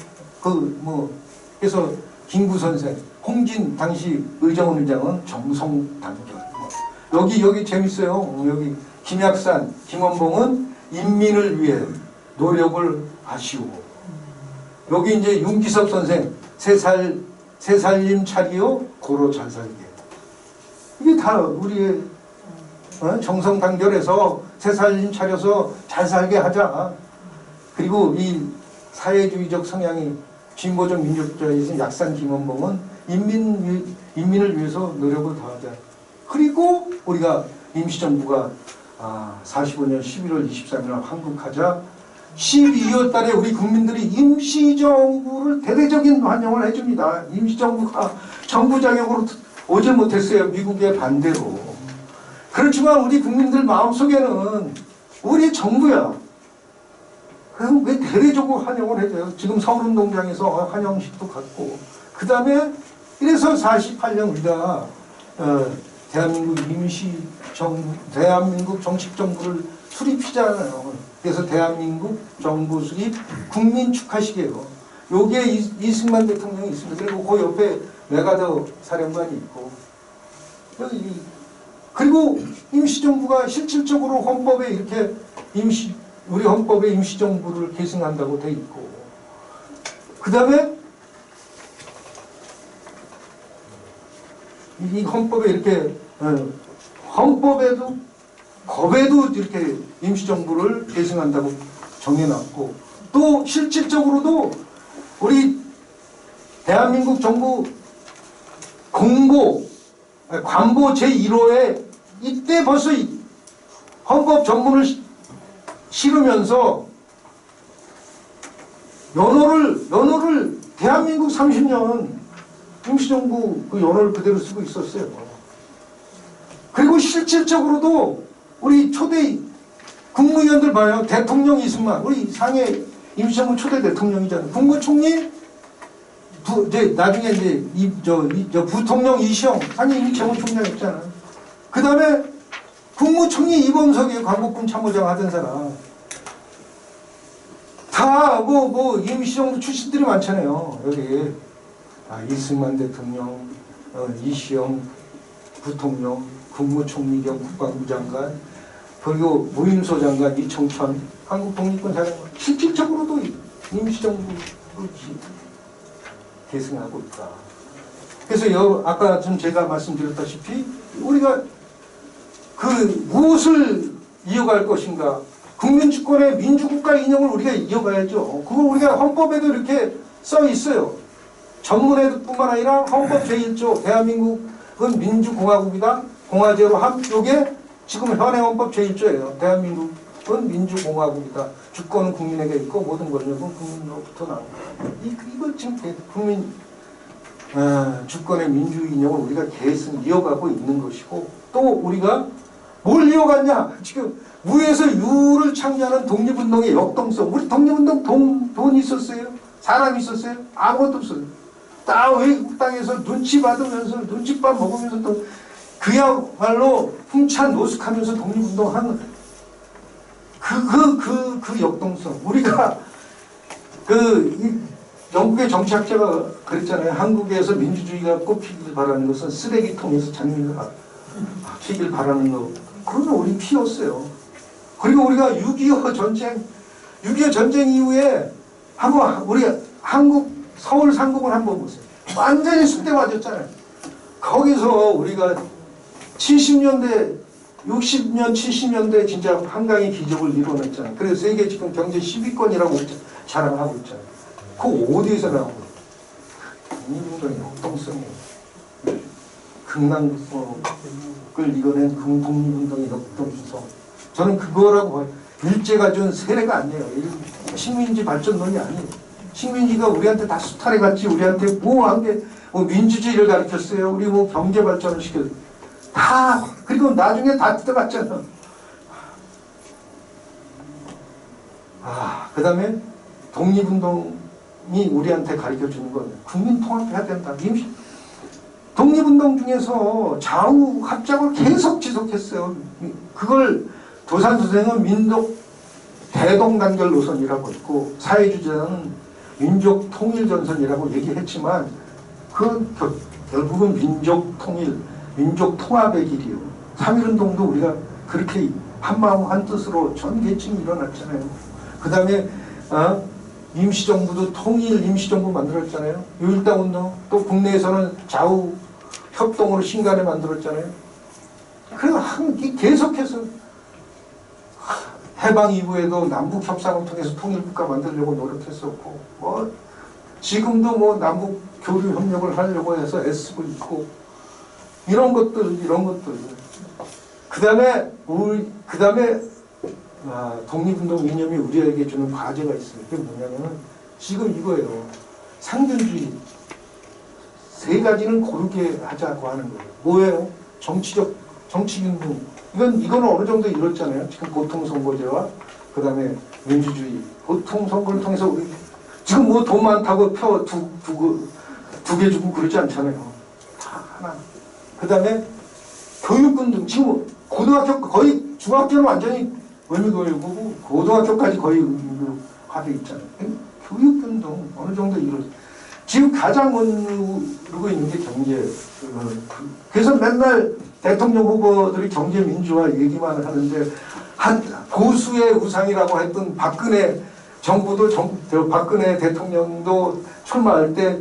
그래서 김구 선생, 홍진 당시 의정원 의장은 정성단결. 여기 재밌어요. 여기 김약산, 김원봉은 인민을 위해 노력을 하시고 여기 이제 윤기섭 선생 세 살림 차리요 고로 잘 살게. 이게 다 우리의 정성단결해서 세 살림 차려서 잘 살게 하자. 그리고 이 사회주의적 성향이 진보적 민족주의에서 약산 김원봉은 인민을 위해서 노력을 다하자. 그리고 우리가 임시정부가 45년 11월 23일 한국하자 12월 달에 우리 국민들이 임시정부를 대대적인 환영을 해줍니다. 임시정부가 정부 자격으로 오지 못했어요. 미국의 반대로. 그렇지만 우리 국민들 마음속에는 우리 정부야. 그럼 왜 대대적으로 환영을 해줘요? 지금 서울운동장에서 환영식도 갖고. 그 다음에 이래서 48년 우리가 대한민국 정식정부를 수립하잖아요. 그래서 대한민국 정부 수립 국민 축하식이에요. 요게 이승만 대통령이 있습니다. 그리고 그 옆에 메가더 사령관이 있고. 그리고 임시정부가 실질적으로 헌법에 이렇게 우리 헌법에 임시정부를 계승한다고 돼 있고. 그 다음에 이 헌법에 이렇게 헌법에도 법에도 이렇게 임시정부를 계승한다고 정해놨고 또 실질적으로도 우리 대한민국 정부 관보 제1호에 이때 벌써 헌법 전문을 실으면서 연호를 대한민국 30년 임시정부 그 연호를 그대로 쓰고 있었어요. 그리고 실질적으로도 우리 초대 국무위원들 봐요. 대통령 이승만, 우리 상해 임시정부 초대 대통령이잖아요. 국무총리, 나중에 이제 부통령 이시영, 상해 임시정부 총장이었잖아요. 그 다음에 국무총리 이범석이 광복군 참모장 하던 사람. 다 임시정부 출신들이 많잖아요. 여기 이승만 대통령, 이시영 부통령, 국무총리 겸 국방부 장관, 그리고 무임소 장관 이청천, 한국 독립군 사령관. 실질적으로도 임시정부를 계승하고 있다. 그래서 아까 좀 제가 말씀드렸다시피 우리가 무엇을 이어갈 것인가? 국민주권의 민주국가 인형을 우리가 이어가야죠. 그거 우리가 헌법에도 이렇게 써 있어요. 전문에뿐만 아니라 헌법 제1조 대한민국은 민주공화국이다. 공화제로 함. 요게 지금 현행 헌법 제1조예요. 대한민국은 민주공화국이다. 주권은 국민에게 있고 모든 권력은 국민으로부터 나온다. 이걸 지금 국민 주권의 민주 인형을 우리가 계속 이어가고 있는 것이고 또 우리가 뭘 이어갔냐? 지금 무에서 유를 창조하는 독립운동의 역동성. 우리 독립운동 돈 있었어요? 사람 있었어요? 아무것도 없어요. 다 외국 땅에서 눈치 받으면서 눈치밥 먹으면서 또 그야말로 풍찬 노숙하면서 독립운동하는 그 역동성. 우리가 영국의 정치학자가 그랬잖아요. 한국에서 민주주의가 꽃피길 바라는 것은 쓰레기통에서 장미가 피길 바라는 거. 그건 우리 피였어요. 그리고 우리가 6.25 전쟁 이후에 우리 한국 서울 상공을 한번 보세요. 완전히 쑥대맞았잖아요. 거기서 우리가 70년대 60년 70년대 진짜 한강의 기적을 이뤄냈잖아요. 그래서 세계 지금 경제 10위권이라고 자랑하고 있잖아요. 그거 어디에서 나온 거예요? 국민운동의 역동성이에요. 극락을 이겨낸 독립운동의 역동성. 저는 그거라고 봐요. 일제가 준 세례가 아니에요. 식민지 발전론이 아니에요. 식민지가 우리한테 다 수탈해 갔지. 우리한테 뭐 한 게 뭐 민주주의를 가르쳤어요. 우리 뭐 경제 발전을 시켰어요. 다 그리고 나중에 다 뜯어갔잖아. 그다음에 독립운동이 우리한테 가르쳐주는 건 국민 통합해야 된다. 독립운동 중에서 좌우 합작을 계속 지속했어요. 그걸 도산 선생은 민족 대동단결 노선이라고 했고 사회주의자는 민족 통일 전선이라고 얘기했지만 그건 결국은 민족 통일, 민족 통합의 길이요. 3.1운동도 우리가 그렇게 한마음 한뜻으로 전 계층이 일어났잖아요. 그 다음에 임시정부도 통일 임시정부 만들었잖아요. 6.1당운동 또 국내에서는 좌우 협동으로 신간에 만들었잖아요. 그래서 계속해서 해방 이후에도 남북 협상을 통해서 통일국가 만들려고 노력했었고 뭐 지금도 뭐 남북 교류 협력을 하려고 해서 애쓰고 있고 이런 것들 그다음에 독립운동 이념이 우리에게 주는 과제가 있어요. 그게 뭐냐면은 지금 이거예요. 상견주의 세 가지는 고르게 하자고 하는 거예요. 뭐예요? 정치균등. 이거는 어느 정도 이뤘잖아요. 지금 보통선거제와 그다음에 민주주의. 보통선거를 통해서 우리 지금 뭐 돈 많다고 표 두 개 주고 그러지 않잖아요. 다 하나. 그다음에 교육균등. 지금 고등학교 거의 중학교는 완전히 의무교육이고 고등학교까지 거의 의무화돼 있잖아요. 교육균등 어느 정도 이루어져. 지금 가장 모르고 있는 게 경제. 그래서 맨날 대통령 후보들이 경제 민주화 얘기만 하는데 한 보수의 우상이라고 했던 박근혜 정부도 박근혜 대통령도 출마할 때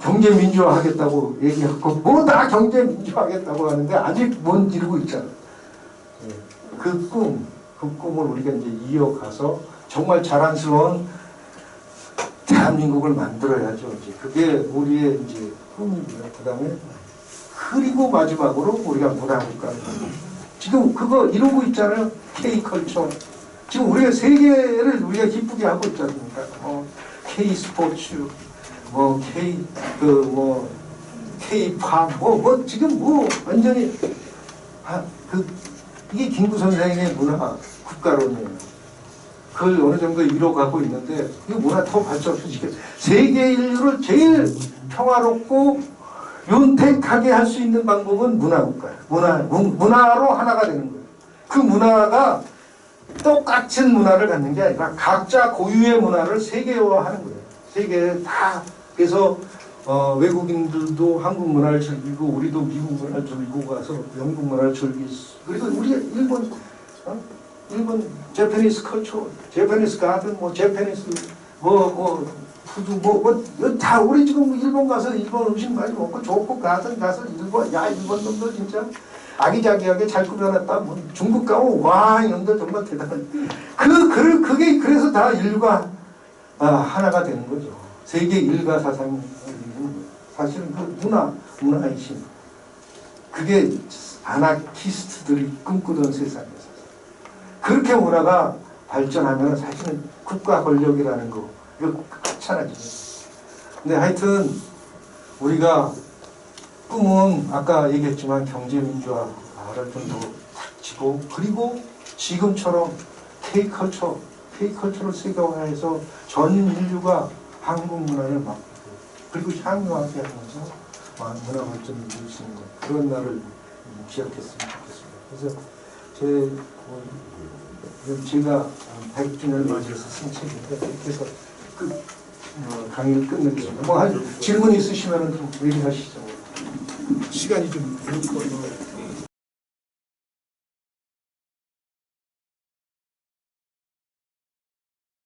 경제 민주화 하겠다고 얘기하고 뭐 다 경제 민주화 하겠다고 하는데 아직 못 이루고 있잖아요. 그 꿈을 우리가 이제 이어가서 정말 자랑스러운 대한민국을 만들어야죠. 이제 그게 우리의 이제 꿈이고요. 그다음에 그리고 마지막으로 우리가 문화국가. 지금 그거 이루고 있잖아요. K컬처. 지금 우리가 세계를 우리가 기쁘게 하고 있지 않습니까? K스포츠, K팝, 지금 완전히 이게 김구 선생의 문화 국가론이에요. 그걸 어느 정도 이뤄가고 있는데 이 문화 더 발전시켜 세계 인류를 제일 평화롭고 윤택하게 할 수 있는 방법은 문화국가예요. 문화로 하나가 되는 거예요. 그 문화가 똑같은 문화를 갖는 게 아니라 각자 고유의 문화를 세계화하는 거예요. 세계에 다. 그래서 외국인들도 한국 문화를 즐기고 우리도 미국 문화를 즐기고 가서 영국 문화를 즐기고 그리고 우리 일본 제페니스 컬처, 제페니스 가든, 제페니스 푸드 다 우리 지금 일본 가서 일본 음식 많이 먹고 좋고 가든 가서 일본 놈들 진짜 아기자기하게 잘 꾸며놨다. 중국 가면 와 이놈들 정말 대단한. 그게 그래서 다 인류가 하나가 되는 거죠. 세계 일가 사상이 사실은 그 문화의 힘. 그게 아나키스트들이 꿈꾸던 세상이었어요. 그렇게 문화가 발전하면 사실은 국가 권력이라는 거 이거 괜찮아지죠. 근데 하여튼 우리가 꿈은 아까 얘기했지만 경제 민주화를 좀 더 닥치고 그리고 지금처럼 K컬처를 세계화해서 전 인류가 한국 문화를 맡고 그리고 향유하게 하면서 문화 발전을 이룰 수 있는 그런 날을 기약했으면 좋겠습니다. 그래서 제가 100주년을 맞이해서 쓴 책인데 이렇게 해서 강의를 끝내겠습니다. 질문 있으시면 좀 얘기하시죠. 시간이 좀 부족해서.